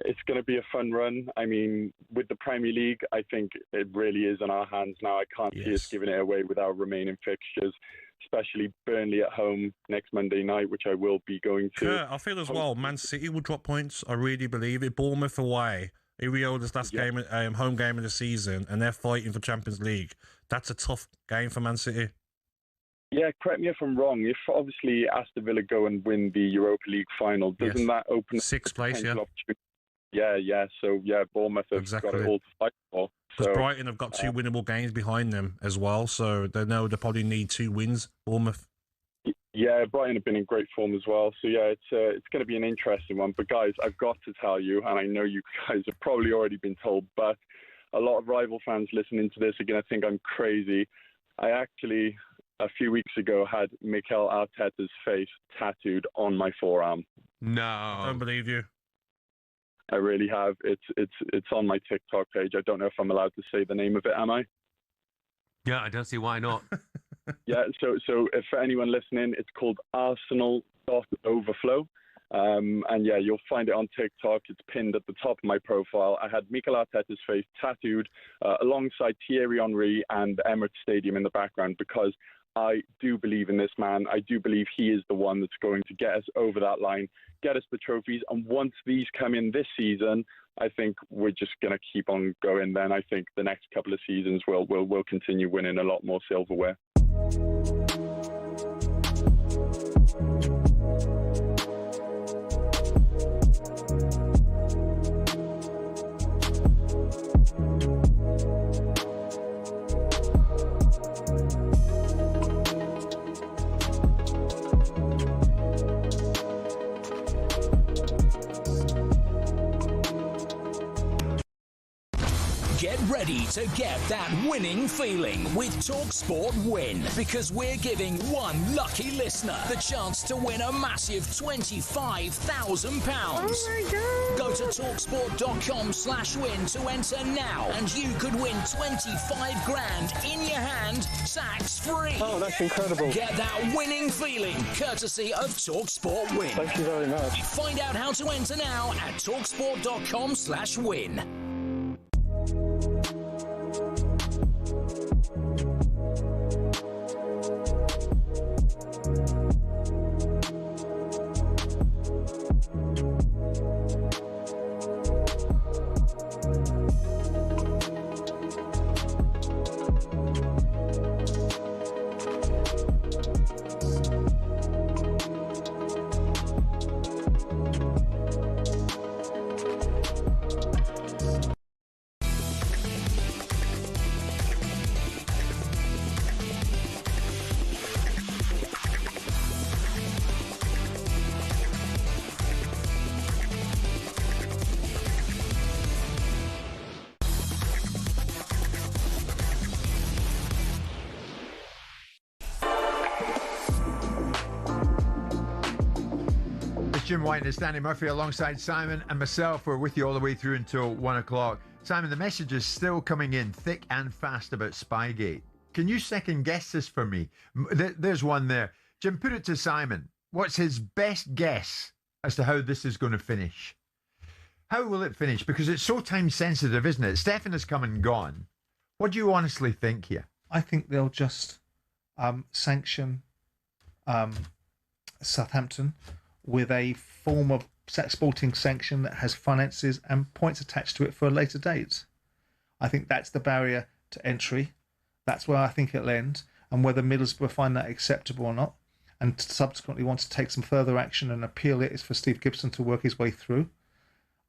It's going to be a fun run. I mean, with the Premier League, I think it really is in our hands now. I can't see us giving it away with our remaining fixtures, especially Burnley at home next Monday night, which I will be going to. Yeah, I feel as well, Man City will drop points. I really believe it. Bournemouth away. Irio's last game, home game of the season, and they're fighting for Champions League. That's a tough game for Man City. Yeah, correct me if I'm wrong. If obviously Aston Villa go and win the Europa League final, doesn't that open sixth place? Yeah. Yeah. So Bournemouth have got it all to fight for. Because Brighton have got two winnable games behind them as well, so they know they probably need 2 wins. Bournemouth. Yeah, Brighton have been in great form as well. So yeah, it's going to be an interesting one. But guys, I've got to tell you, and I know you guys have probably already been told, but a lot of rival fans listening to this are going to think I'm crazy. I actually, a few weeks ago, had Mikel Arteta's face tattooed on my forearm. No, I don't believe you. I really have. It's on my TikTok page. I don't know if I'm allowed to say the name of it, am I? Yeah, I don't see why not. Yeah, so if for anyone listening, it's called Arsenal.overflow. And yeah, you'll find it on TikTok. It's pinned at the top of my profile. I had Mikel Arteta's face tattooed alongside Thierry Henry and Emirates Stadium in the background, because I do believe in this man. I do believe he is the one that's going to get us over that line, get us the trophies. And once these come in this season, I think we're just going to keep on going. Then I think the next couple of seasons we'll continue winning a lot more silverware. Get ready to get that winning feeling with talkSPORT Win, because we're giving one lucky listener the chance to win a massive £25,000. Oh my God. Go to talksport.com/win to enter now, and you could win 25 grand in your hand, tax free. Oh, that's incredible. Get that winning feeling courtesy of talkSPORT Win. Thank you very much. Find out how to enter now at talksport.com/win. Jim White and Stanley Murphy alongside Simon and myself. We're with you all the way through until 1 o'clock. Simon, the message is still coming in thick and fast about Spygate. Can you second guess this for me? There's one there. Jim, put it to Simon. What's his best guess as to how this is going to finish? How will it finish? Because it's so time sensitive, isn't it? Stefan has come and gone. What do you honestly think here? I think they'll just sanction Southampton with a form of sporting sanction that has finances and points attached to it for a later date. I think that's the barrier to entry. That's where I think it'll end, and whether Middlesbrough find that acceptable or not, and subsequently want to take some further action and appeal it, is for Steve Gibson to work his way through.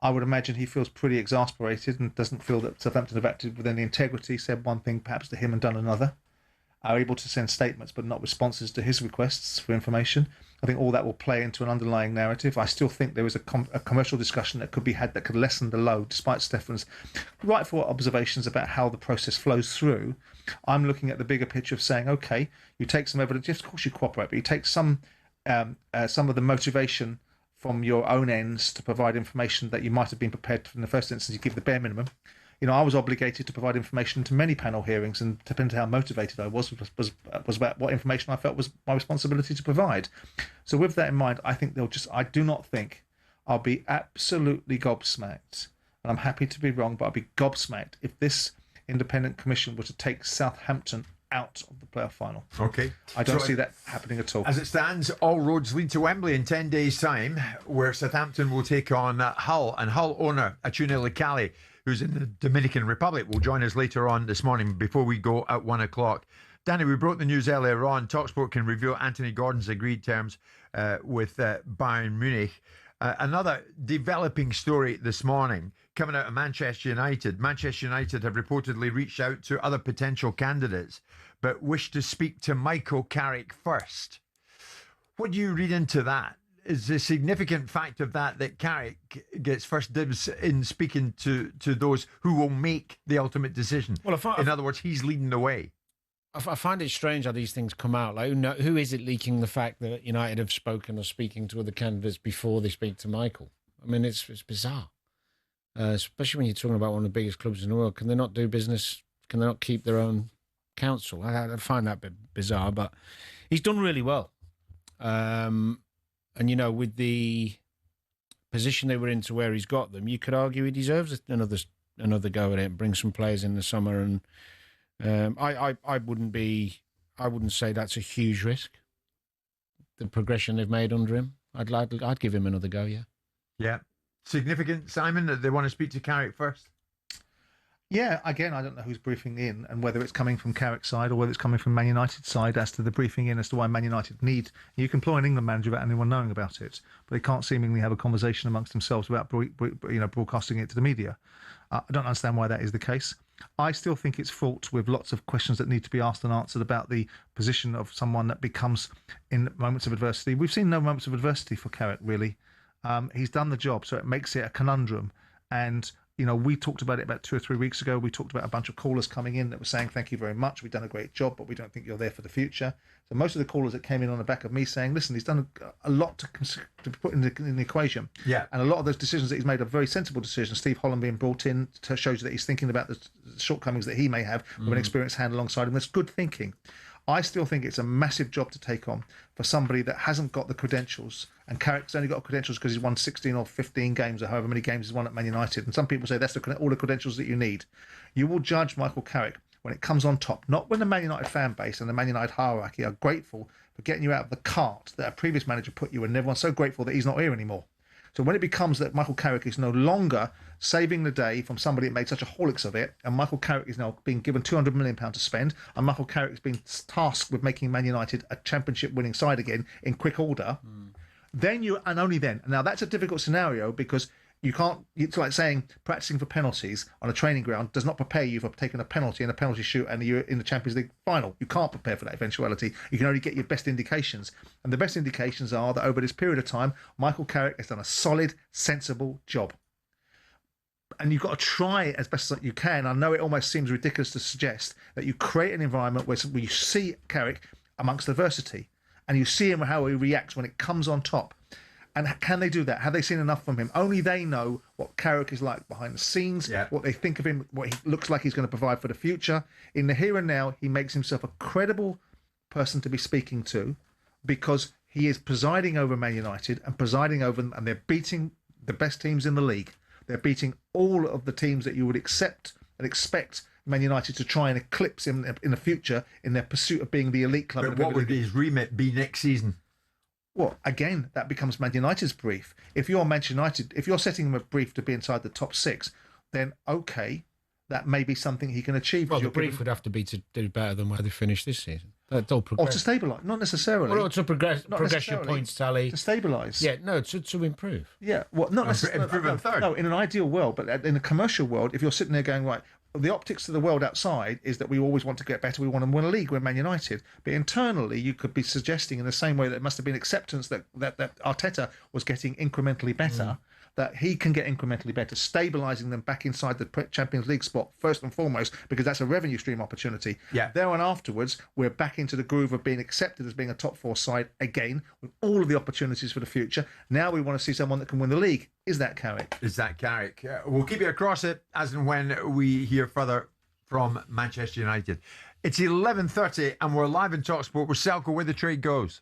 I would imagine he feels pretty exasperated and doesn't feel that Southampton have acted with any integrity, said one thing perhaps to him and done another, are able to send statements but not responses to his requests for information. I think all that will play into an underlying narrative. I still think there is a commercial discussion that could be had that could lessen the load, despite Stefan's rightful observations about how the process flows through. I'm looking at the bigger picture of saying, okay, you take some evidence, yes, of course you cooperate, but you take some of the motivation from your own ends to provide information that you might have been prepared to, in the first instance, you give the bare minimum. You know, I was obligated to provide information to many panel hearings, and depending on how motivated I was about what information I felt was my responsibility to provide. So with that in mind, I think I do not think I'll be absolutely gobsmacked, and I'm happy to be wrong, but I'll be gobsmacked if this independent commission were to take Southampton out of the playoff final. Okay. I don't see that happening at all. As it stands, all roads lead to Wembley in 10 days' time, where Southampton will take on Hull, and Hull owner Achune Likali, who's in the Dominican Republic, will join us later on this morning before we go at 1 o'clock. Danny, we broke the news earlier on. talkSPORT can reveal Anthony Gordon's agreed terms with Bayern Munich. Another developing story this morning coming out of Manchester United. Manchester United have reportedly reached out to other potential candidates, but wish to speak to Michael Carrick first. What do you read into that? Is the significant fact of that Carrick gets first dibs in speaking to those who will make the ultimate decision? Well, in other words, he's leading the way. I find it strange how these things come out. Like, who is it leaking the fact that United have spoken or speaking to other candidates before they speak to Michael? I mean, it's bizarre, especially when you're talking about one of the biggest clubs in the world. Can they not do business? Can they not keep their own counsel? I find that a bit bizarre, but he's done really well. And, you know, with the position they were in to where he's got them, you could argue he deserves another go at it and bring some players in the summer. And I wouldn't say that's a huge risk. The progression they've made under him, I'd give him another go. Yeah. Yeah. Significant, Simon, that they want to speak to Carrick first? Yeah, again, I don't know who's briefing in and whether it's coming from Carrick's side or whether it's coming from Man United's side as to the briefing in as to why Man United need. You can employ an England manager without anyone knowing about it, but they can't seemingly have a conversation amongst themselves without broadcasting it to the media. I don't understand why that is the case. I still think it's fraught with lots of questions that need to be asked and answered about the position of someone that becomes in moments of adversity. We've seen no moments of adversity for Carrick, really. He's done the job, so it makes it a conundrum. And we talked about it about 2 or 3 weeks ago. We talked about a bunch of callers coming in that were saying, thank you very much, we've done a great job, but we don't think you're there for the future. So most of the callers that came in on the back of me saying, listen, he's done a lot to put in the equation. Yeah. And a lot of those decisions that he's made are very sensible decisions. Steve Holland being brought in shows that he's thinking about the shortcomings that he may have with an experienced hand alongside him. That's good thinking. I still think it's a massive job to take on for somebody that hasn't got the credentials. And Carrick's only got credentials because he's won 16 or 15 games or however many games he's won at Man United. And some people say that's all the credentials that you need. You will judge Michael Carrick when it comes on top, not when the Man United fan base and the Man United hierarchy are grateful for getting you out of the cart that a previous manager put you in. And everyone's so grateful that he's not here anymore. So when it becomes that Michael Carrick is no longer saving the day from somebody that made such a holics of it, and Michael Carrick is now being given £200 million to spend, and Michael Carrick has been tasked with making Man United a championship-winning side again in quick order, then and only then. Now, that's a difficult scenario because you can't, it's like saying practicing for penalties on a training ground does not prepare you for taking a penalty in a penalty shoot and you're in the Champions League final. You can't prepare for that eventuality. You can only get your best indications. And the best indications are that over this period of time, Michael Carrick has done a solid, sensible job. And you've got to try as best as you can. I know it almost seems ridiculous to suggest that you create an environment where you see Carrick amongst adversity and you see him how he reacts when it comes on top. And can they do that? Have they seen enough from him? Only they know what Carrick is like behind the scenes, what they think of him, what he looks like he's going to provide for the future. In the here and now, he makes himself a credible person to be speaking to because he is presiding over Man United and presiding over them, and they're beating the best teams in the league. They're beating all of the teams that you would accept and expect Man United to try and eclipse in the future in their pursuit of being the elite club. But what would his remit be next season? Well, again, that becomes Man United's brief. If you're Manchester United, if you're setting them a brief to be inside the top 6, then okay, that may be something he can achieve. Well, the brief would have to be to do better than where they finished this season. Or to stabilise, not necessarily. Well, to progress your points tally. To stabilise. Yeah, no, to improve. Yeah, well, not necessarily. Improve third. No, in an ideal world, but in a commercial world, if you're sitting there going, right, the optics to the world outside is that we always want to get better. We want to win a league. We're Man United. But internally, you could be suggesting in the same way that it must have been acceptance that Arteta was getting incrementally better, that he can get incrementally better, stabilising them back inside the Champions League spot, first and foremost, because that's a revenue stream opportunity. Yeah. There and afterwards, we're back into the groove of being accepted as being a top 4 side again, with all of the opportunities for the future. Now we want to see someone that can win the league. Is that Carrick? Is that Carrick? We'll keep you across it as and when we hear further from Manchester United. It's 11:30 and we're live in talkSPORT with Selco where the trade goes.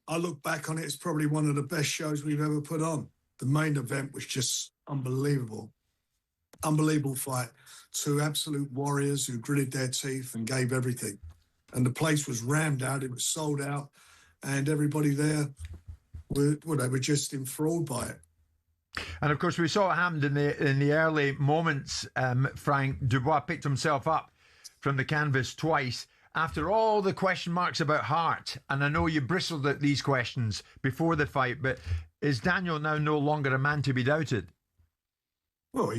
I look back on it as probably one of the best shows we've ever put on. The main event was just unbelievable. Unbelievable fight. 2 absolute warriors who gritted their teeth and gave everything. And the place was rammed out. It was sold out. And everybody there they were just enthralled by it. And of course, we saw it happened in the early moments. Frank Dubois picked himself up from the canvas twice after all the question marks about Hart. And I know you bristled at these questions before the fight, but is Daniel now no longer a man to be doubted? Well,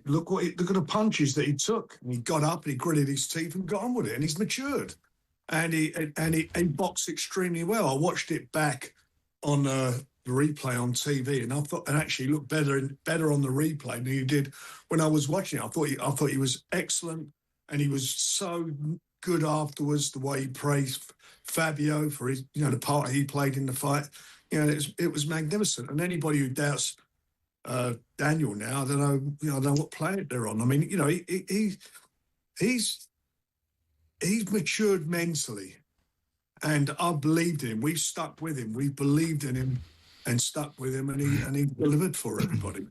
look at the punches that he took. And he got up and he gritted his teeth and got on with it. And he's matured, and he boxed extremely well. I watched it back on the replay on TV, and I thought it actually looked better on the replay than he did when I was watching it. I thought he was excellent, and he was so good afterwards. The way he praised Fabio for his, the part he played in the fight. It was magnificent. And anybody who doubts Daniel now, I don't know what planet they're on. I mean, he's matured mentally, and I believed in him. We've stuck with him. We believed in him and stuck with him, and he delivered for everybody.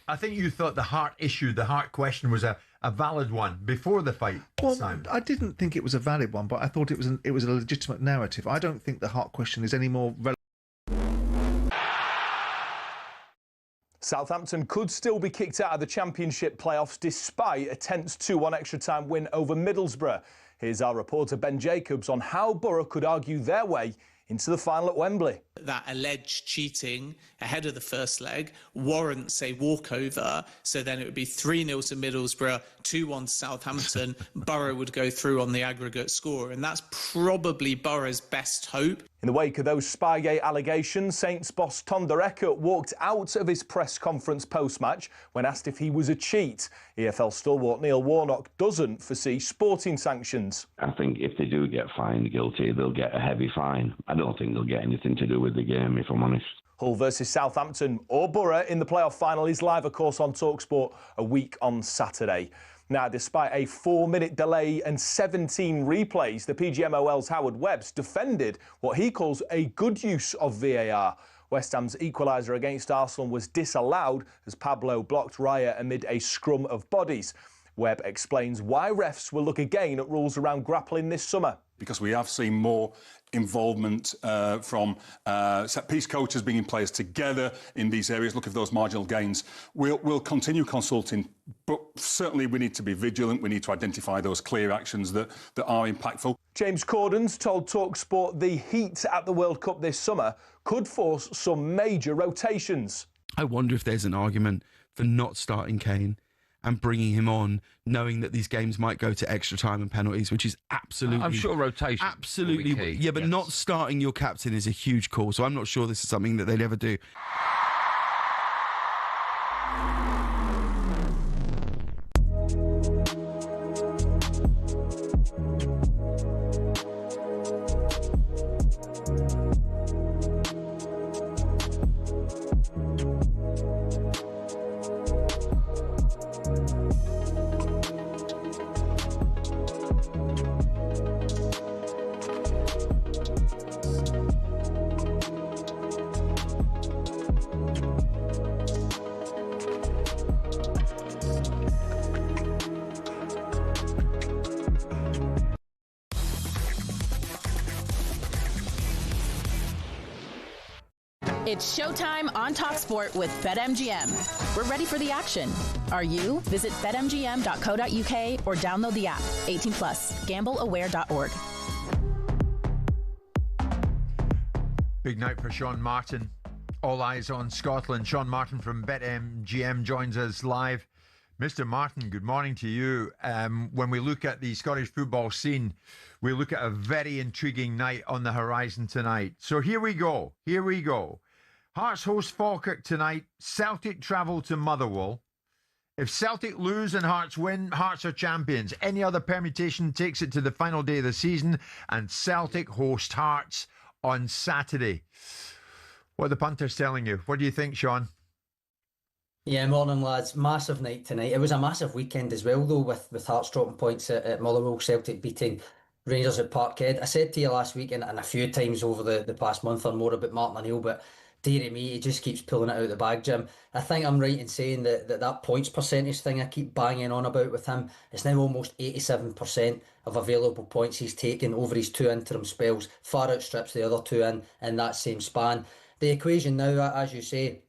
I think you thought the Hart issue, the Hart question, was a valid one before the fight. Well, Simon. I didn't think it was a valid one, but I thought it was a legitimate narrative. I don't think the Hart question is any more relevant. Southampton could still be kicked out of the Championship playoffs despite a tense 2-1 extra-time win over Middlesbrough. Here's our reporter Ben Jacobs on how Borough could argue their way into the final at Wembley. That alleged cheating ahead of the first leg warrants a walkover, so then it would be 3-0 to Middlesbrough, 2-1 to Southampton. Borough would go through on the aggregate score, and that's probably Borough's best hope. In the wake of those Spygate allegations, Saints boss Tom Dereck walked out of his press conference post-match when asked if he was a cheat. EFL stalwart Neil Warnock doesn't foresee sporting sanctions. I think if they do get fined guilty, they'll get a heavy fine. I don't think they'll get anything to do with the game, if I'm honest. Hull versus Southampton or Borough in the playoff final is live, of course, on talkSPORT a week on Saturday. Now, despite a 4-minute delay and 17 replays, the PGMOL's Howard Webbs defended what he calls a good use of VAR. West Ham's equaliser against Arsenal was disallowed as Pablo blocked Raya amid a scrum of bodies. Webb explains why refs will look again at rules around grappling this summer. Because we have seen more involvement from set-piece coaches bringing players together in these areas, looking for those marginal gains. We'll continue consulting, but certainly we need to be vigilant. We need to identify those clear actions that are impactful. James Corden's told talkSPORT the heat at the World Cup this summer could force some major rotations. I wonder if there's an argument for not starting Kane and bringing him on, knowing that these games might go to extra time and penalties, which is absolutely... I'm sure rotation absolutely, will be key. yeah, but Yes. not starting your captain is a huge call, so I'm not sure this is something that they'd ever do. It's showtime on talkSPORT with BetMGM. We're ready for the action. Are you? Visit betmgm.co.uk or download the app. 18 plus. Gambleaware.org. Big night for Sean Martin. All eyes on Scotland. Sean Martin from BetMGM joins us live. Mr. Martin, good morning to you. When we look at the Scottish football scene, we look at a very intriguing night on the horizon tonight. So here we go. Hearts host Falkirk tonight. Celtic travel to Motherwell. If Celtic lose and Hearts win, Hearts are champions. Any other permutation takes it to the final day of the season, and Celtic host Hearts on Saturday. What are the punters telling you? What do you think, Sean? Yeah, morning lads. Massive night tonight. It was a massive weekend as well, though, with Hearts dropping points at Motherwell, Celtic beating Rangers at Parkhead. I said to you last week and a few times over the past month or more about Martin O'Neill, but dearie me, he just keeps pulling it out of the bag, Jim. I think I'm right in saying that points percentage thing I keep banging on about with him, it's now almost 87% of available points he's taken over his 2 interim spells, far outstrips the other 2 in that same span. The equation now, as you say,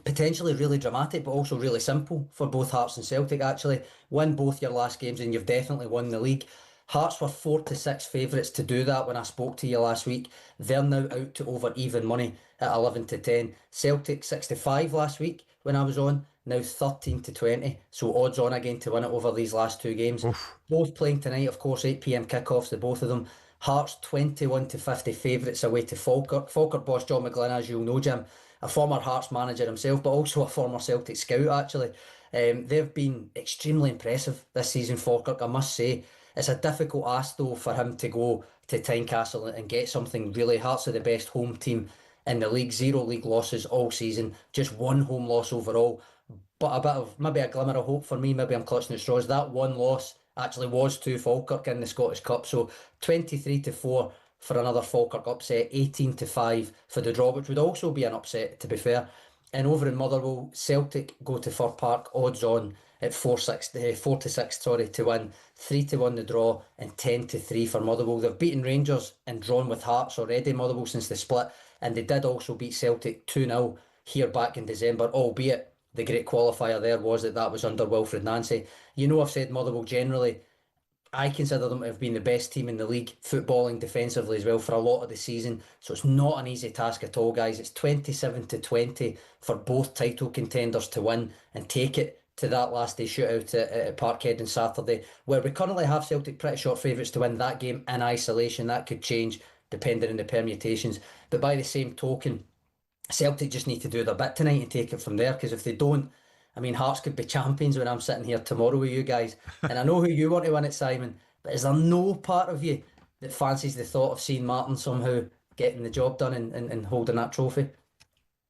potentially really dramatic, but also really simple for both Hearts and Celtic, actually. Win both your last games and you've definitely won the league. Hearts were 4-6 favourites to do that when I spoke to you last week. They're now out to over even money at 11-10. Celtic 65 last week when I was on, now 13-20. So odds on again to win it over these last 2 games. Oof. Both playing tonight, of course, 8 PM kickoffs, the both of them. Hearts 21-50 favourites away to Falkirk. Falkirk boss John McGlynn, as you'll know, Jim, a former Hearts manager himself, but also a former Celtic scout, actually. They've been extremely impressive this season, Falkirk, I must say. It's a difficult ask, though, for him to go to Tynecastle and get something really. Hearts are the best home team in the league. 0 league losses all season. Just 1 home loss overall. But a bit of, maybe a glimmer of hope for me. Maybe I'm clutching at straws. That 1 loss actually was to Falkirk in the Scottish Cup. So 23-4 for another Falkirk upset. 18-5 for the draw, which would also be an upset, to be fair. And over in Motherwell, Celtic go to Fir Park, odds on at 4-6 to win, 3-1 the draw, and 10-3 for Motherwell. They've beaten Rangers and drawn with Hearts already, Motherwell, since the split, and they did also beat Celtic 2-0 here back in December, albeit the great qualifier there was that was under Wilfred Nancy. You know, I've said Motherwell generally, I consider them to have been the best team in the league, footballing defensively as well for a lot of the season. So it's not an easy task at all, guys. It's 27-20 for both title contenders to win and take it to that last day shootout at Parkhead on Saturday, where we currently have Celtic pretty short favourites to win that game in isolation. That could change depending on the permutations. But by the same token, Celtic just need to do their bit tonight and take it from there, because if they don't, I mean, Hearts could be champions when I'm sitting here tomorrow with you guys. And I know who you want to win it, Simon, but is there no part of you that fancies the thought of seeing Martin somehow getting the job done and holding that trophy?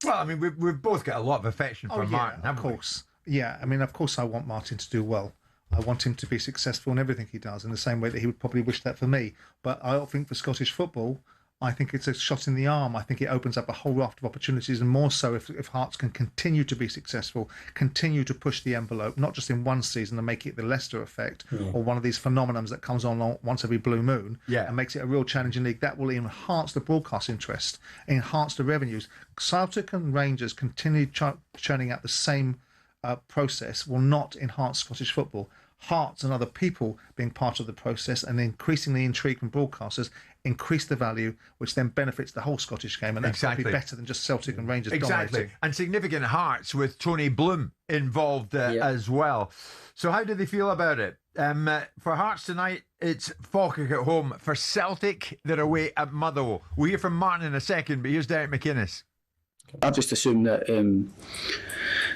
Well, I mean, we've both got a lot of affection for Martin, of course. Yeah, I mean, of course I want Martin to do well. I want him to be successful in everything he does, in the same way that he would probably wish that for me. But I don't think for Scottish football, I think it's a shot in the arm. I think it opens up a whole raft of opportunities, and more so if Hearts can continue to be successful, continue to push the envelope, not just in one season and make it the Leicester effect, or one of these phenomenons that comes on once every blue moon, and makes it a real challenging league. That will enhance the broadcast interest, enhance the revenues. Celtic and Rangers continue churning out the same process will not enhance Scottish football. Hearts and other people being part of the process and increasing the intrigue from broadcasters increase the value, which then benefits the whole Scottish game, and that's probably better than just Celtic and Rangers dominating. And significant Hearts with Tony Bloom involved as well. So how do they feel about it? For Hearts tonight, it's Falkirk at home. For Celtic, they're away at Motherwell. We'll hear from Martin in a second, but here's Derek McInnes. I've just assumed that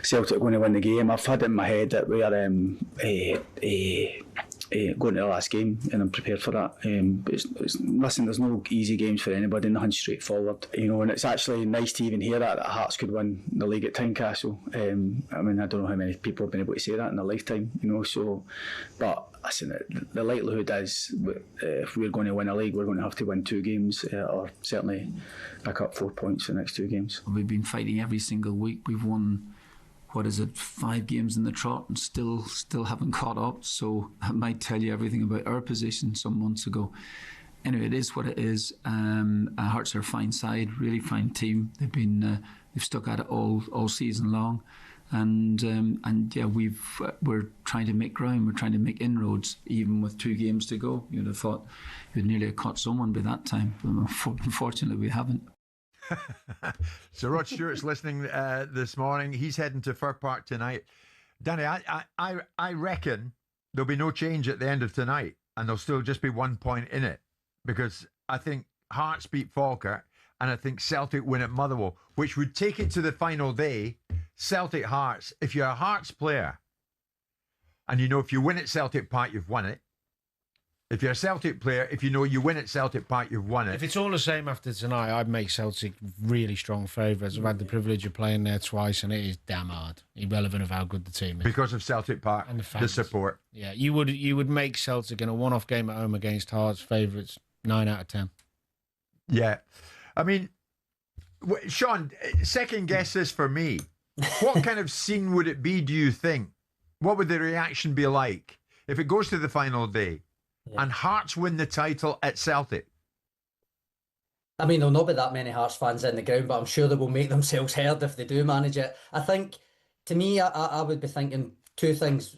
Celtic are going to win the game. I've had it in my head that we are going to the last game, and I'm prepared for that. Listen, there's no easy games for anybody, nothing straightforward, and it's actually nice to even hear that Hearts could win the league at Tynecastle. I mean, I don't know how many people have been able to say that in their lifetime, but listen, the likelihood is if we're going to win a league, we're going to have to win 2 games, or certainly pick up 4 points for the next 2 games. We've been fighting every single week. We've won, 5 games in the trot, and still haven't caught up. So that might tell you everything about our position some months ago. Anyway, it is what it is. Hearts are a fine side, really fine team. They've stuck at it all season long, and yeah, we're trying to make ground. We're trying to make inroads, even with 2 games to go. You'd have thought we'd nearly have caught someone by that time, but unfortunately we haven't. So Rod Stewart's listening this morning. He's heading to Fir Park tonight. Danny, I reckon there'll be no change at the end of tonight, and there'll still just be 1 point in it, because I think Hearts beat Falkirk, and I think Celtic win at Motherwell, which would take it to the final day. Celtic Hearts, if you're a Hearts player, and if you win at Celtic Park, you've won it. If you're a Celtic player, if you win at Celtic Park, you've won it. If it's all the same after tonight, I'd make Celtic really strong favourites. I've had the privilege of playing there twice, and it is damn hard, irrelevant of how good the team is. Because of Celtic Park and the support. Yeah, you would make Celtic in a one-off game at home against Hearts favourites 9 out of 10. Yeah. I mean, Sean, second guess this for me. What kind of scene would it be, do you think? What would the reaction be like if it goes to the final day and Hearts win the title at Celtic? I mean, there'll not be that many Hearts fans in the ground, but I'm sure they will make themselves heard if they do manage it. I think, to me, I would be thinking two things,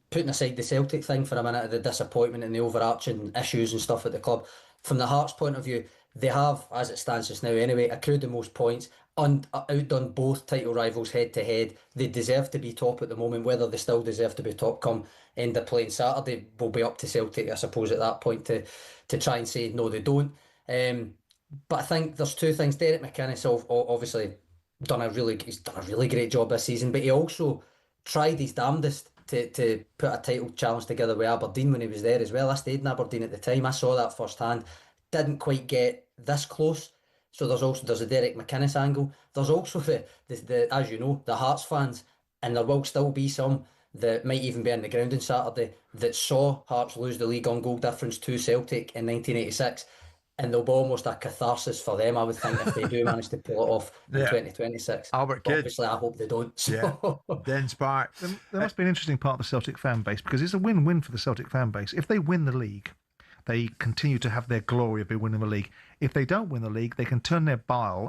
putting aside the Celtic thing for a minute, the disappointment and the overarching issues and stuff at the club. From the Hearts point of view, they have, as it stands just now anyway, accrued the most points, outdone both title rivals head to head. They deserve to be top at the moment. Whether they still deserve to be top come end of play on Saturday will be up to Celtic, I suppose, at that point to try and say no, they don't. But I think there's two things. Derek McInnes obviously he's done a really great job this season, but he also tried his damnedest to put a title challenge together with Aberdeen when he was there as well. I stayed in Aberdeen at the time. I saw that firsthand. Didn't quite get this close. So there's a Derek McInnes angle. There's also the as you know, the Hearts fans, and there will still be some that might even be in the ground on Saturday that saw Hearts lose the league on goal difference to Celtic in 1986. And there'll be almost a catharsis for them, I would think, if they do manage to pull it off in 2026. Albert Kidd. Obviously, I hope they don't. So. Yeah. Dens Park. There must be an interesting part of the Celtic fan base, because it's a win-win for the Celtic fan base. If they win the league, they continue to have their glory of winning the league. If they don't win the league, they can turn their bile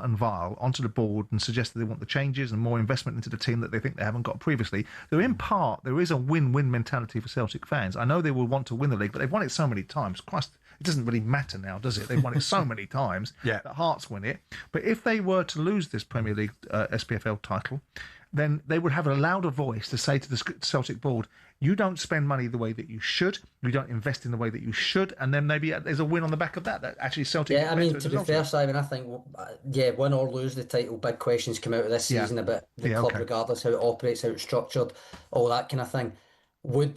onto the board and suggest that they want the changes and more investment into the team that they think they haven't got previously. So in part, there is a win-win mentality for Celtic fans. I know they will want to win the league, but they've won it so many times. Christ, it doesn't really matter now, does it? They've won it so many times that Hearts win it. But if they were to lose this Premier League SPFL title, then they would have a louder voice to say to the Celtic board, you don't spend money the way that you should, you don't invest in the way that you should, and then maybe there's a win on the back of that actually Celtic... Yeah, I mean, to be fair, Simon, I think, win or lose the title, big questions come out of this season about the club, regardless how it operates, how it's structured, all that kind of thing. Would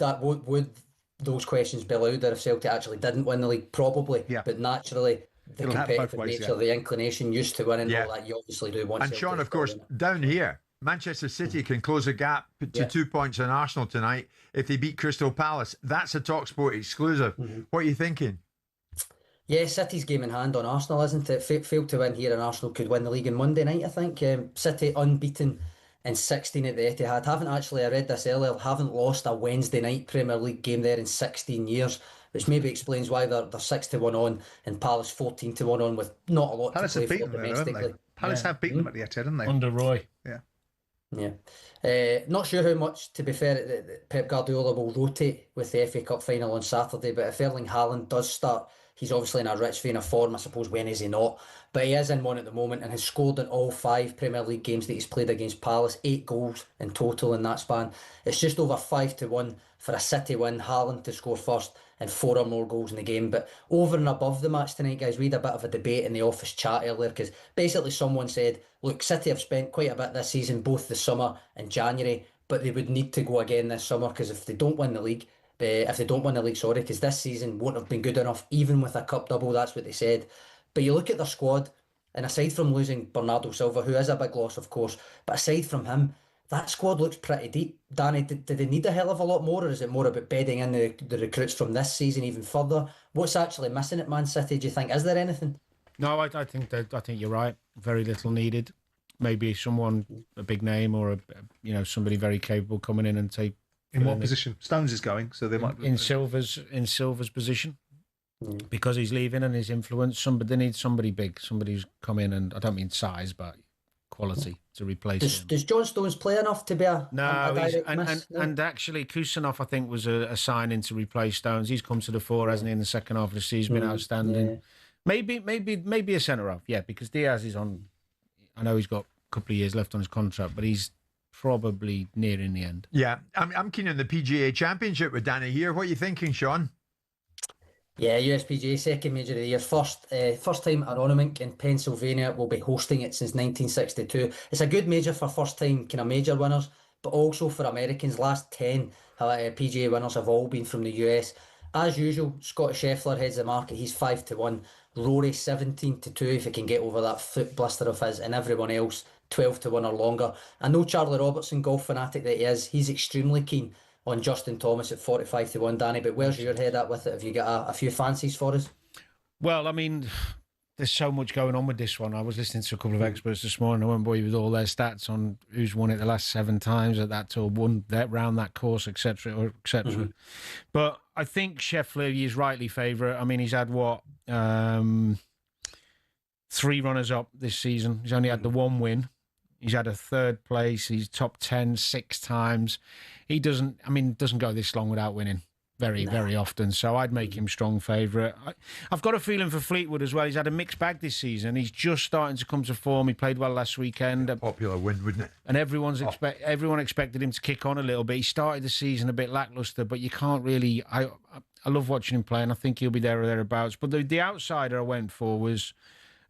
those questions be louder if Celtic actually didn't win the league? Probably, but naturally... The competitive nature, the inclination, used to winning, all that, you obviously do want. And Sean, of course, down here, Manchester City can close a gap to 2 points on Arsenal tonight if they beat Crystal Palace. That's a talkSPORT exclusive. What are you thinking? Yeah, City's game in hand on Arsenal, isn't it? Failed to win here, and Arsenal could win the league on Monday night, I think. City unbeaten in 16 at the Etihad. I read this earlier, haven't lost a Wednesday night Premier League game there in 16 years. Which maybe explains why they're 6-1 on and Palace 14-1 on with not a lot Palace to play for domestically. Palace have beaten them at the Etihad, haven't they? Under Roy. Yeah. Not sure how much, to be fair, Pep Guardiola will rotate with the FA Cup final on Saturday, but if Erling Haaland does start, he's obviously in a rich vein of form. I suppose, when is he not? But he is in one at the moment and has scored in all 5 Premier League games that he's played against Palace, 8 goals in total in that span. It's just over 5-1 for a City win, Haaland to score first and 4 or more goals in the game. But over and above the match tonight, guys, we had a bit of a debate in the office chat earlier, because basically someone said, look, City have spent quite a bit this season, both the summer and January, but they would need to go again this summer, because if they don't win the league, because this season won't have been good enough, even with a cup double, that's what they said. But you look at their squad, and aside from losing Bernardo Silva, who is a big loss, of course, but aside from him, that squad looks pretty deep. Danny, did they need a hell of a lot more, or is it more about bedding in the recruits from this season even further? What's actually missing at Man City, do you think? Is there anything? No, I think you're right. Very little needed. Maybe someone, a big name, or somebody very capable coming in and take. In what position? Stones is going, so they might in Silva's position. Because he's leaving and his influence, they need somebody big, somebody who's come in, and I don't mean size, but quality to replace him. Does John Stones play enough to be a direct miss? And actually Kusanov, I think, was a signing to replace Stones. He's come to the fore, hasn't he, in the second half of the season, been outstanding. Yeah. Maybe a centre-half, because Diaz is on. I know he's got a couple of years left on his contract, but he's probably nearing the end. Yeah, I'm keen on the PGA Championship with Danny here. What are you thinking, Sean? Yeah, USPGA, second major of the year. First time Aronimink in Pennsylvania will be hosting it since 1962. It's a good major for first time kind of major winners, but also for Americans. Last 10 PGA winners have all been from the US. As usual, Scotty Scheffler heads the market. He's 5-1. Rory 17-2 if he can get over that foot blister of his, and everyone else 12-1 or longer. I know Charlie Robertson, golf fanatic that he is, he's extremely keen on Justin Thomas at 45-1, Danny, but where's your head at with it? Have you got a few fancies for us? Well, I mean, there's so much going on with this one. I was listening to a couple of experts this morning. I won't bore you with all their stats on who's won it the last 7 times at that tour, won that round, that course, etc., etc. Mm-hmm. But I think Scheffler is rightly favourite. I mean, he's had 3 runners-up this season. He's only had the 1 win. He's had a 3rd place. He's top 10 6 times. He doesn't go this long without winning very often. So I'd make him strong favourite. I've got a feeling for Fleetwood as well. He's had a mixed bag this season. He's just starting to come to form. He played well last weekend. Popular win, wouldn't it? And everyone expected him to kick on a little bit. He started the season a bit lacklustre, but you can't really... I love watching him play, and I think he'll be there or thereabouts. But the outsider I went for was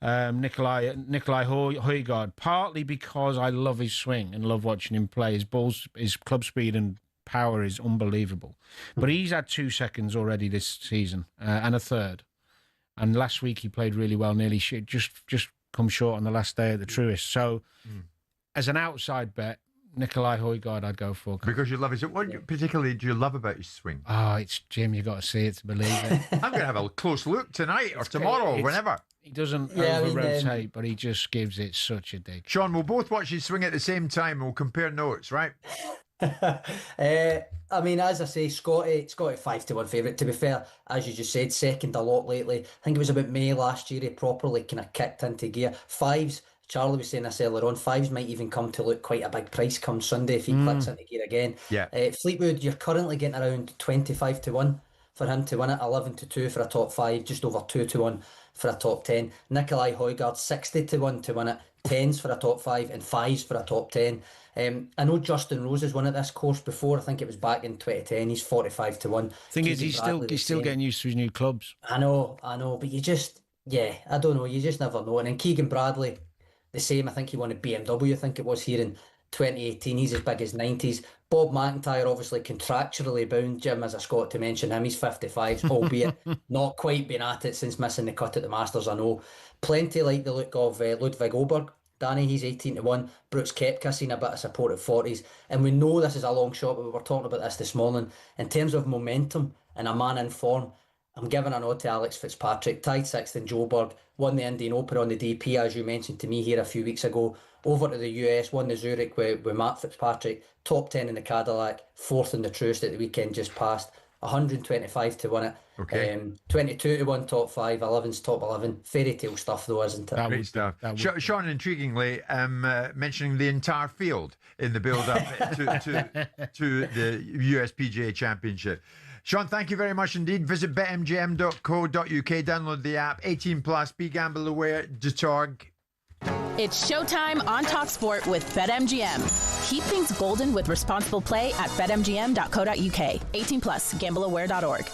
Nikolai Højgaard, partly because I love his swing and love watching him play. His club speed and power is unbelievable. But he's had 2 seconds already this season and a 3rd. And last week he played really well, nearly just come short on the last day at the Truist. So as an outside bet, Nikolai Højgaard I'd go for. Because you love his... What particularly do you love about his swing? Oh, it's Jim, you've got to see it to believe it. I'm going to have a close look tonight or tomorrow, whenever. He doesn't over-rotate, but he just gives it such a dig. Sean, we'll both watch his swing at the same time and we'll compare notes, right? I mean, as I say, Scotty 5-1 favourite. To be fair, as you just said, second a lot lately. I think it was about May last year he properly kind of kicked into gear. 5s, Charlie was saying this earlier on, 5s might even come to look quite a big price come Sunday if he clicks into gear again. Yeah. Fleetwood, you're currently getting around 25-1 for him to win it, 11-2 for a top 5, just over 2-1 for a top 10. Nikolai Højgaard 60-1 to win it, 10s for a top 5 and 5s for a top 10. I know Justin Rose has won at this course before. I think it was back in 2010. He's 45-1. Thing is, he's still getting used to his new clubs. I know, but you just, I don't know. You just never know. And then Keegan Bradley, the same. I think he won a BMW. I think it was here in 2018. He's as big as 90s. Bob McIntyre, obviously contractually bound, Jim, as a Scot, to mention him. He's 55s, albeit not quite been at it since missing the cut at the Masters, I know. Plenty like the look of Ludwig Oberg. Danny, he's 18-1. Brooks Koepka seen a bit of support at 40s. And we know this is a long shot, but we were talking about this morning. In terms of momentum and a man in form, I'm giving a nod to Alex Fitzpatrick. Tied 6th in Joburg, won the Indian Open on the DP, as you mentioned to me here a few weeks ago. Over to the US, won the Zurich with Matt Fitzpatrick. Top 10 in the Cadillac, 4th in the Truist at the weekend just passed. 125 to win it. Okay. 22 to win top 5, 11's top 11. Fairy tale stuff though, isn't it? Great stuff. Sean, intriguingly, mentioning the entire field in the build-up to the US PGA Championship. Sean, thank you very much indeed. Visit betmgm.co.uk, download the app, 18 plus, begambleaware.org. It's showtime on talkSPORT with BetMGM. Keep things golden with responsible play at betmgm.co.uk. 18 plus, gambleaware.org.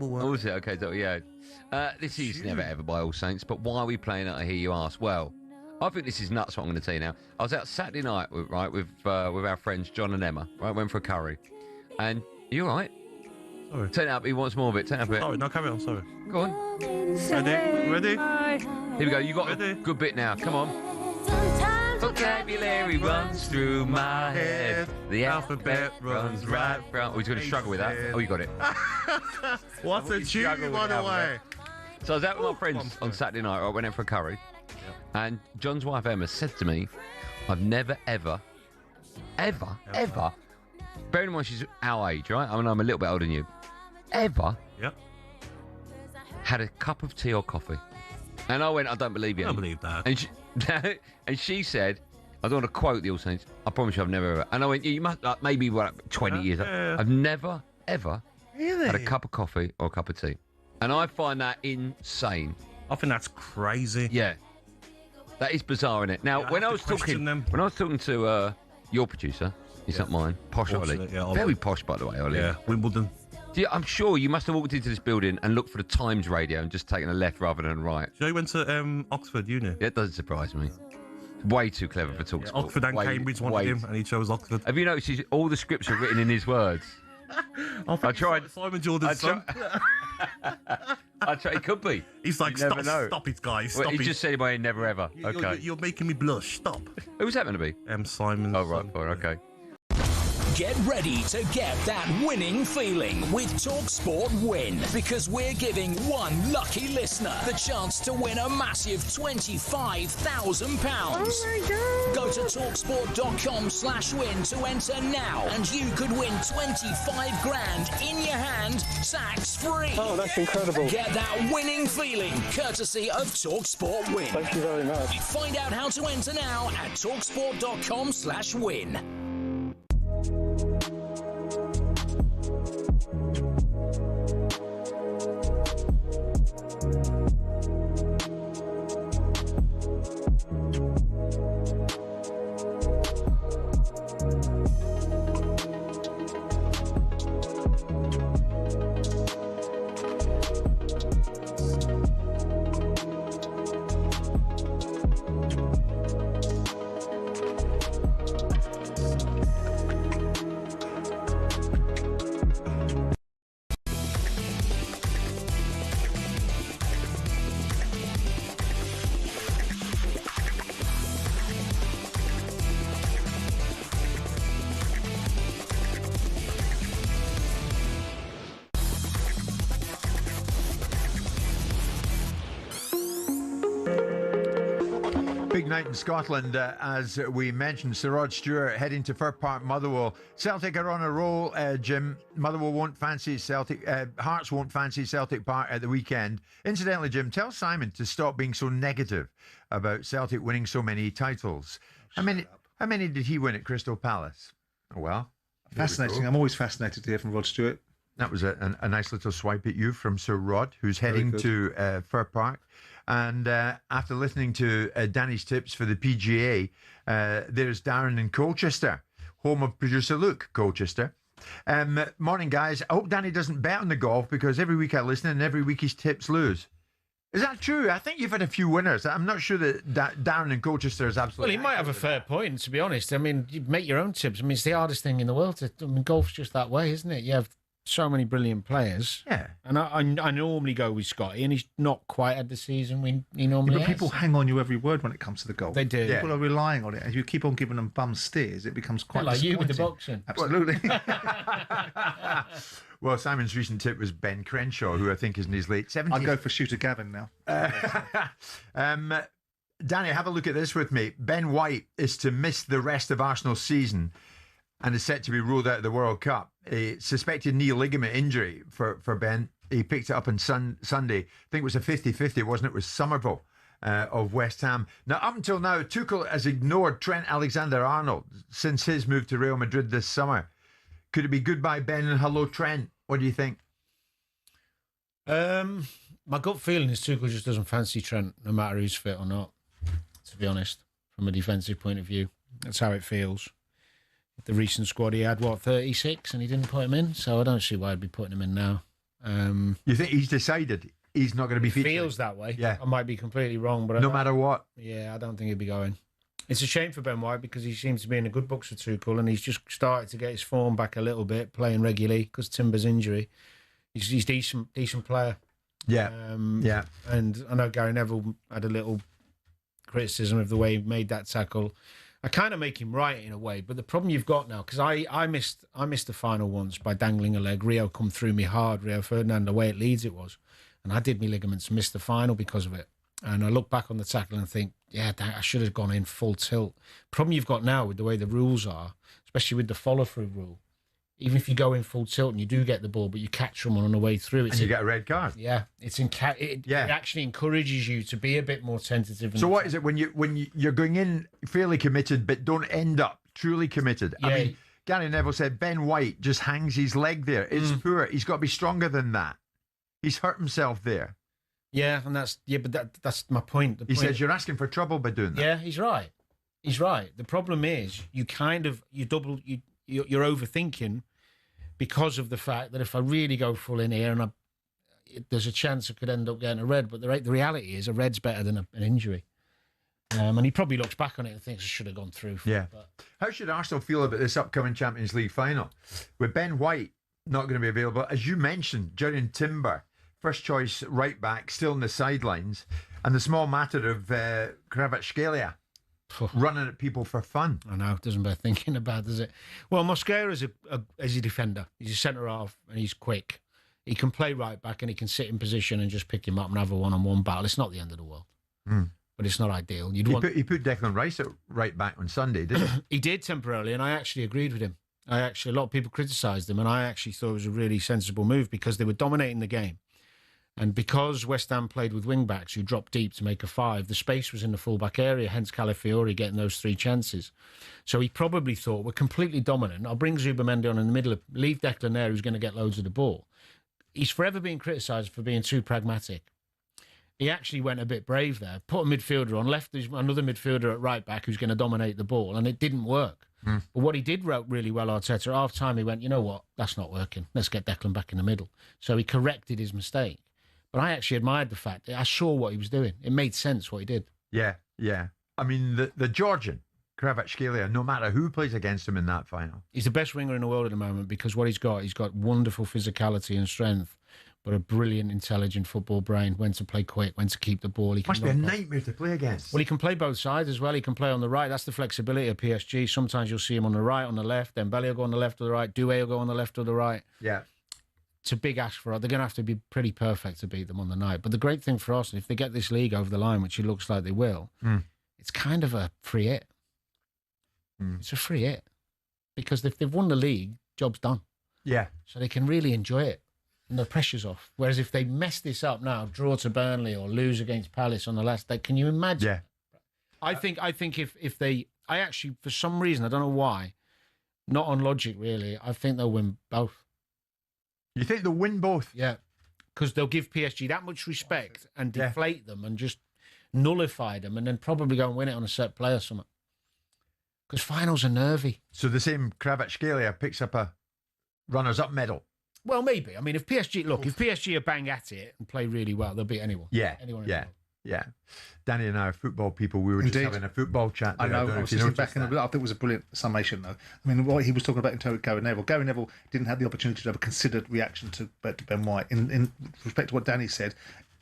Oh, was it? Okay, so yeah. This is Never Ever by All Saints, but why are we playing it, I hear you ask? Well, I think this is nuts what I'm going to tell you now. I was out Saturday night, with our friends John and Emma, right? Went for a curry. And, are you all right? Sorry. Turn it up, he wants more of it. Turn it up a bit. Sorry, no, carry on, sorry. Go on. Ready? Here we go, you got a good bit now. Come on. Vocabulary runs through my head. The alphabet runs right from... Oh, he's going to struggle with that. Oh, you got it. What a tune, by the way. So I was out with my friends on Saturday night. I went out for a curry. And John's wife, Emma, said to me, I've never, ever, bearing in mind she's our age, right? I mean, I'm a little bit older than you. Ever had a cup of tea or coffee. And I went, I don't believe you. I don't believe that. And she said, I don't want to quote the All Saints, I promise you I've never ever. And I went, you must, like, maybe 20 years. I've never, ever had a cup of coffee or a cup of tea. And I find that insane. I think that's crazy. Yeah. That is bizarre, isn't it? Now, when I was talking to your producer, he's not mine, Posh Ollie. Yeah, Very posh, by the way, Ollie. Yeah, Wimbledon. Yeah, I'm sure you must have walked into this building and looked for the Times radio and just taken a left rather than a right. So you went to Oxford Uni? Yeah, it doesn't surprise me. Way too clever for talkSPORT. Oxford and Cambridge wanted him, and he chose Oxford. Have you noticed all the scripts are written in his words? I tried. Simon Jordan's son. I tried. It could be. He's like, stop it, guys. Stop he it. just said it by never ever. Okay. You're making me blush. Stop. Who was that going to be? Simon's Oh, right. son. Fine, okay. Get ready to get that winning feeling with talkSPORT Win, because we're giving one lucky listener the chance to win a massive £25,000. Oh my God. Go to talksport.com/win to enter now, and you could win 25 grand in your hand, tax free. Oh, that's incredible. Get that winning feeling courtesy of talkSPORT Win. Thank you very much. Find out how to enter now at talksport.com/win. Big night in Scotland, as we mentioned. Sir Rod Stewart heading to Fir Park, Motherwell. Celtic are on a roll, Jim. Motherwell won't fancy Celtic. Hearts won't fancy Celtic Park at the weekend. Incidentally, Jim, tell Simon to stop being so negative about Celtic winning so many titles. How many did he win at Crystal Palace? Oh, well. Fascinating. I'm always fascinated to hear from Rod Stewart. That was a nice little swipe at you from Sir Rod, who's heading to Fir Park. And after listening to Danny's tips for the PGA, there's Darren in Colchester, home of producer Luke, Colchester. Morning, guys. I hope Danny doesn't bet on the golf, because every week I listen and every week his tips lose. Is that true? I think you've had a few winners. I'm not sure that Darren in Colchester is absolutely... Well, he might have a fair point, to be honest. I mean, you make your own tips. I mean, it's the hardest thing in the world. Golf's just that way, isn't it? You have so many brilliant players. Yeah. And I normally go with Scotty, and he's not quite had the season he normally But people hang on you every word when it comes to the golf. They do. People are relying on it. As you keep on giving them bum steers, it becomes quite like you with the disappointing. boxing. Absolutely. Well, Simon's recent tip was Ben Crenshaw, who I think is in his late 70s. I'd go for Shooter Gavin now. Danny, have a look at this with me. Ben White is to miss the rest of Arsenal's season and is set to be ruled out of the World Cup. A suspected knee ligament injury for Ben. He picked it up on Sunday. I think it was a 50-50, wasn't it? With Somerville of West Ham. Now, up until now, Tuchel has ignored Trent Alexander-Arnold since his move to Real Madrid this summer. Could it be goodbye Ben and hello Trent? What do you think? My gut feeling is Tuchel just doesn't fancy Trent, no matter who's fit or not, to be honest, from a defensive point of view. That's how it feels. The recent squad, he had, 36, and he didn't put him in, so I don't see why I'd be putting him in now. You think he's decided he's not going to be featured? It feels that way. Yeah. I might be completely wrong, but no matter what. Yeah, I don't think he'd be going. It's a shame for Ben White, because he seems to be in the good books for Tuchel, and he's just started to get his form back a little bit, playing regularly because Timber's injury. He's decent player. Yeah. Yeah. And I know Gary Neville had a little criticism of the way he made that tackle. I kind of make him right in a way, but the problem you've got now, because I missed the final once by dangling a leg. Rio come through me hard, Rio Ferdinand, the way it Leeds it was, and I did my ligaments, missed the final because of it. And I look back on the tackle and think, yeah, I should have gone in full tilt. Problem you've got now with the way the rules are, especially with the follow-through rule, Even if you go in full tilt and you do get the ball, but you catch someone on the way through, And you get a red card. Yeah, it actually encourages you to be a bit more tentative. So what is it when you're going in fairly committed, but don't end up truly committed? Yeah. I mean, Gary Neville said Ben White just hangs his leg there. It's poor. He's got to be stronger than that. He's hurt himself there. Yeah, and that's my point. He says you're asking for trouble by doing that. Yeah, he's right. He's right. The problem is you're overthinking because of the fact that if I really go full in here and there's a chance I could end up getting a red, but the reality is a red's better than an injury. And he probably looks back on it and thinks I should have gone through. Yeah. How should Arsenal feel about this upcoming Champions League final? With Ben White not going to be available, as you mentioned, Jurriën Timber, first choice right back, still in the sidelines, and the small matter of Kvaratskhelia running at people for fun. I know, it doesn't bear thinking about, does it? Well, Mosquera is a defender. He's a centre half and he's quick. He can play right back and he can sit in position and just pick him up and have a one-on-one battle. It's not the end of the world. But it's not ideal. He put Declan Rice at right back on Sunday, didn't he? He did temporarily, and I actually agreed with him. A lot of people criticised him, and I actually thought it was a really sensible move because they were dominating the game. And because West Ham played with wing-backs who dropped deep to make a 5, the space was in the full-back area, hence Calafiori getting those 3 chances. So he probably thought, we're completely dominant. I'll bring Zubimendi on in the middle, leave Declan there, who's going to get loads of the ball. He's forever being criticised for being too pragmatic. He actually went a bit brave there, put a midfielder on, left another midfielder at right-back who's going to dominate the ball, and it didn't work. But what he did really well, Arteta, at half-time, he went, you know what, that's not working. Let's get Declan back in the middle. So he corrected his mistake. But I actually admired the fact that I saw what he was doing. It made sense what he did. Yeah. I mean, the Georgian, Kvaratskhelia, no matter who plays against him in that final. He's the best winger in the world at the moment because what he's got wonderful physicality and strength, but a brilliant, intelligent football brain, when to play quick, when to keep the ball. He must be a nightmare to play against. Well, he can play both sides as well. He can play on the right. That's the flexibility of PSG. Sometimes you'll see him on the right, on the left. Then Dembele will go on the left or the right. Doué will go on the left or the right. Yeah. It's a big ask for us. They're going to have to be pretty perfect to beat them on the night. But the great thing for us, if they get this league over the line, which it looks like they will, it's kind of a free hit. It's a free hit. Because if they've won the league, job's done. Yeah. So they can really enjoy it. And the pressure's off. Whereas if they mess this up now, draw to Burnley or lose against Palace on the last day, can you imagine? Yeah. I think if they... I actually, for some reason, I don't know why, not on logic really, I think they'll win both. You think they'll win both? Yeah, because they'll give PSG that much respect and deflate them and just nullify them and then probably go and win it on a set play or something. Because finals are nervy. So the same Kvaratskhelia picks up a runners-up medal? Well, maybe. I mean, if PSG are bang at it and play really well, they'll beat anyone. Yeah, anyone. Yeah. Danny and I are football people. We were just having a football chat. I know. I was just back in I think it was a brilliant summation, though. I mean, what he was talking about in terms of Gary Neville. Gary Neville didn't have the opportunity to have a considered reaction to Ben White. In respect to what Danny said,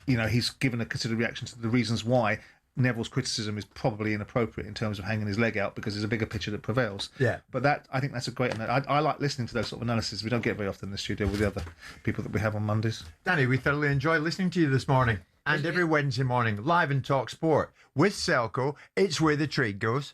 he's given a considered reaction to the reasons why Neville's criticism is probably inappropriate in terms of hanging his leg out because there's a bigger picture that prevails. Yeah. But I think that's a great... I like listening to those sort of analyses. We don't get very often in the studio with the other people that we have on Mondays. Danny, we thoroughly enjoyed listening to you this morning. And every Wednesday morning, live in talkSPORT with Selco. It's where the trade goes.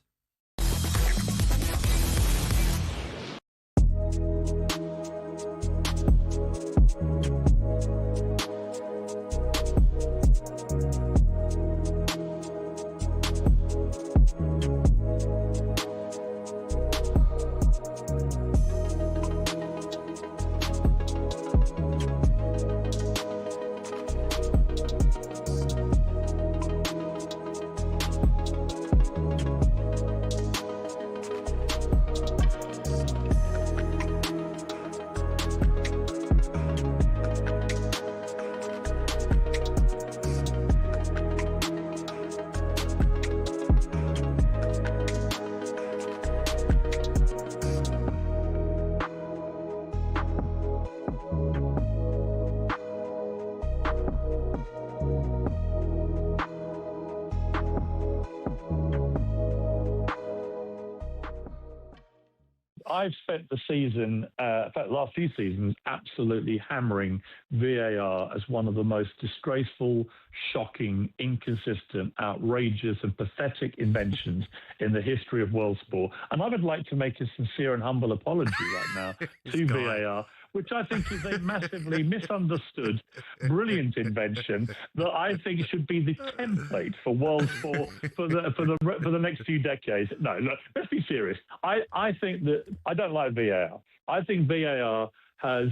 I've spent the season, in fact, the last few seasons, absolutely hammering VAR as one of the most disgraceful, shocking, inconsistent, outrageous, and pathetic inventions in the history of world sport. And I would like to make a sincere and humble apology right now to VAR, which I think is a massively misunderstood, brilliant invention that I think should be the template for world sport for the next few decades. No, look, let's be serious. I think that I don't like VAR. I think VAR has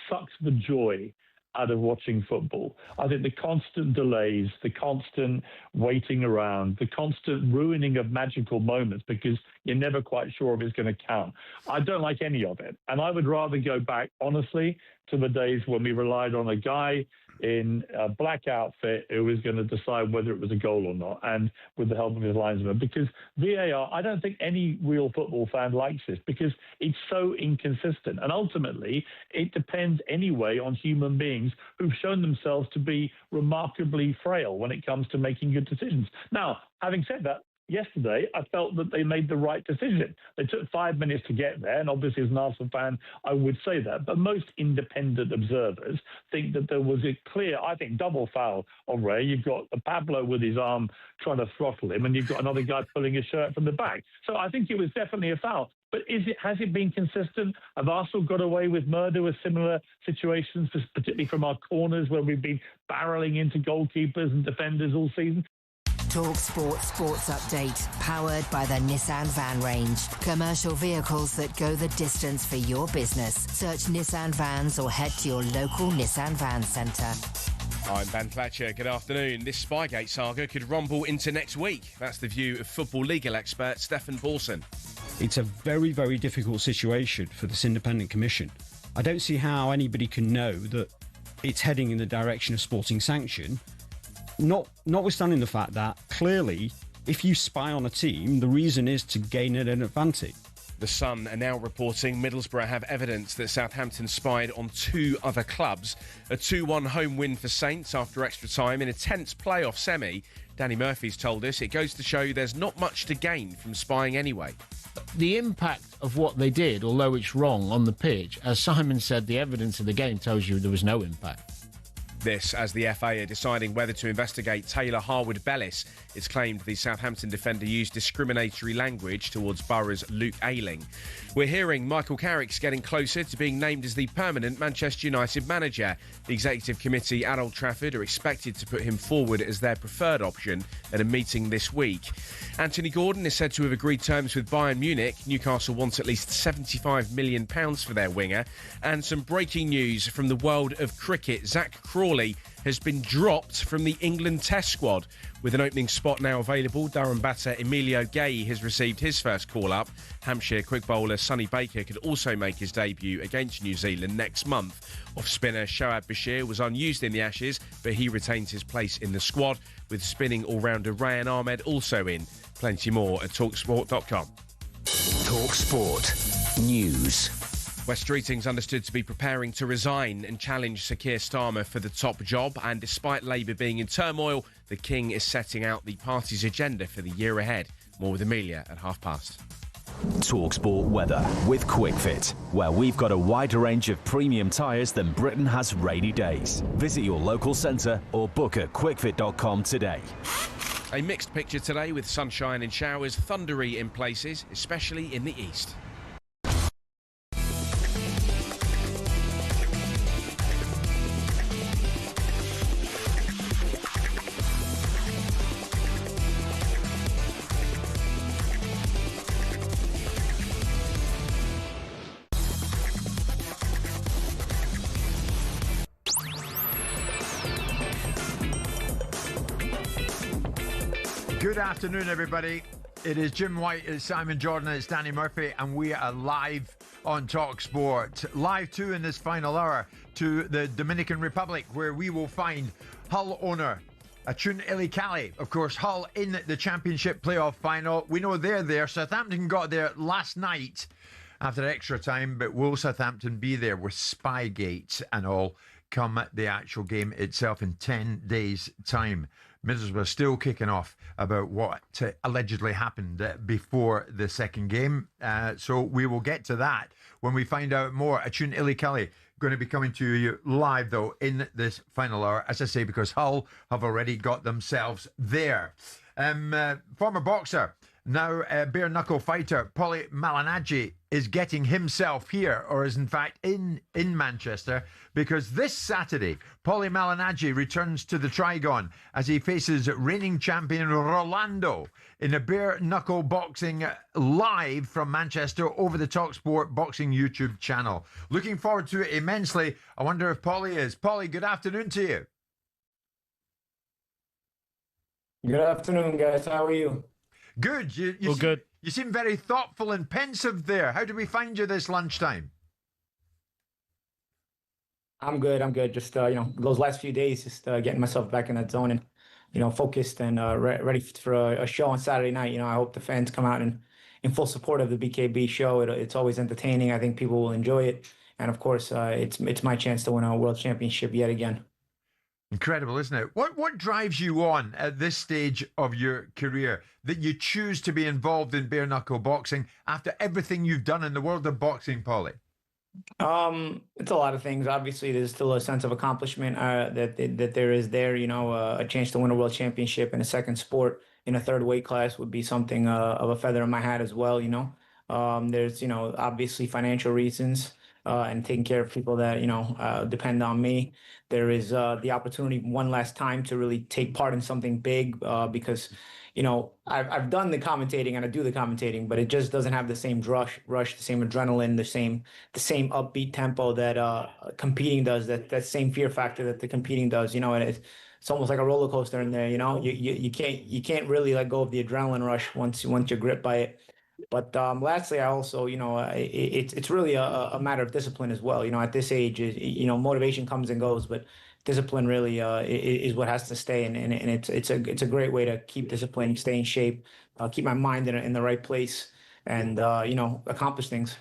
sucked the joy out of watching football. I think the constant delays, the constant waiting around, the constant ruining of magical moments because you're never quite sure if it's going to count. I don't like any of it. And I would rather go back, honestly, to the days when we relied on a guy in a black outfit who was going to decide whether it was a goal or not, and with the help of his linesman. Because VAR, I don't think any real football fan likes this because it's so inconsistent. And ultimately, it depends anyway on human beings who've shown themselves to be remarkably frail when it comes to making good decisions. Now, having said that, yesterday, I felt that they made the right decision. They took 5 minutes to get there, and obviously as an Arsenal fan, I would say that. But most independent observers think that there was a clear, I think, double foul on Ray. You've got Pablo with his arm trying to throttle him, and you've got another guy pulling his shirt from the back. So I think it was definitely a foul. But has it been consistent? Have Arsenal got away with murder with similar situations, particularly from our corners where we've been barreling into goalkeepers and defenders all season? talkSPORT Sports Update, powered by the Nissan Van Range. Commercial vehicles that go the distance for your business. Search Nissan Vans or head to your local Nissan Van Centre. I'm Ben Fletcher. Good afternoon. This Spygate saga could rumble into next week. That's the view of football legal expert Stefan Borson. It's a very, very difficult situation for this independent commission. I don't see how anybody can know that it's heading in the direction of sporting sanction, notwithstanding the fact that clearly, if you spy on a team, the reason is to gain an advantage. The Sun are now reporting Middlesbrough have evidence that Southampton spied on two other clubs. A 2-1 home win for Saints after extra time in a tense playoff semi. Danny Murphy's told us it goes to show there's not much to gain from spying anyway. The impact of what they did, although it's wrong on the pitch, as Simon said, the evidence of the game tells you there was no impact. This as the FA are deciding whether to investigate Taylor Harwood-Bellis. It's claimed the Southampton defender used discriminatory language towards Borough's Luke Ayling. We're hearing Michael Carrick's getting closer to being named as the permanent Manchester United manager. The Executive Committee at Old Trafford are expected to put him forward as their preferred option at a meeting this week. Anthony Gordon is said to have agreed terms with Bayern Munich. Newcastle wants at least £75 million for their winger. And some breaking news from the world of cricket. Zach Crawley has been dropped from the England Test squad. With an opening spot now available, Durham batter Emilio Gay has received his first call-up. Hampshire quick bowler Sonny Baker could also make his debut against New Zealand next month. Off-spinner Shoaib Bashir was unused in the Ashes, but he retains his place in the squad, with spinning all-rounder Rayan Ahmed also in. Plenty more at talksport.com. talkSPORT News. Wes Streeting's understood to be preparing to resign and challenge Sir Keir Starmer for the top job. And despite Labour being in turmoil, the King is setting out the party's agenda for the year ahead. More with Amelia at past. talkSPORT weather with QuickFit, where we've got a wider range of premium tyres than Britain has rainy days. Visit your local centre or book at quickfit.com today. A mixed picture today with sunshine and showers, thundery in places, especially in the east. Good afternoon, everybody. It is Jim White, it's Simon Jordan, it's Danny Murphy, and we are live on talkSPORT. Live too in this final hour to the Dominican Republic, where we will find Hull owner Achun Ilikali. Of course, Hull in the Championship playoff final. We know they're there. Southampton got there last night after extra time, but will Southampton be there with Spygate and all come the actual game itself in 10 days' time? Middlesbrough still kicking off about what allegedly happened before the second game. So we will get to that when we find out more. Achun Ilikali going to be coming to you live, though, in this final hour, as I say, because Hull have already got themselves there. Former boxer, now bare knuckle fighter, Paulie Malignaggi is getting himself here, or is in fact in Manchester, because this Saturday, Paulie Malignaggi returns to the Trigon as he faces reigning champion Rolando in a bare knuckle boxing live from Manchester over the talkSPORT boxing YouTube channel. Looking forward to it immensely. I wonder if Paulie is. Paulie, good afternoon to you. Good afternoon, guys. How are you? Good. Good. You seem very thoughtful and pensive there. How did we find you this lunchtime? I'm good. Just those last few days, just getting myself back in that zone and focused and ready for a show on Saturday night. I hope the fans come out in full support of the BKB show. It's always entertaining. I think people will enjoy it, and of course, it's my chance to win a world championship yet again. Incredible, isn't it? What drives you on at this stage of your career that you choose to be involved in bare knuckle boxing after everything you've done in the world of boxing, Paulie? It's a lot of things. Obviously, there's still a sense of accomplishment that there is there. A chance to win a world championship in a second sport in a third weight class would be something of a feather in my hat as well. There's obviously financial reasons. And taking care of people that depend on me. There is the opportunity one last time to really take part in something big because I've done the commentating and I do the commentating, but it just doesn't have the same rush, the same adrenaline, the same upbeat tempo that competing does. That same fear factor that the competing does. And it's almost like a roller coaster in there. You can't really let go of the adrenaline rush once you're gripped by it. But lastly, I also, it's really a matter of discipline as well. At this age, motivation comes and goes, but discipline really is what has to stay. And it's a great way to keep discipline, stay in shape, keep my mind in the right place, and accomplish things.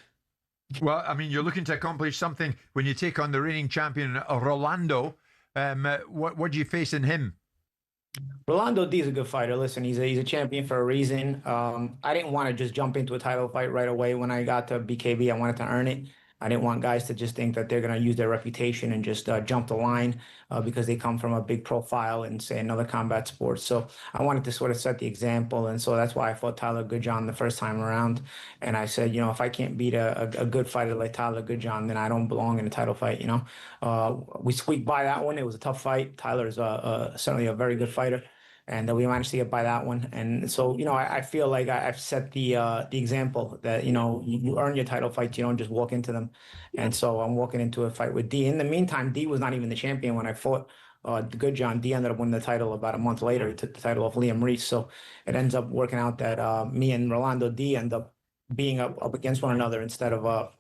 Well, I mean, you're looking to accomplish something when you take on the reigning champion Rolando. What do you face in him? Rolando D is a good fighter. Listen, he's a champion for a reason. I didn't want to just jump into a title fight right away when I got to BKB. I wanted to earn it. I didn't want guys to just think that they're going to use their reputation and just jump the line because they come from a big profile in, say, another combat sport. So I wanted to sort of set the example. And so that's why I fought Tyler Goodjohn the first time around. And I said, if I can't beat a good fighter like Tyler Goodjohn, then I don't belong in a title fight, We squeaked by that one. It was a tough fight. Tyler's certainly a very good fighter. And we managed to get by that one. And so, I feel like I've set the example that, you earn your title fights. You don't just walk into them. And so I'm walking into a fight with D. In the meantime, D was not even the champion when I fought Goodjohn. D ended up winning the title about a month later. He took the title off Liam Reese. So it ends up working out that me and Rolando D end up being up against one another instead of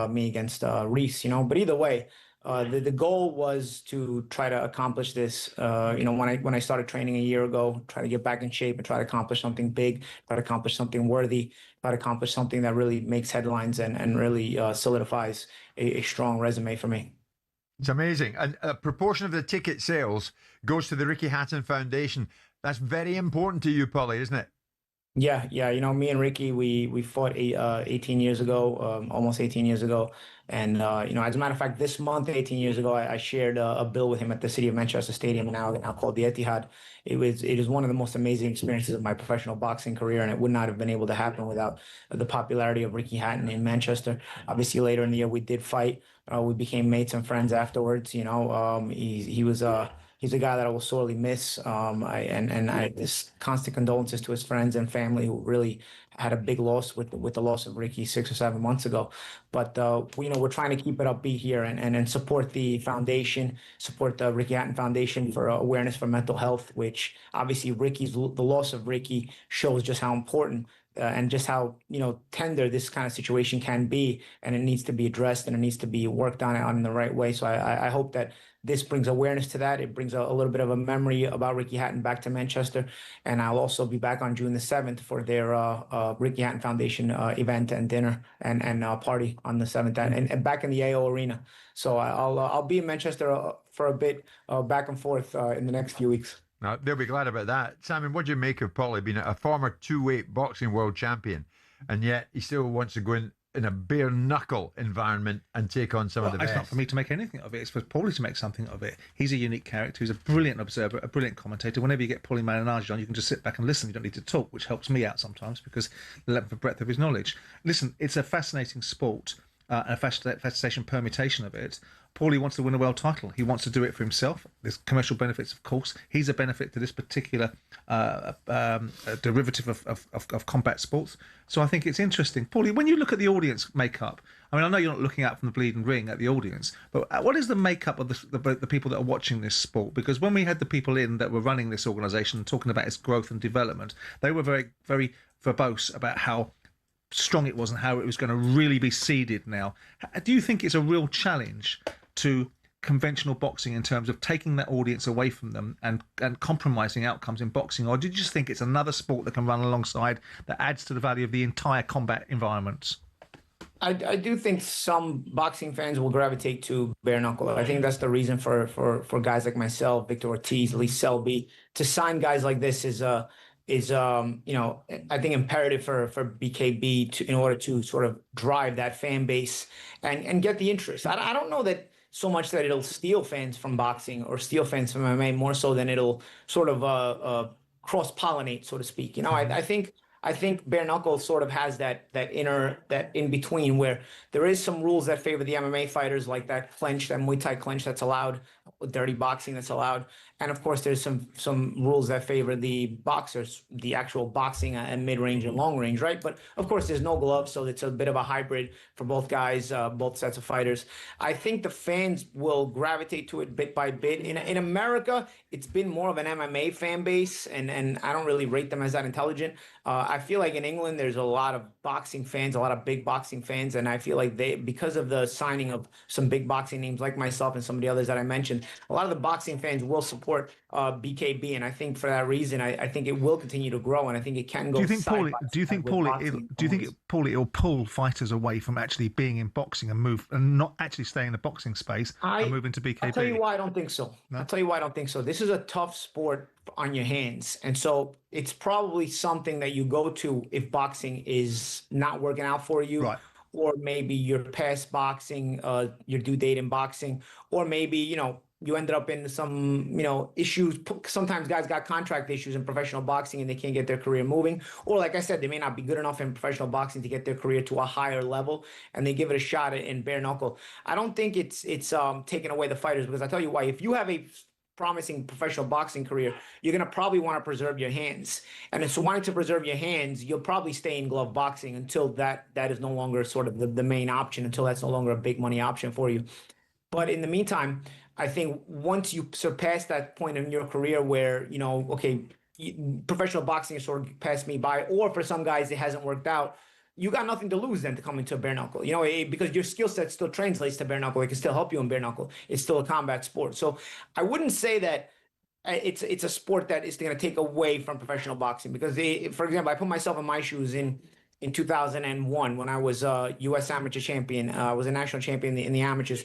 me against Reese, But either way, the goal was to try to accomplish this. When I started training a year ago, try to get back in shape and try to accomplish something big, try to accomplish something worthy, try to accomplish something that really makes headlines and really solidifies a strong resume for me. It's amazing. And a proportion of the ticket sales goes to the Ricky Hatton Foundation. That's very important to you, Paulie, isn't it? Yeah. Me and Ricky, we fought 18 years ago, almost 18 years ago. And, as a matter of fact, this month, 18 years ago, I shared a bill with him at the City of Manchester Stadium, now called the Etihad. It is one of the most amazing experiences of my professional boxing career, and it would not have been able to happen without the popularity of Ricky Hatton in Manchester. Obviously, later in the year, we did fight. We became mates and friends afterwards. He's a guy that I will sorely miss. I just constant condolences to his friends and family who really had a big loss with the loss of Ricky 6 or 7 months ago. But we're trying to keep it upbeat here and support the foundation, support the Ricky Hatton Foundation for awareness for mental health, which obviously the loss of Ricky shows just how important and just how tender this kind of situation can be, and it needs to be addressed and it needs to be worked on in the right way. So I hope that this brings awareness to that. It brings a little bit of a memory about Ricky Hatton back to Manchester. And I'll also be back on June the 7th for their Ricky Hatton Foundation event and dinner and party on the 7th and back in the AO Arena. So I'll be in Manchester for a bit, back and forth in the next few weeks. Now, they'll be glad about that. Simon, what do you make of Paulie being a former two-weight boxing world champion, and yet he still wants to go in a bare-knuckle environment and take on some of the best? It's not for me to make anything of it. It's for Paulie to make something of it. He's a unique character. He's a brilliant observer, a brilliant commentator. Whenever you get Paulie Malignaggi on, you can just sit back and listen. You don't need to talk, which helps me out sometimes because the length of breadth of his knowledge. Listen, it's a fascinating sport. A fascination permutation of it. Paulie wants to win a world title. He wants to do it for himself. There's commercial benefits, of course. He's a benefit to this particular derivative of combat sports. So I think it's interesting. Paulie, when you look at the audience makeup, I mean, I know you're not looking out from the bleeding ring at the audience, but what is the makeup of the people that are watching this sport? Because when we had the people in that were running this organisation, talking about its growth and development, they were very, very verbose about how strong it was and how it was going to really be seeded now. Do you think it's a real challenge to conventional boxing in terms of taking that audience away from them and compromising outcomes in boxing? Or do you just think it's another sport that can run alongside that adds to the value of the entire combat environments? I do think some boxing fans will gravitate to bare knuckle. I think that's the reason for guys like myself, Victor Ortiz, Lee Selby, to sign guys like this is I think imperative for BKB in order to sort of drive that fan base and get the interest. I don't know that so much that it'll steal fans from boxing or steal fans from MMA, more so than it'll sort of cross-pollinate, so to speak. I think bare knuckle sort of has that in between where there is some rules that favor the MMA fighters, like that clench, that Muay Thai clench that's allowed, dirty boxing that's allowed, and of course there's some rules that favor the boxers, the actual boxing at mid-range and long range, right? But of course there's no gloves, so it's a bit of a hybrid for both guys, both sets of fighters. I think the fans will gravitate to it bit by bit. In America, it's been more of an MMA fan base, and I don't really rate them as that intelligent. I feel like in England there's a lot of boxing fans, a lot of big boxing fans, and I feel like because of the signing of some big boxing names like myself and some of the others that I mentioned, a lot of the boxing fans will support BKB, and I think for that reason, I think it will continue to grow, and I think it can go. Do you think Paulie it'll pull fighters away from actually being in boxing and not actually staying in the boxing space and move into BKB? I'll tell you why I don't think so. No? I'll tell you why I don't think so. This is a tough sport on your hands, and so it's probably something that you go to if boxing is not working out for you. Right. Or maybe you're past boxing, your due date in boxing, or maybe, you ended up in some, issues. Sometimes guys got contract issues in professional boxing and they can't get their career moving. Or like I said, they may not be good enough in professional boxing to get their career to a higher level and they give it a shot in bare knuckle. I don't think it's taking away the fighters, because I tell you why. If you have a promising professional boxing career, you're going to probably want to preserve your hands. And so wanting to preserve your hands, you'll probably stay in glove boxing until that is no longer sort of the main option, until that's no longer a big money option for you. But in the meantime, I think once you surpass that point in your career where, professional boxing has sort of passed me by, or for some guys it hasn't worked out, you got nothing to lose then to come into bare knuckle, because your skill set still translates to bare knuckle. It can still help you in bare knuckle. It's still a combat sport. So I wouldn't say that it's a sport that is going to take away from professional boxing, because for example, I put myself in my shoes in 2001 when I was a U.S. amateur champion. I was a national champion in the amateurs.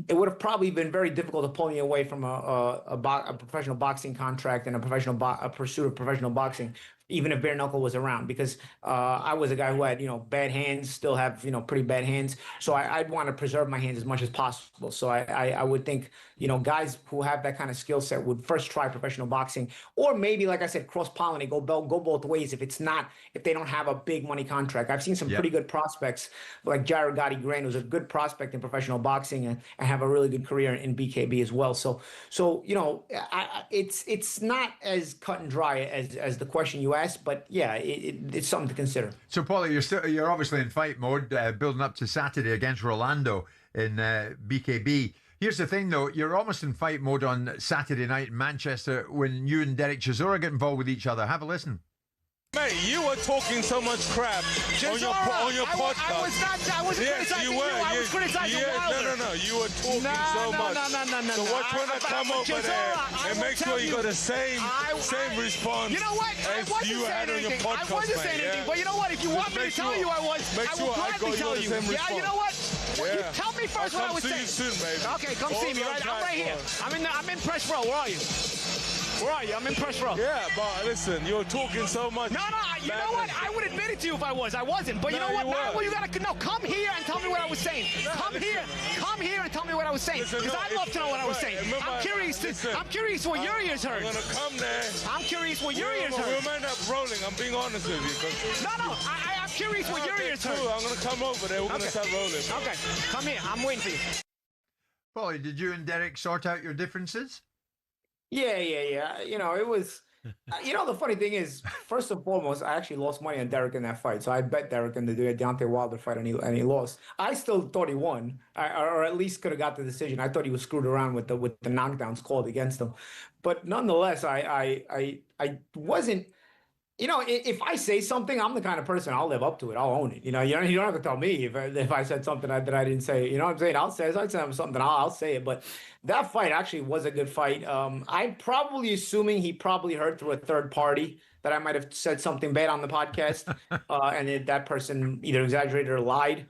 It would have probably been very difficult to pull me away from a professional boxing contract and a pursuit of professional boxing, even if bare knuckle was around, because I was a guy who had, bad hands, still have, pretty bad hands. So I'd want to preserve my hands as much as possible. So I would think, guys who have that kind of skill set would first try professional boxing, or maybe, like I said, cross-pollinate, go both ways if they don't have a big money contract. I've seen some pretty good prospects, like Jared Gotti Grant, who's a good prospect in professional boxing and have a really good career in BKB as well. So it's not as cut and dry as the question you asked, but yeah, it's something to consider. So, Paulie, you're obviously in fight mode, building up to Saturday against Rolando in BKB. Here's the thing, though. You're almost in fight mode on Saturday night in Manchester when you and Derek Chisora get involved with each other. Have a listen. Mate, you were talking so much crap on your podcast. I wasn't criticizing you. I was criticizing Wilder. No. You were talking so much. No. So watch when I come over there and make sure you got the same response as you had on your podcast, I wasn't saying anything, but you know what? If you want me to tell you I will gladly tell you. Yeah, you know what? Well, you tell me first what I was saying. I'll see you soon, baby. Okay, come see me. I'm right here. I'm in press row. Where are you? Where are you? I'm in press row. Yeah, but listen, you're talking so much. No, you know what? I would admit it to you if I was. I wasn't. But you know what? Now, you gotta come here and tell me what I was saying. Come here and tell me what I was saying. Because I'd love to know what I was saying. I'm curious what your ears heard. I'm gonna come there. I'm curious what your ears heard. We'll end up rolling. I'm being honest with you. No. I'm curious what your ears heard. I'm gonna come over there. We're gonna start rolling. Okay, come here. I'm waiting for you. Paulie, did you and Dereck sort out your differences? Yeah. You know, it was. You know, the funny thing is, first and foremost, I actually lost money on Dereck in that fight. So I bet Dereck in the Deontay Wilder fight, and he lost. I still thought he won, or at least could have got the decision. I thought he was screwed around with the knockdowns called against him. But nonetheless, I wasn't. You know, if I say something, I'm the kind of person, I'll live up to it. I'll own it. You don't have to tell me if I said something that I didn't say. You know what I'm saying? I'll say something, I'll say it. But that fight actually was a good fight. I'm probably assuming he probably heard through a third party that I might have said something bad on the podcast. And that person either exaggerated or lied.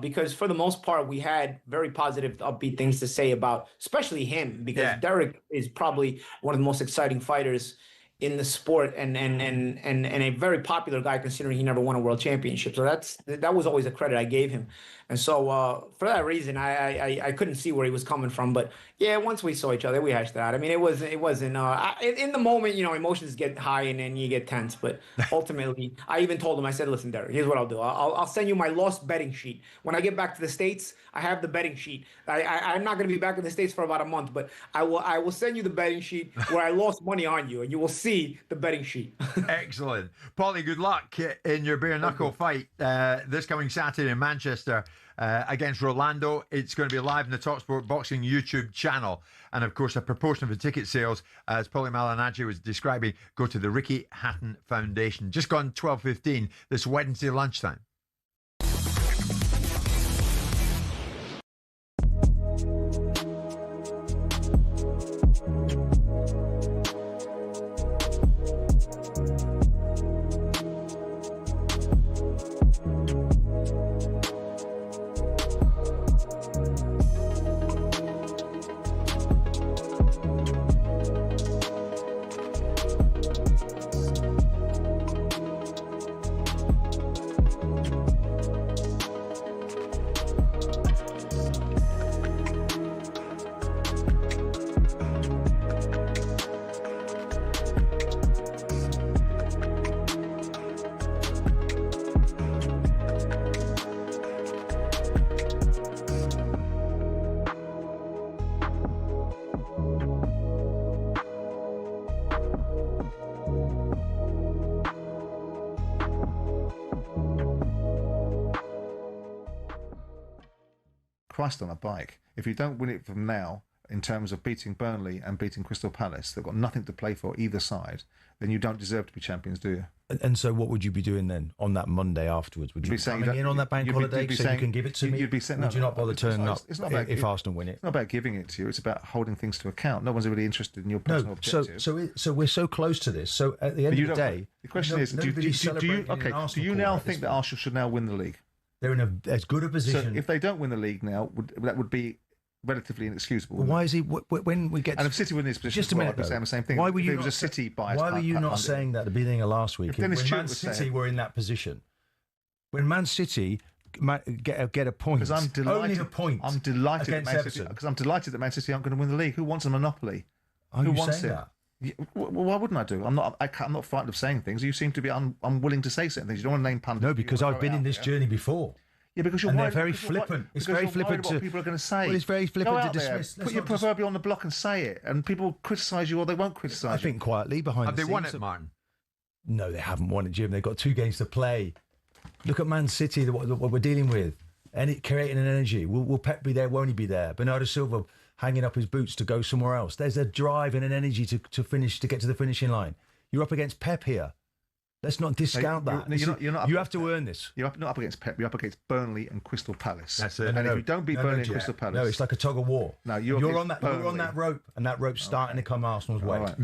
Because for the most part, we had very positive, upbeat things to say about, especially him, because Dereck is probably one of the most exciting fighters in the sport, and a very popular guy considering he never won a world championship. So that was always a credit I gave him. And so for that reason, I couldn't see where he was coming from. But yeah, once we saw each other, we hashed it out. I mean, it wasn't in the moment, emotions get high and then you get tense. But ultimately, I even told him, I said, listen, Dereck, here's what I'll do. I'll send you my lost betting sheet. When I get back to the States, I have the betting sheet. I'm not going to be back in the States for about a month, but I will send you the betting sheet where I lost money on you, and you will see the betting sheet. Excellent. Paulie, good luck in your bare knuckle fight this coming Saturday in Manchester against Rolando. It's going to be live in the talkSPORT Boxing YouTube channel. And of course, a proportion of the ticket sales, as Paulie Malignaggi was describing, go to the Ricky Hatton Foundation. Just gone 12:15 this Wednesday lunchtime. Christ on a bike. If you don't win it from now, in terms of beating Burnley and beating Crystal Palace, they've got nothing to play for either side, then you don't deserve to be champions, do you? And so what would you be doing then on that Monday afterwards? Would you be coming in on that bank holiday so you can give it to me? You'd be saying, would you not bother turning up if Arsenal win it? It's not about giving it to you. It's about holding things to account. No one's really interested in your personal objectives. So we're so close to this. So at the end of the day, the question is, do you now think that Arsenal should now win the league? They're in as good a position. So if they don't win the league now, that would be relatively inexcusable. Well, why is he? When we get and if City win this position, just a minute, I'd be saying the same thing. Why were you? If it was a City bias. Why were you not saying that at the beginning of last week? When Man City were in that position, when Man City get a point, because I'm delighted. Only a point. I'm delighted that Man City, because I'm delighted that Man City aren't going to win the league. Who wants a monopoly? Who wants it? That? Well, why wouldn't I do? I'm not frightened of saying things. You seem to be unwilling to say certain things. You don't want to name pundits. No, because I've been in this journey before. Yeah, because you're and worried, they're very flippant. It's very flippant to what people are going to say. Well, it's very flippant to dismiss. Put your proverbial on the block and say it, and people criticise you or they won't criticise you. I think quietly behind the scenes. Have they won it, Martin? No, they haven't won it, Jim. They've got 2 games to play. Look at Man City, what we're dealing with, and creating an energy. Will Pep be there? Won't he be there? Bernardo Silva hanging up his boots to go somewhere else. There's a drive and an energy to finish, to get to the finishing line. You're up against Pep here. Let's not discount that. You have to earn this. You're not up against Pep. You're up against Burnley and Crystal Palace. That's it. And if you don't beat Burnley and Crystal Palace, no, it's like a tug of war. No, you're on that. You're on that rope, and that rope's starting to come Arsenal's way. Right.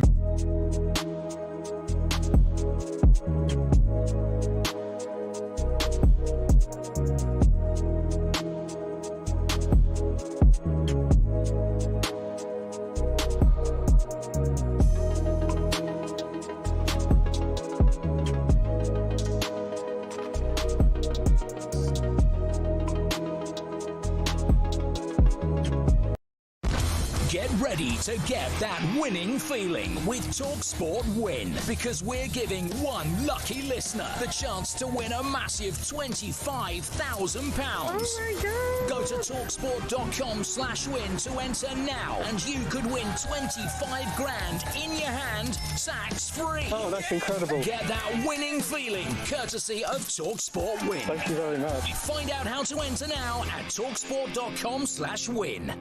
ready to get that winning feeling with talkSPORT Win, because we're giving one lucky listener the chance to win a massive £25,000. Oh my God. Go to talksport.com/win to enter now, and you could win 25 grand in your hand, tax free. Oh, that's incredible. Get that winning feeling courtesy of talkSPORT Win. Thank you very much. Find out how to enter now at talksport.com/win.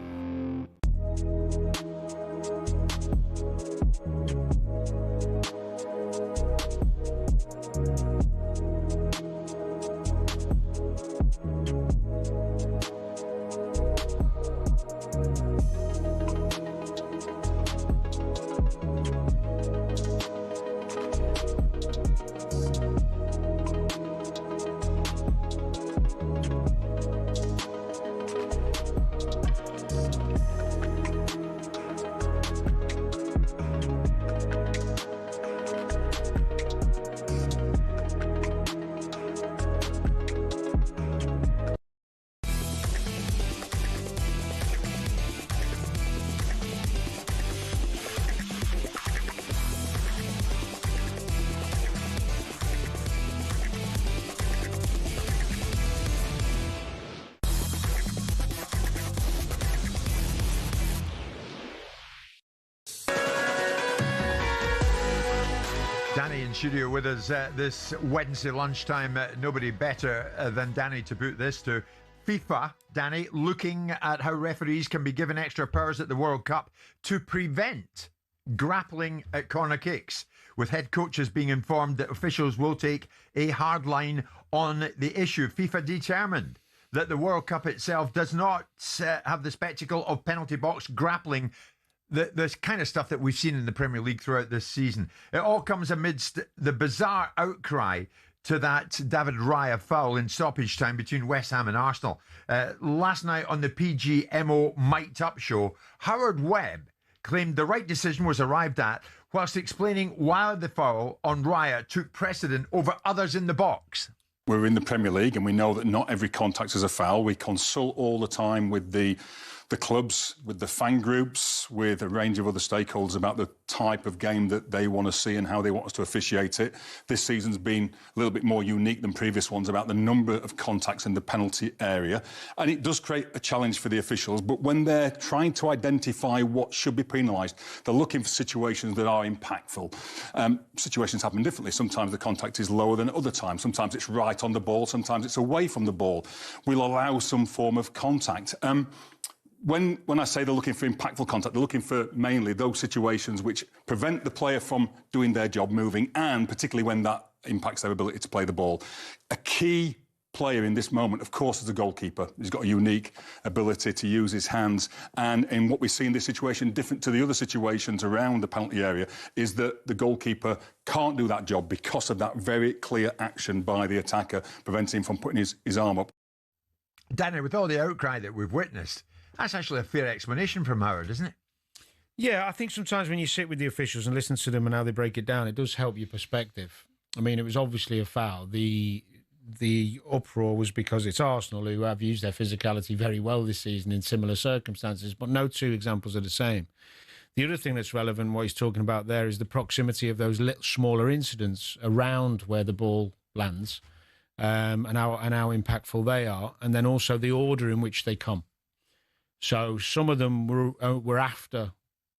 Danny in studio with us this Wednesday lunchtime. Nobody better than Danny to put this to. FIFA, Danny, looking at how referees can be given extra powers at the World Cup to prevent grappling at corner kicks, with head coaches being informed that officials will take a hard line on the issue. FIFA determined that the World Cup itself does not have the spectacle of penalty box grappling, the kind of stuff that we've seen in the Premier League throughout this season. It all comes amidst the bizarre outcry to that David Raya foul in stoppage time between West Ham and Arsenal. Last night on the PGMO Mic'd Up show, Howard Webb claimed the right decision was arrived at, whilst explaining why the foul on Raya took precedent over others in the box. We're in the Premier League and we know that not every contact is a foul. We consult all the time with the clubs, with the fan groups, with a range of other stakeholders about the type of game that they want to see and how they want us to officiate it. This season's been a little bit more unique than previous ones about the number of contacts in the penalty area. And it does create a challenge for the officials. But when they're trying to identify what should be penalised, they're looking for situations that are impactful. Situations happen differently. Sometimes the contact is lower than other times. Sometimes it's right on the ball. Sometimes it's away from the ball. We'll allow some form of contact. When I say they're looking for impactful contact, they're looking for mainly those situations which prevent the player from doing their job, moving, and particularly when that impacts their ability to play the ball. A key player in this moment, of course, is the goalkeeper. He's got a unique ability to use his hands. And in what we see in this situation, different to the other situations around the penalty area, is that the goalkeeper can't do that job because of that very clear action by the attacker, preventing him from putting his arm up. Danny, with all the outcry that we've witnessed, that's actually a fair explanation from Howard, isn't it? Yeah, I think sometimes when you sit with the officials and listen to them and how they break it down, it does help your perspective. I mean, it was obviously a foul. The uproar was because it's Arsenal, who have used their physicality very well this season in similar circumstances, but no two examples are the same. The other thing that's relevant, what he's talking about there, is the proximity of those little smaller incidents around where the ball lands, and how impactful they are, and then also the order in which they come. So some of them were after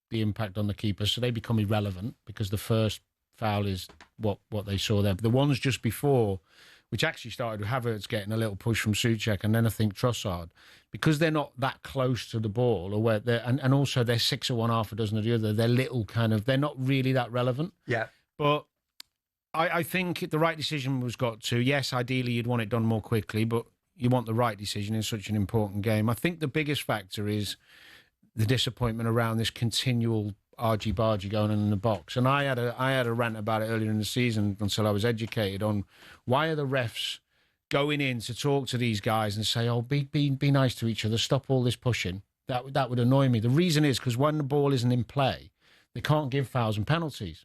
the impact on the keeper, so they become irrelevant because the first foul is what they saw there. But the ones just before, which actually started with Havertz getting a little push from Soucek, and then I think Trossard, because they're not that close to the ball, or where they're, and also they're 6 of one, half a dozen of the other. They're little they're not really that relevant. Yeah, but I think the right decision was got to. Yes, ideally you'd want it done more quickly, but you want the right decision in such an important game. I think the biggest factor is the disappointment around this continual argy-bargy going on in the box. And I had a rant about it earlier in the season until I was educated on why are the refs going in to talk to these guys and say, oh, be nice to each other, stop all this pushing. That would annoy me. The reason is because when the ball isn't in play, they can't give fouls and penalties.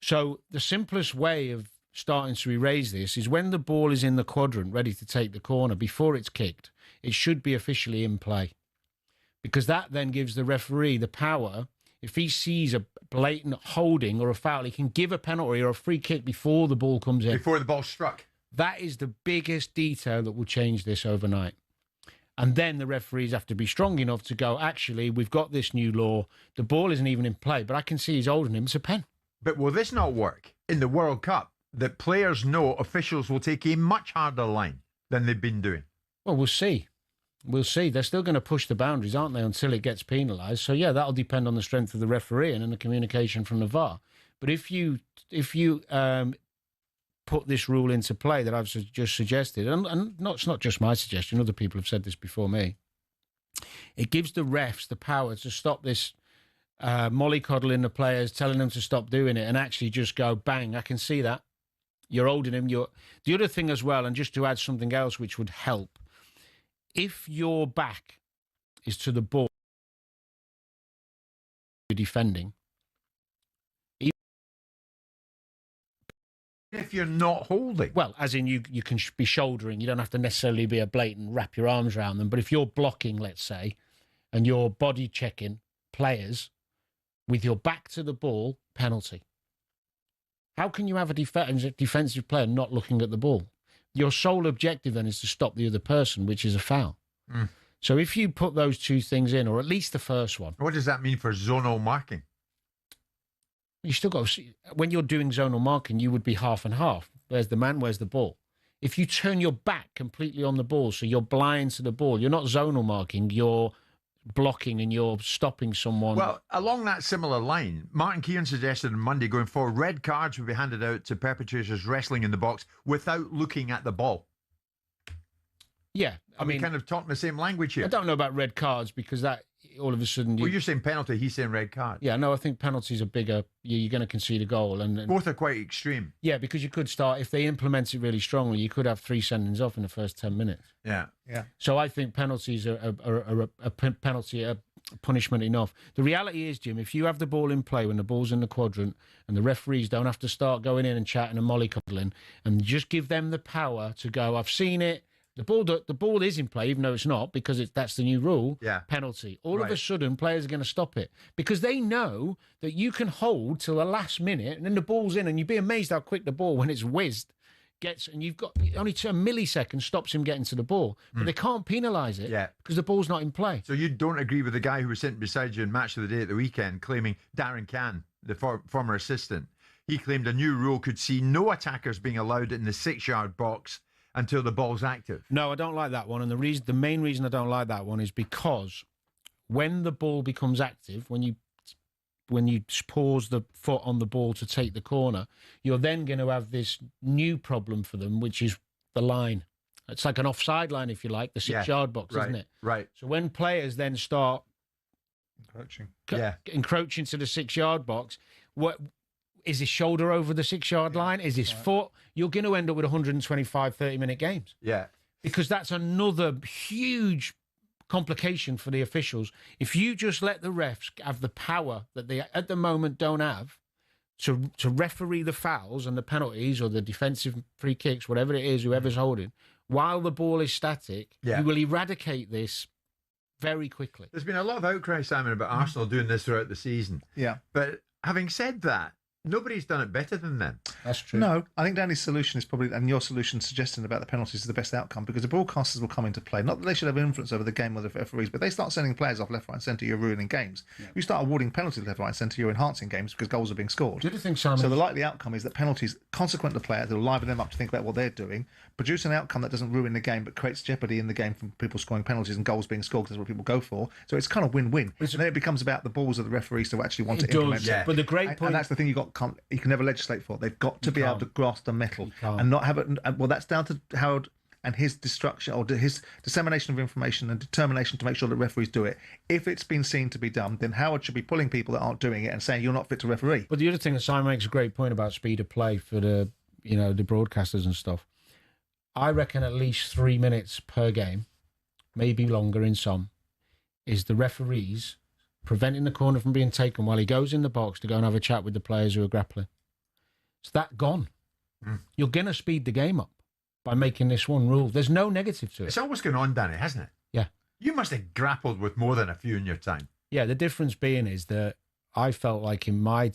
So the simplest way of starting to erase this is when the ball is in the quadrant ready to take the corner before it's kicked, it should be officially in play. because that then gives the referee the power. If he sees a blatant holding or a foul, he can give a penalty or a free kick before the ball comes in. Before the ball's struck. That is the biggest detail that will change this overnight. And then the referees have to be strong enough to go, actually, we've got this new law. The ball isn't even in play, but I can see he's holding him. It's a pen. But will this not work in the World Cup? That players know officials will take a much harder line than they've been doing. Well, we'll see. We'll see. They're still going to push the boundaries, aren't they, until it gets penalised. So, yeah, that'll depend on the strength of the referee and the communication from the VAR. But if you put this rule into play that I've just suggested, and it's not just my suggestion, other people have said this before me, it gives the refs the power to stop this mollycoddling the players, telling them to stop doing it, and actually just go, bang, I can see that. You're holding him. The other thing as well, and just to add something else which would help, if your back is to the ball you're defending, if you're not holding. Well, as in you can be shouldering. You don't have to necessarily be a blatant wrap your arms around them. But if you're blocking, let's say, and you're body checking players with your back to the ball, penalty. How can you have a defensive player not looking at the ball? Your sole objective then is to stop the other person, which is a foul. Mm. So if you put those two things in, or at least the first one. What does that mean for zonal marking? You still got to see, when you're doing zonal marking, you would be half and half. Where's the man? Where's the ball? If you turn your back completely on the ball, so you're blind to the ball, you're not zonal marking, you're blocking and you're stopping someone. Well, along that similar line, Martin Keown suggested on Monday going forward, red cards would be handed out to perpetrators wrestling in the box without looking at the ball. Yeah. I mean, kind of talking the same language here. I don't know about red cards because that all of a sudden... Well, you're saying penalty, he's saying red card. Yeah, no, I think penalties are bigger. You're going to concede a goal. And both are quite extreme. Yeah, because you could start, if they implement it really strongly, you could have 3 sendings off in the first 10 minutes. Yeah. So I think penalties are a penalty, a punishment enough. The reality is, Jim, if you have the ball in play when the ball's in the quadrant and the referees don't have to start going in and chatting and mollycoddling, and just give them the power to go, I've seen it, the ball is in play, even though it's not, because that's the new rule. Yeah. Penalty. All of a sudden, players are going to stop it because they know that you can hold till the last minute, and then the ball's in, and you'd be amazed how quick the ball, when it's whizzed, gets, and you've got only a millisecond stops him getting to the ball, but they can't penalise it because the ball's not in play. So you don't agree with the guy who was sitting beside you in Match of the Day at the weekend, claiming Darren Cann, the former assistant, he claimed a new rule could see no attackers being allowed in the 6-yard box until the ball's active. No, I don't like that one. And the main reason I don't like that one is because when the ball becomes active, when you pause the foot on the ball to take the corner, you're then going to have this new problem for them, which is the line. It's like an offside line, if you like, the 6-yard box, isn't it? Right. So when players then start encroaching to the 6-yard box, what is his shoulder over the 6-yard line? Is his foot? You're going to end up with 125 30-minute games. Yeah. Because that's another huge complication for the officials. If you just let the refs have the power that they at the moment don't have to referee the fouls and the penalties or the defensive free kicks, whatever it is, whoever's holding, while the ball is static, you will eradicate this very quickly. There's been a lot of outcry, Simon, about Arsenal doing this throughout the season. Yeah. But having said that, nobody's done it better than them. That's true. No, I think Danny's solution is probably, and your solution suggesting about the penalties is the best outcome, because the broadcasters will come into play. Not that they should have influence over the game with the referees, but they start sending players off left, right, and centre, you're ruining games. Yeah. You start awarding penalties left, right, and centre, you're enhancing games because goals are being scored. Do you think, Simon? So the likely outcome is that penalties, consequent to players, will liven them up to think about what they're doing, produce an outcome that doesn't ruin the game but creates jeopardy in the game from people scoring penalties and goals being scored, because that's what people go for. So it's kind of win-win. And then it becomes about the balls of the referees to actually want to implement it. But the great point... And that's the thing you can never legislate for. They've got to be able to grasp the metal and not have it. Well, that's down to Howard and his destruction or his dissemination of information and determination to make sure that referees do it. If it's been seen to be done, then Howard should be pulling people that aren't doing it and saying you're not fit to referee. But the other thing that Simon makes a great point about speed of play for the broadcasters and stuff. I reckon at least 3 minutes per game, maybe longer in some, is the referees preventing the corner from being taken while he goes in the box to go and have a chat with the players who are grappling. It's that gone. You're going to speed the game up by making this one rule. There's no negative to it. It's always going on, Danny, hasn't it? Yeah. You must have grappled with more than a few in your time. Yeah, the difference being is that I felt like in my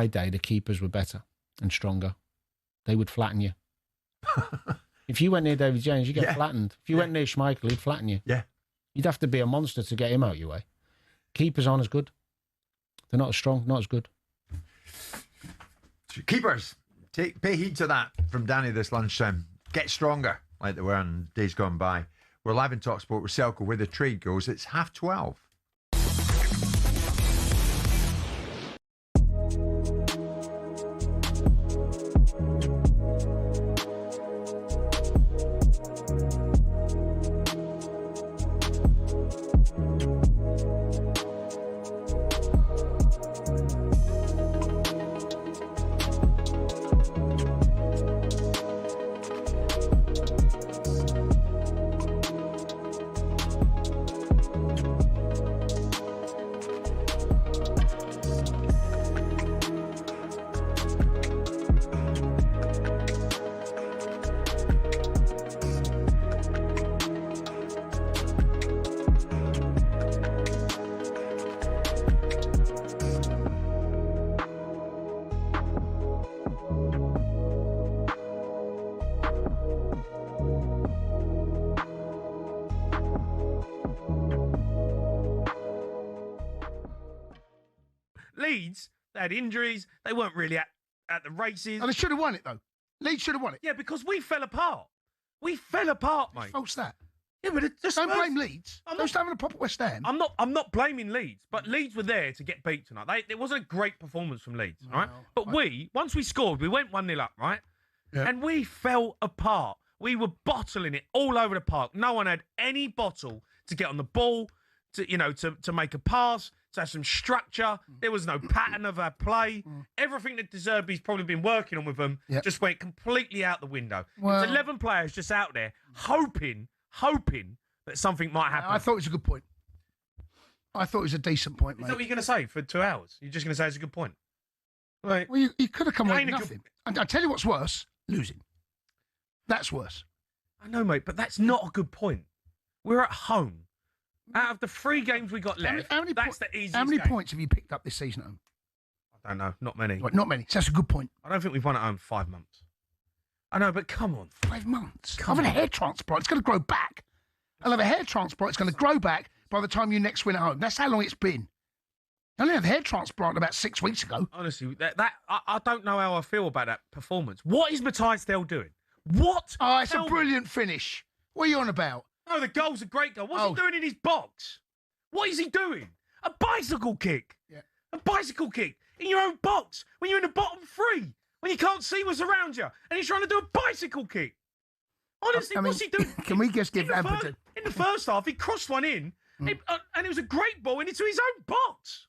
day, the keepers were better and stronger. They would flatten you. If you went near David James, you get flattened. If you went near Schmeichel, he'd flatten you. Yeah. You'd have to be a monster to get him out your way. Keepers aren't as good. They're not as strong, not as good. Keepers, pay heed to that from Danny this lunchtime. Get stronger, like they were in days gone by. We're live in talkSPORT with Selco, where the trade goes. It's 12:30. Leeds, they had injuries. They weren't really at the races. And they should have won it, though. Leeds should have won it. Yeah, because we fell apart. We fell apart, mate. What's that? Yeah, but Don't blame Leeds. Don't having a proper West Ham. I'm not blaming Leeds, but Leeds were there to get beat tonight. It wasn't a great performance from Leeds, right? But once we scored, we went 1-0 up, right? Yeah. And we fell apart. We were bottling it all over the park. No one had any bottle to get on the ball, to make a pass, to have some structure. There was no pattern of our play. Everything that De Zerbi's probably been working on with them just went completely out the window. Well, There's 11 players just out there hoping that something might happen. I thought it was a good point. I thought it was a decent point, mate. Is that what you're going to say for 2 hours? You're just going to say it's a good point? Right. Well, you could have come away with nothing. And I tell you what's worse, losing. That's worse. I know, mate, but that's not a good point. We're at home. Out of the 3 games we got left, that's the easiest How many game. points have you picked up this season at home? I don't know. Not many. Right, not many. So that's a good point. I don't think we've won at home for 5 months. I know, but come on. 5 months? I've had a hair transplant. It's going to grow back. I'll have a hair transplant. It's going to grow back by the time you next win at home. That's how long it's been. I only had a hair transplant about 6 weeks ago. Honestly, I don't know how I feel about that performance. What is Matthias Dell doing? What? Oh, it's a brilliant finish. What are you on about? No, the goal's a great goal. What's he doing in his box? What is he doing? A bicycle kick. Yeah. A bicycle kick in your own box when you're in the bottom 3, when you can't see what's around you, and he's trying to do a bicycle kick. Honestly, what's he doing? Can we just give Everton? In the first half, he crossed one in, and it was a great ball into his own box.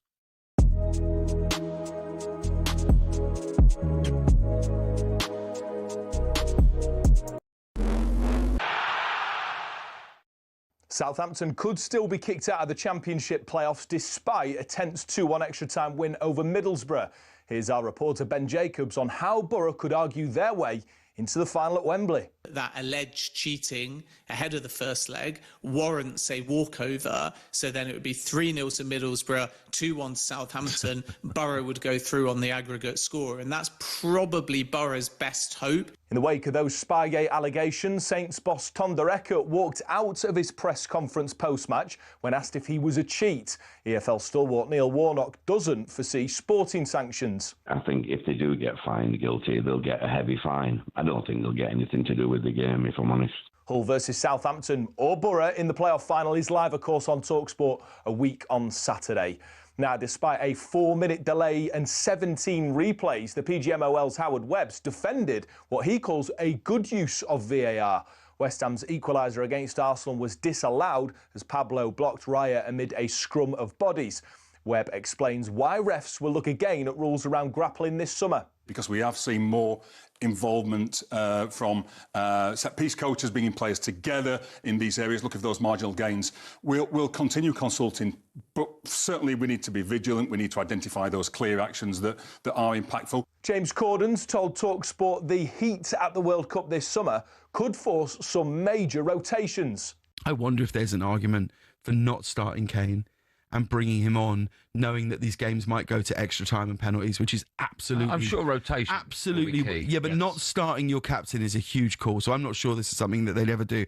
Southampton could still be kicked out of the Championship playoffs despite a tense 2-1 extra-time win over Middlesbrough. Here's our reporter Ben Jacobs on how Borough could argue their way into the final at Wembley. That alleged cheating ahead of the first leg warrants a walkover, so then it would be 3-0 to Middlesbrough, 2-1 to Southampton. Borough would go through on the aggregate score, and that's probably Borough's best hope. In the wake of those Spygate allegations, Saints boss Tom Dereck walked out of his press conference post-match when asked if he was a cheat. EFL stalwart Neil Warnock doesn't foresee sporting sanctions. I think if they do get fined guilty, they'll get a heavy fine. I don't think they'll get anything to do with the game, if I'm honest. Hull versus Southampton or Borough in the playoff final is live, of course, on talkSPORT a week on Saturday. Now, despite a 4-minute delay and 17 replays, the PGMOL's Howard Webbs defended what he calls a good use of VAR. West Ham's equaliser against Arsenal was disallowed as Pablo blocked Raya amid a scrum of bodies. Webb explains why refs will look again at rules around grappling this summer. Because we have seen more involvement from set-piece coaches bringing players together in these areas, looking for those marginal gains. We'll continue consulting, but certainly we need to be vigilant. We need to identify those clear actions that are impactful. James Corden's told talkSPORT the heat at the World Cup this summer could force some major rotations. I wonder if there's an argument for not starting Kane and bringing him on, knowing that these games might go to extra time and penalties, which is absolutely... I'm sure rotation absolutely will be key. Yeah, but not starting your captain is a huge call, so I'm not sure this is something that they'd ever do.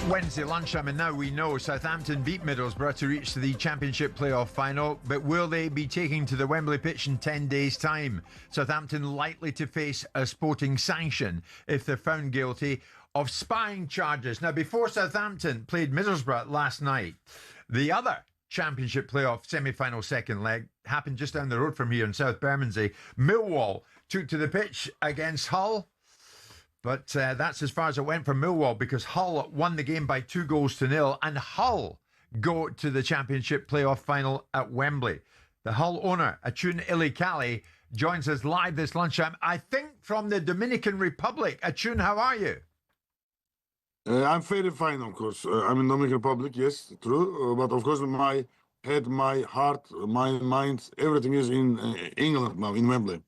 Wednesday lunchtime, and now we know Southampton beat Middlesbrough to reach the Championship playoff final, but will they be taking to the Wembley pitch in 10 days' time? Southampton likely to face a sporting sanction if they're found guilty of spying charges. Now, before Southampton played Middlesbrough last night, the other Championship playoff semi-final second leg happened just down the road from here in South Bermondsey. Millwall took to the pitch against Hull. But that's as far as it went for Millwall, because Hull won the game by 2-0, and Hull go to the Championship playoff final at Wembley. The Hull owner, Achun Ilikali, joins us live this lunchtime, I think from the Dominican Republic. Achun, how are you? I'm very fine, of course. I'm in Dominican Republic, yes, true. But of course, my head, my heart, my mind, everything is in England now, in Wembley.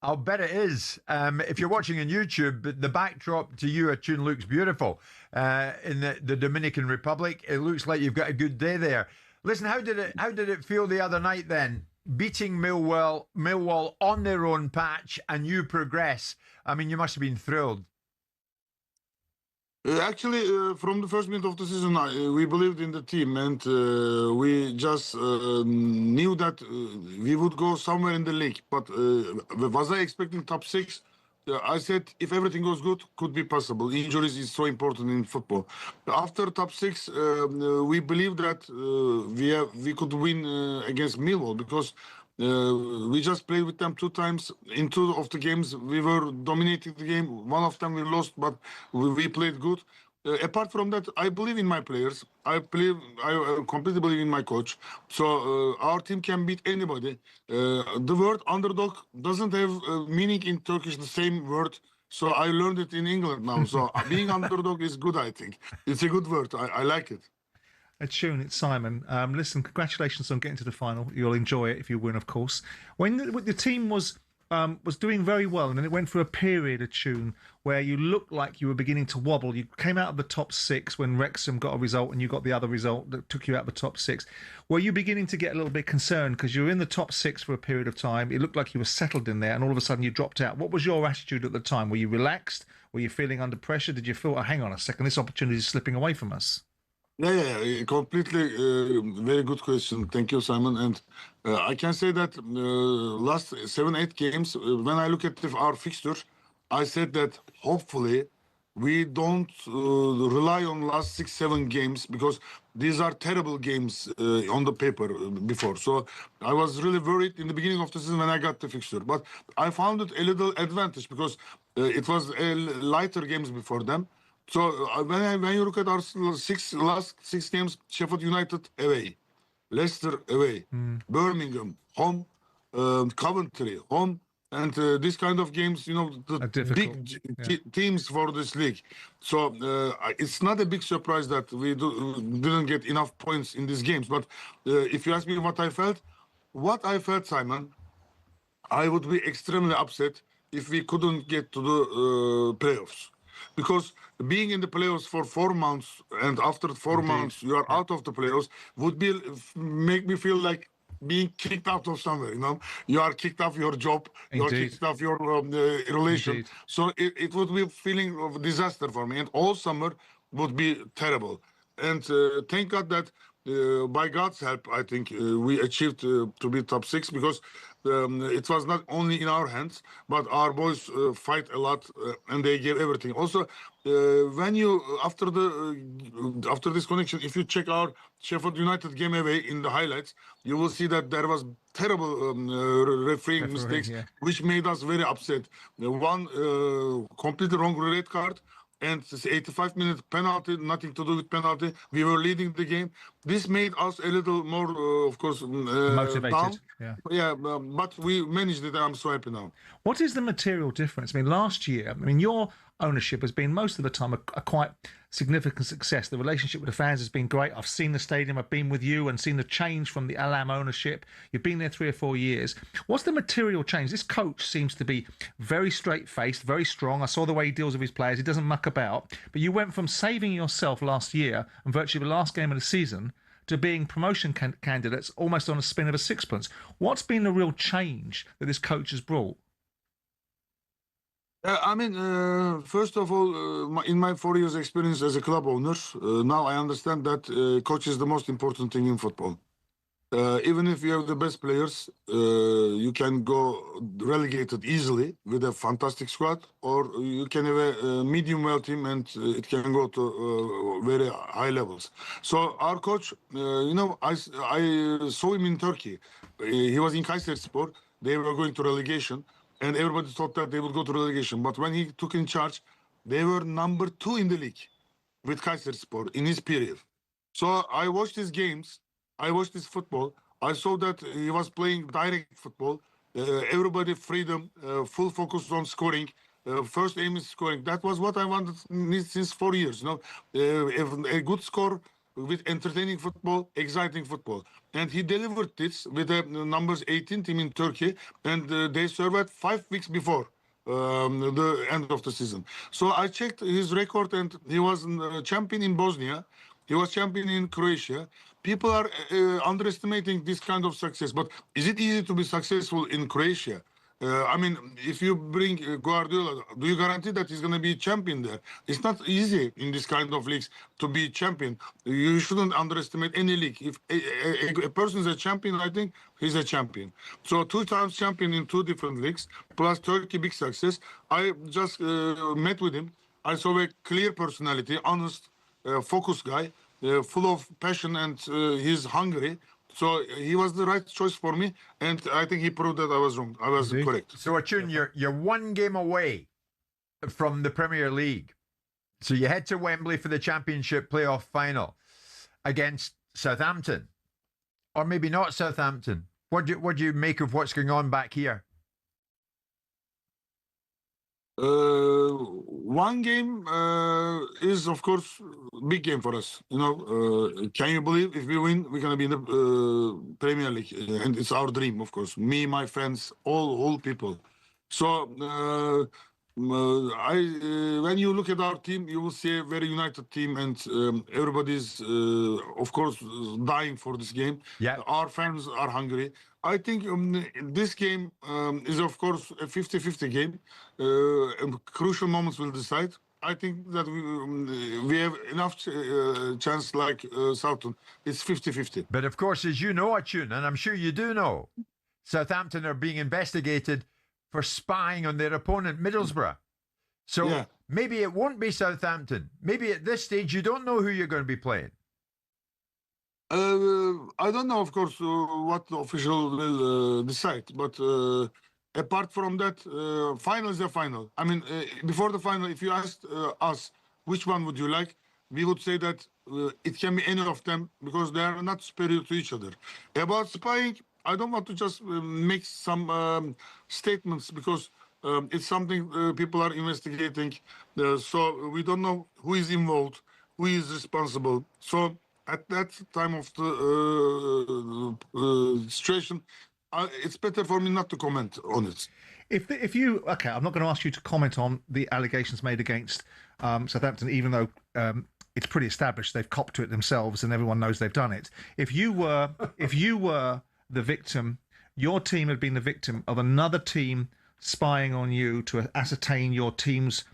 I'll bet it is. If you're watching on YouTube, the backdrop to you, Achun, looks beautiful. In the Dominican Republic, it looks like you've got a good day there. Listen, how did it feel the other night then, beating Millwall on their own patch, and you progress? I mean, you must have been thrilled. Actually, from the first minute of the season, we believed in the team, and we just knew that we would go somewhere in the league. But was I expecting top 6? I said if everything goes good, could be possible. Injuries is so important in football. After top 6, we believed that we could win against Millwall, because we just played with them 2 times. In 2 of the games, we were dominating the game. 1 of them we lost, but we played good. Apart from that, I believe in my players. I completely believe in my coach. So our team can beat anybody. The word underdog doesn't have meaning in Turkish, the same word. So I learned it in England now. So being underdog is good, I think. It's a good word. I like it. Achun, it's Simon. Listen, congratulations on getting to the final. You'll enjoy it if you win, of course. When the team was doing very well, and then it went through a period, Achun, where you looked like you were beginning to wobble. You came out of the top 6 when Wrexham got a result, and you got the other result that took you out of the top 6. Were you beginning to get a little bit concerned because you were in the top 6 for a period of time? It looked like you were settled in there, and all of a sudden you dropped out. What was your attitude at the time? Were you relaxed? Were you feeling under pressure? Did you feel, oh, hang on a second, this opportunity is slipping away from us? Yeah, completely. Very good question. Thank you, Simon. And I can say that last 7-8 games, when I look at our fixture, I said that hopefully we don't rely on last 6-7 games, because these are terrible games on the paper before. So I was really worried in the beginning of the season when I got the fixture. But I found it a little advantage, because it was lighter games before them. So when you look at our last 6 games, Sheffield United away, Leicester away, Birmingham home, Coventry home, and this kind of games, the big teams for this league. So it's not a big surprise that we didn't get enough points in these games. But if you ask me what I felt, Simon, I would be extremely upset if we couldn't get to the playoffs. Because being in the playoffs for 4 months, and after 4 months you are out of the playoffs, would make me feel like being kicked out of somewhere. You are kicked off your job, you are kicked off your relation. Indeed. So it would be a feeling of disaster for me, and all summer would be terrible. And thank God that by God's help, I think we achieved to be top 6 because it was not only in our hands, but our boys fight a lot and they give everything. Also, when you after this connection, if you check our Sheffield United game away in the highlights, you will see that there was terrible refereeing mistakes, which made us very upset. One completely wrong red card. And 85-minute penalty, nothing to do with penalty. We were leading the game. This made us a little more, of course, motivated. Down. But we managed it. I'm so happy now. What is the material difference? I mean, last year, your ownership has been most of the time a quite significant success. The relationship with the fans has been great. I've seen the stadium. I've been with you and seen the change from the Alam ownership. You've been there 3 or 4 years. What's the material change? This coach seems to be very straight-faced, very strong. I saw the way he deals with his players. He doesn't muck about. But you went from saving yourself last year and virtually the last game of the season to being promotion candidates almost on a spin of a sixpence. What's been the real change that this coach has brought? First of all, in my 4 years experience as a club owner, now I understand that coach is the most important thing in football. Even if you have the best players, you can go relegated easily with a fantastic squad, or you can have a medium-well team and it can go to very high levels. So our coach, I saw him in Turkey. He was in Kayserispor. They were going to relegation. And everybody thought that they would go to relegation. But when he took in charge, they were number 2 in the league with Kayserispor in his period. So I watched his games. I watched his football. I saw that he was playing direct football. Everybody freedom, full focus on scoring. First aim is scoring. That was what I wanted since 4 years. A good score with entertaining football, exciting football. And he delivered this with the numbers 18 team in Turkey, and they survived 5 weeks before the end of the season. So I checked his record, and he was champion in Bosnia. He was champion in Croatia. People are underestimating this kind of success. But is it easy to be successful in Croatia? If you bring Guardiola, do you guarantee that he's going to be champion there? It's not easy in this kind of leagues to be champion. You shouldn't underestimate any league. If a person is a champion, I think he's a champion. So 2 times champion in 2 different leagues, plus Turkey big success. I just met with him. I saw a clear personality, honest, focused guy, full of passion, and he's hungry. So he was the right choice for me, and I think he proved that I was wrong. I was correct. So, Achun, you're 1 game away from the Premier League. So you head to Wembley for the Championship playoff final against Southampton, or maybe not Southampton. What do you make of what's going on back here? 1 game is, of course, big game for us. Can you believe if we win, we're going to be in the Premier League? And it's our dream, of course. Me, my friends, all people. So when you look at our team, you will see a very united team, and everybody's, of course, dying for this game. Yeah. Our fans are hungry. I think this game is, of course, a 50-50 game. And crucial moments will decide. I think that we have enough chance like Southampton. It's 50-50. But, of course, as you know, Achun, and I'm sure you do know, Southampton are being investigated for spying on their opponent, Middlesbrough. So maybe it won't be Southampton. Maybe at this stage you don't know who you're going to be playing. I don't know, of course, what the official will decide. But apart from that, final is a final. Before the final, if you asked us which one would you like, we would say that it can be any of them because they are not superior to each other. About spying, I don't want to just make some statements because it's something people are investigating. So we don't know who is involved, who is responsible. So at that time of the situation, it's better for me not to comment on it. If you I'm not going to ask you to comment on the allegations made against Southampton, even though it's pretty established they've copped to it themselves and everyone knows they've done it. If you were the victim, your team had been the victim of another team spying on you to ascertain your team's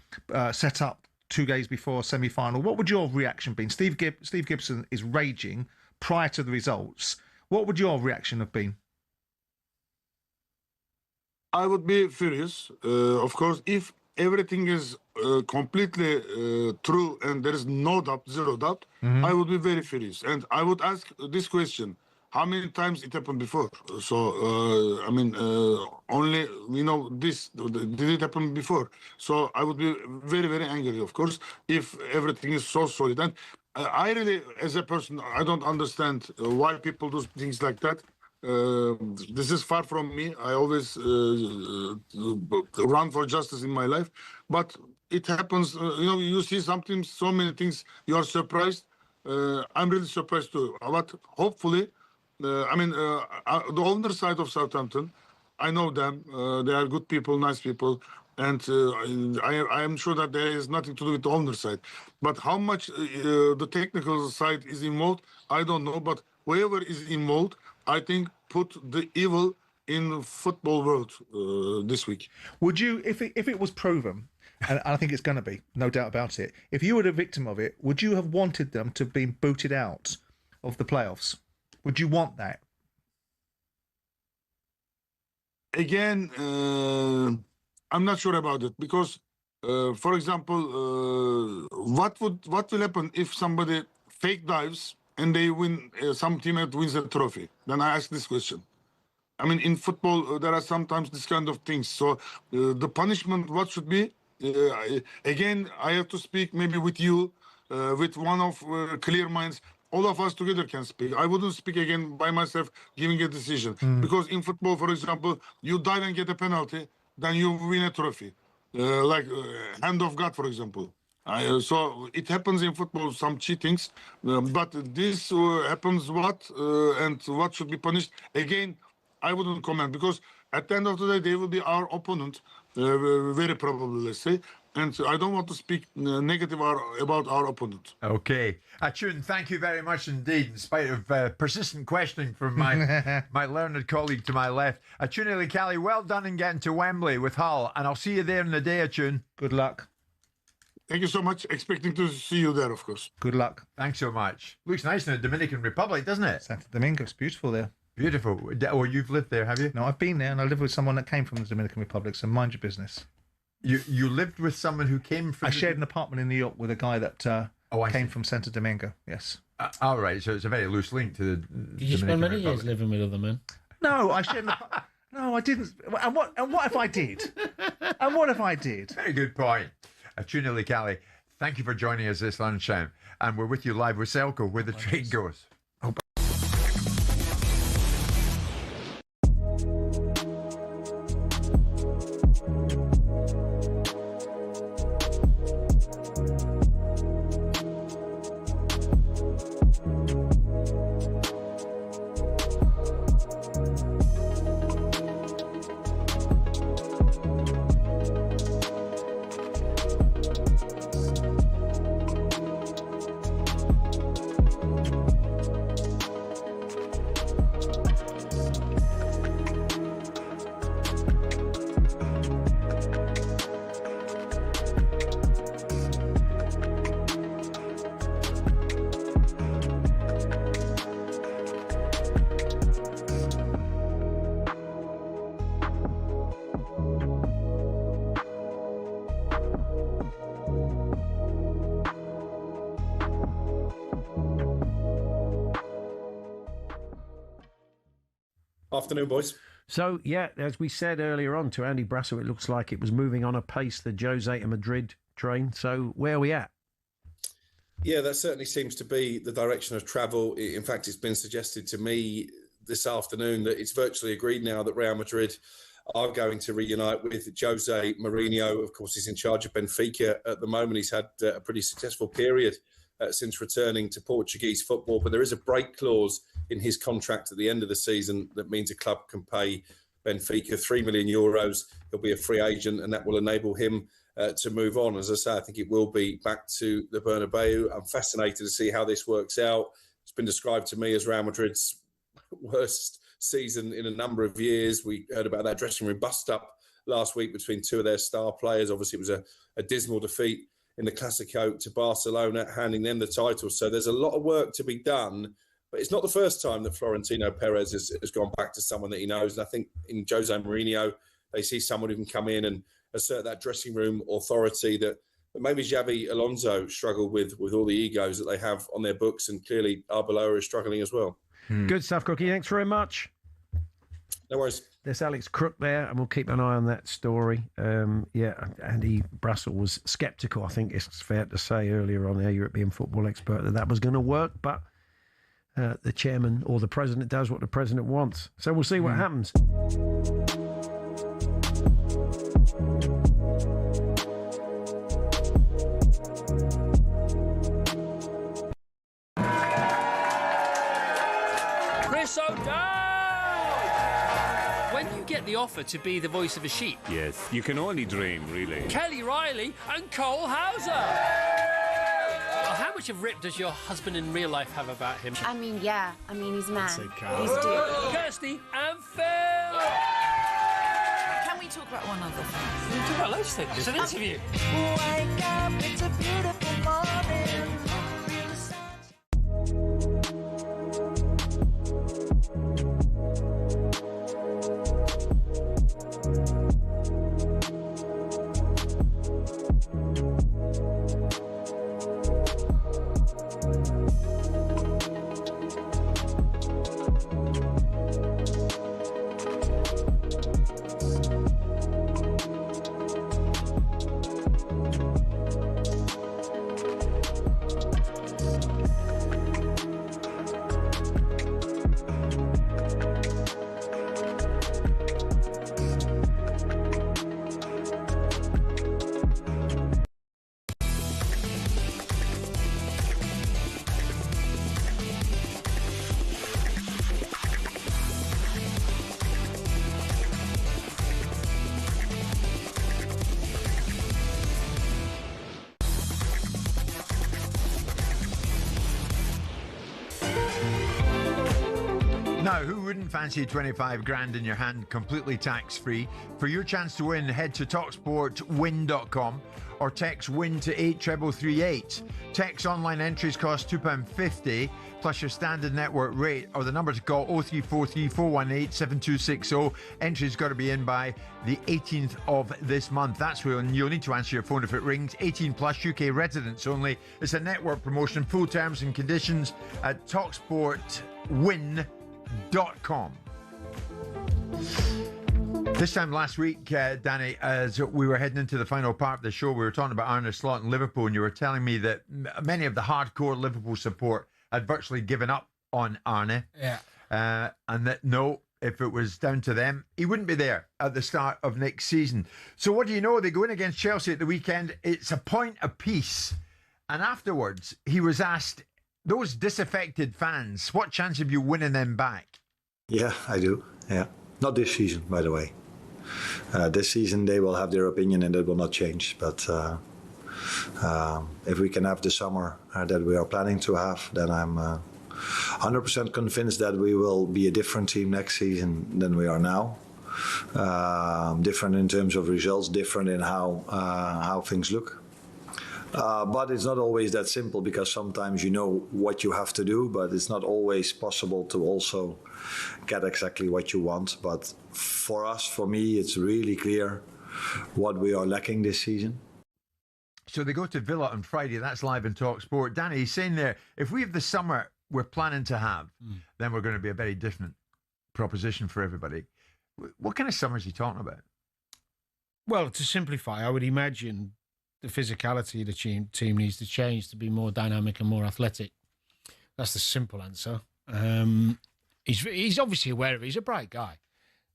setup 2 days before semi-final, what would your reaction be? Steve Gibson is raging, prior to the results, what would your reaction have been? I would be furious, of course, if everything is completely true and there is no doubt, zero doubt. I would be very furious, and I would ask this question: how many times it happened before? So I mean, only this did it happen before? So I would be very, very angry, of course, if everything is so solid. And I really, as a person, I don't understand why people do things like that. This is far from me. I always run for justice in my life, but it happens. You see something, so many things. You are surprised. I'm really surprised too. But hopefully, the owner side of Southampton, I know them. They are good people, nice people, and I am sure that there is nothing to do with the owner side. But how much the technical side is involved, I don't know. But whoever is involved, I think, put the evil in football world this week. Would you, if it was proven, and I think it's going to be, no doubt about it, if you were the victim of it, would you have wanted them to have been booted out of the playoffs? Would you want that? Again, I'm not sure about it because, for example, what will happen if somebody fake dives and they win, some teammate wins a trophy? Then I ask this question. I mean, in football, there are sometimes this kind of things. So the punishment, what should be? Again, I have to speak maybe with you, with one of clear minds. All of us together can speak. I wouldn't speak again by myself, giving a decision. Because in football, for example, you dive and get a penalty, then you win a trophy. Like hand of God, for example. So it happens in football, some cheatings, but this happens and what should be punished? Again, I wouldn't comment because at the end of the day, they will be our opponent, very probably, let's say. And I don't want to speak negative about our opponent. Okay. Achun, thank you very much indeed, in spite of persistent questioning from my my learned colleague to my left. Achun Ilikali, well done in getting to Wembley with Hull, and I'll see you there in the day, Achun. Good luck. Thank you so much. Expecting to see you there, of course. Good luck. Thanks so much. Looks nice in the Dominican Republic, doesn't it? Santo Domingo, it's beautiful there. Beautiful. Oh, you've lived there, have you? No, I've been there, and I live with someone that came from the Dominican Republic, so mind your business. You lived with someone who came from... I shared an apartment in New York with a guy that came from Santo Domingo, yes. All right, so it's a very loose link to the Did you spend many years living with other men? No, I shared an apartment... No, I didn't. And what if I did? And what if I did? Very good point. Achun Ilikali, thank you for joining us this lunchtime. And we're with you live with Selco, where the trade goes. Afternoon, boys. So, yeah, as we said earlier on to Andy Brasso, it looks like it was moving on apace, the Jose to Madrid train. So, where are we at? Yeah, that certainly seems to be the direction of travel. In fact, it's been suggested to me this afternoon that it's virtually agreed now that Real Madrid are going to reunite with Jose Mourinho. Of course, he's in charge of Benfica at the moment. He's had a pretty successful period since returning to Portuguese football, but there is a break clause in his contract at the end of the season that means a club can pay Benfica €3 million. He'll be a free agent, and that will enable him to move on. As I say, I think it will be back to the Bernabeu. I'm fascinated to see how this works out. It's been described to me as Real Madrid's worst season in a number of years. We heard about that dressing room bust-up last week between two of their star players. Obviously, it was a dismal defeat in the Clásico to Barcelona, handing them the title. So there's a lot of work to be done But it's not the first time that Florentino Perez has gone back to someone that he knows. And I think in Jose Mourinho, they see someone who can come in and assert that dressing room authority that maybe Xabi Alonso struggled with all the egos that they have on their books. And clearly Arbeloa is struggling as well. Good stuff, Cookie. Thanks very much. No worries. There's Alex Crook there, and we'll keep an eye on that story. Andy Brassel was sceptical, I think it's fair to say, earlier on, our European football expert, that was going to work, but the chairman or the president does what the president wants. So we'll see what happens. Chris O'Dowd! When you get the offer to be the voice of a sheep. Yes, you can only dream, really. Kelly Riley and Cole Hauser. Well, how much of rip does your husband in real life have about him? I mean, yeah. I mean, he's a man. He's a dude. Kirsty and Phil. Can we talk about one other thing? We can talk about loads of things. It's an interview. Wake up, it's a beautiful morning. Now, who wouldn't fancy 25 grand in your hand, completely tax-free? For your chance to win, head to talksportwin.com or text WIN to 83338. Text online entries cost £2.50 plus your standard network rate, or the number to call 0343 418 7260. Entries got to be in by the 18th of this month. That's when you'll need to answer your phone if it rings. 18 plus, UK residents only. It's a network promotion. Full terms and conditions at talksportwin.com. This time last week, Danny, as we were heading into the final part of the show, we were talking about Arne Slot and Liverpool, and you were telling me that many of the hardcore Liverpool support had virtually given up on Arne. Yeah. And that, no, if it was down to them, he wouldn't be there at the start of next season. So what do you know? They go in against Chelsea at the weekend. It's a point apiece. And afterwards, he was asked, those disaffected fans, what chance have you winning them back? Yeah, I do. Yeah. Not this season, by the way. This season they will have their opinion and it will not change. But if we can have the summer that we are planning to have, then I'm 100% convinced that we will be a different team next season than we are now. Different in terms of results, different in how things look. But it's not always that simple, because sometimes you know what you have to do, but it's not always possible to also get exactly what you want. But for us, for me, it's really clear what we are lacking this season. So they go to Villa on Friday. That's live in talkSPORT. Danny, he's saying there, if we have the summer we're planning to have, then we're going to be a very different proposition for everybody. What kind of summer is he talking about? Well, to simplify, I would imagine the physicality of the team needs to change to be more dynamic and more athletic. That's the simple answer. He's obviously aware of it. He's a bright guy.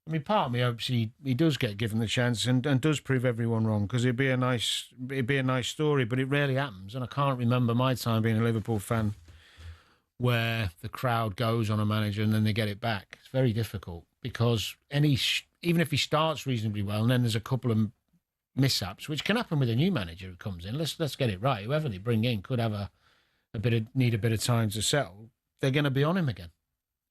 I mean, part of me hopes he does get given the chance and does prove everyone wrong, because it'd be a nice story, but it rarely happens. And I can't remember my time being a Liverpool fan where the crowd goes on a manager and then they get it back. It's very difficult, because even if he starts reasonably well and then there's a couple of mishaps, which can happen with a new manager who comes in. Let's get it right. Whoever they bring in could have need a bit of time to settle. They're going to be on him again.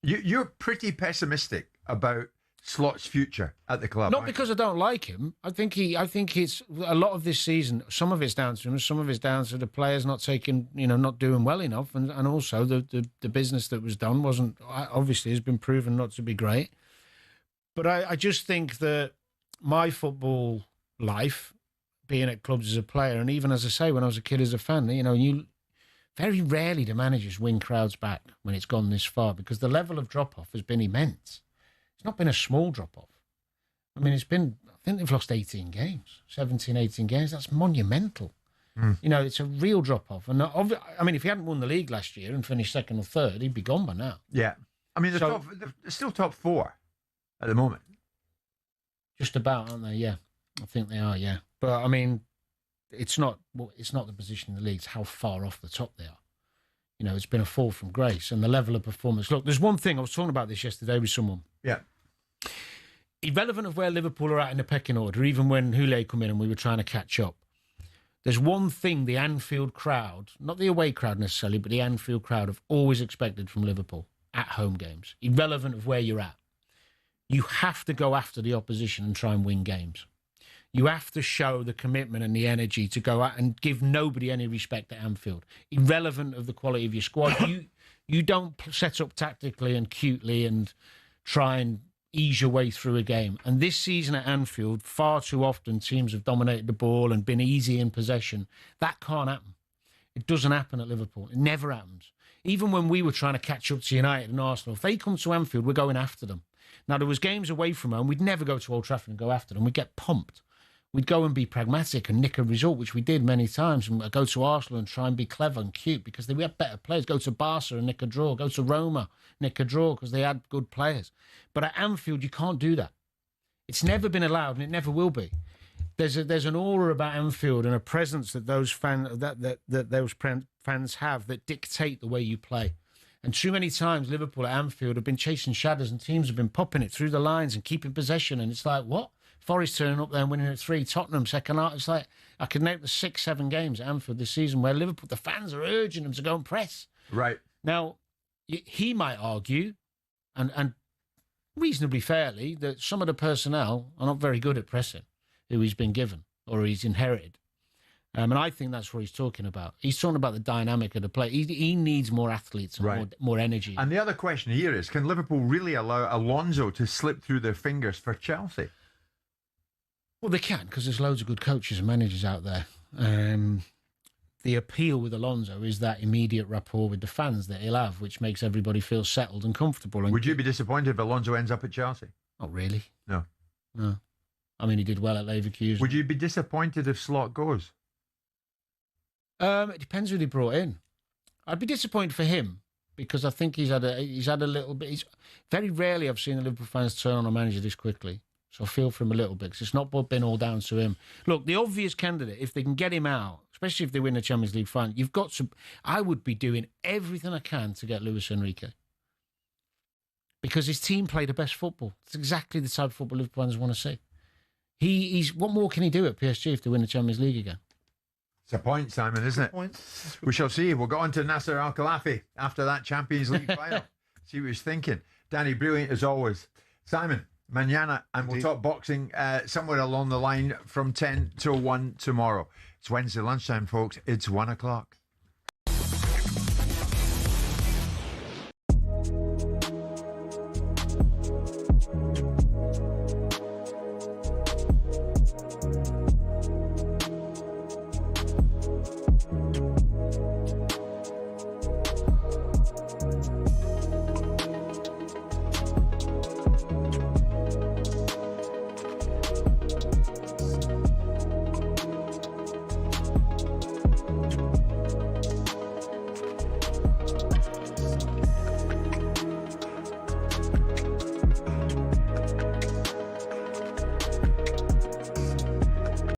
You're pretty pessimistic about Slot's future at the club? Not because I don't like him. I think it's a lot of this season. Some of it's down to him. Some of it's down to the players not taking, not doing well enough, and also the business that was done wasn't obviously has been proven not to be great. But I just think that my football life, being at clubs as a player, and even as I say, when I was a kid as a fan, you very rarely do managers win crowds back when it's gone this far, because the level of drop-off has been immense. It's not been a small drop-off. I mean, I think they've lost 18 games, 17, 18 games. That's monumental. It's a real drop-off. And if he hadn't won the league last year and finished second or third, he'd be gone by now. Yeah. I mean, they're still top four at the moment. Just about, aren't they? Yeah. I think they are, yeah. But, I mean, it's not the position in the league, it's how far off the top they are. It's been a fall from grace, and the level of performance. Look, there's one thing, I was talking about this yesterday with someone. Yeah. Irrelevant of where Liverpool are at in the pecking order, even when Houllier come in and we were trying to catch up, there's one thing the Anfield crowd, not the away crowd necessarily, but the Anfield crowd have always expected from Liverpool at home games, irrelevant of where you're at. You have to go after the opposition and try and win games. You have to show the commitment and the energy to go out and give nobody any respect at Anfield, irrelevant of the quality of your squad. You don't set up tactically and cutely and try and ease your way through a game. And this season at Anfield, far too often teams have dominated the ball and been easy in possession. That can't happen. It doesn't happen at Liverpool. It never happens. Even when we were trying to catch up to United and Arsenal, if they come to Anfield, we're going after them. Now, there was games away from home. We'd never go to Old Trafford and go after them. We'd get pumped. We'd go and be pragmatic and nick a result, which we did many times, and go to Arsenal and try and be clever and cute because we had better players. Go to Barca and nick a draw. Go to Roma, nick a draw because they had good players. But at Anfield, you can't do that. It's never been allowed, and it never will be. There's an aura about Anfield and a presence that those fans have that dictate the way you play. And too many times Liverpool at Anfield have been chasing shadows, and teams have been popping it through the lines and keeping possession, and it's like, what? Forest turning up there and winning at 3, Tottenham second half. It's like, I could name the 6-7 games at Anfield this season where Liverpool, the fans are urging them to go and press. Right. Now, he might argue, and reasonably fairly, that some of the personnel are not very good at pressing, who he's been given or he's inherited. And I think that's what he's talking about. He's talking about the dynamic of the play. He needs more athletes and more energy. And the other question here is, can Liverpool really allow Alonso to slip through their fingers for Chelsea? Well, they can, because there's loads of good coaches and managers out there. The appeal with Alonso is that immediate rapport with the fans that he'll have, which makes everybody feel settled and comfortable. And would you be disappointed if Alonso ends up at Chelsea? Not really. No. I mean, he did well at Leverkusen. Would you be disappointed if Slot goes? It depends who they brought in. I'd be disappointed for him because I think he's had a little bit. Very rarely I've seen the Liverpool fans turn on a manager this quickly. So I feel for him a little bit because it's not been all down to him. Look, the obvious candidate, if they can get him out, especially if they win the Champions League final, you've got to. I would be doing everything I can to get Luis Enrique because his team play the best football. It's exactly the type of football Liverpool fans want to see. He's what more can he do at PSG if they win the Champions League again? It's a point, Simon, isn't it? We shall see. We'll go on to Nasser Al-Khelaifi after that Champions League final. See what he's thinking. Danny, brilliant as always. Simon, mañana, and we'll talk boxing somewhere along the line from 10 till 1 tomorrow. It's Wednesday lunchtime, folks. It's 1 o'clock.